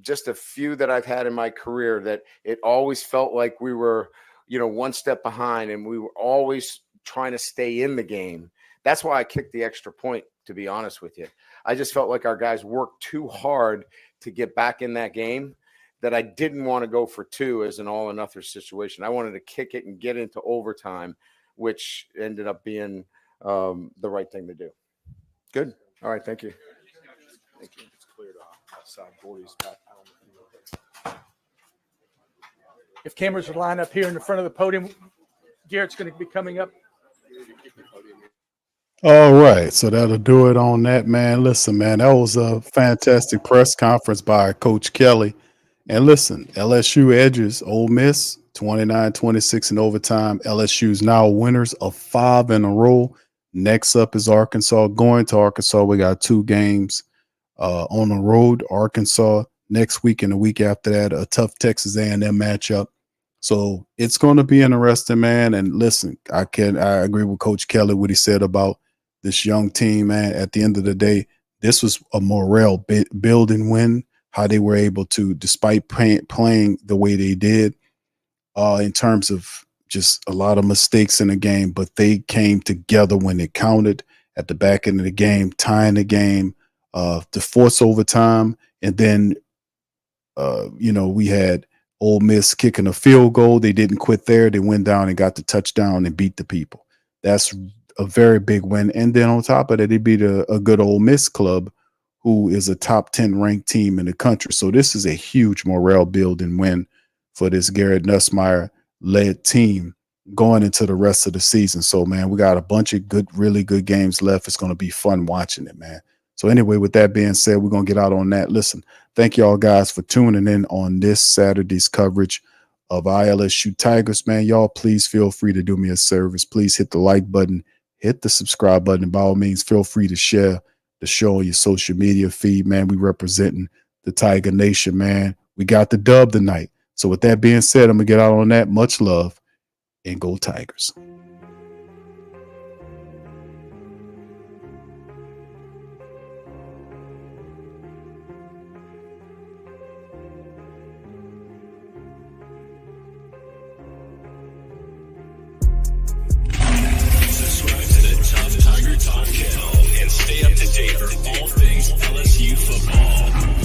just a few that I've had in my career that it always felt like we were, one step behind and we were always trying to stay in the game. That's why I kicked the extra point, to be honest with you. I just felt like our guys worked too hard to get back in that game that I didn't want to go for two as an all or nothing situation. I wanted to kick it and get into overtime, which ended up being the right thing to do. Good. All right. Thank you. Thank you. It's cleared outside. 40's back on. If cameras would line up here in the front of the podium, Garrett's going to be coming up. All right, so that'll do it on that, man. Listen, man, that was a fantastic press conference by Coach Kelly. And listen, LSU edges Ole Miss 29-26 in overtime. LSU's now winners of 5 in a row. Next up is Arkansas. Going to Arkansas, we got 2 games on the road. Arkansas next week and the week after that, a tough Texas A&M matchup. So it's going to be interesting, man. And listen, I agree with Coach Kelly, what he said about this young team, man. At the end of the day, this was a morale building win, how they were able to, despite playing the way they did, in terms of just a lot of mistakes in the game, but they came together when it counted at the back end of the game, tying the game, to force overtime. And then, we had Ole Miss kicking a field goal. They didn't quit there. They went down and got the touchdown and beat the people. That's a very big win. And then on top of that, they beat a good Ole Miss club who is a top 10 ranked team in the country. So this is a huge morale building win for this Garrett Nussmeier led team going into the rest of the season. So, man, we got a bunch of really good games left. It's going to be fun watching it, man. So anyway, with that being said, we're going to get out on that. Listen, thank y'all guys for tuning in on this Saturday's coverage of LSU Tigers, man. Y'all, please feel free to do me a service. Please hit the like button, hit the subscribe button. And by all means, feel free to share the show on your social media feed, man. We representing the Tiger Nation, man. We got the dub tonight. So with that being said, I'm going to get out on that. Much love and go Tigers. Subscribe to the Tough Tiger Talk channel and stay up to date for all things LSU football.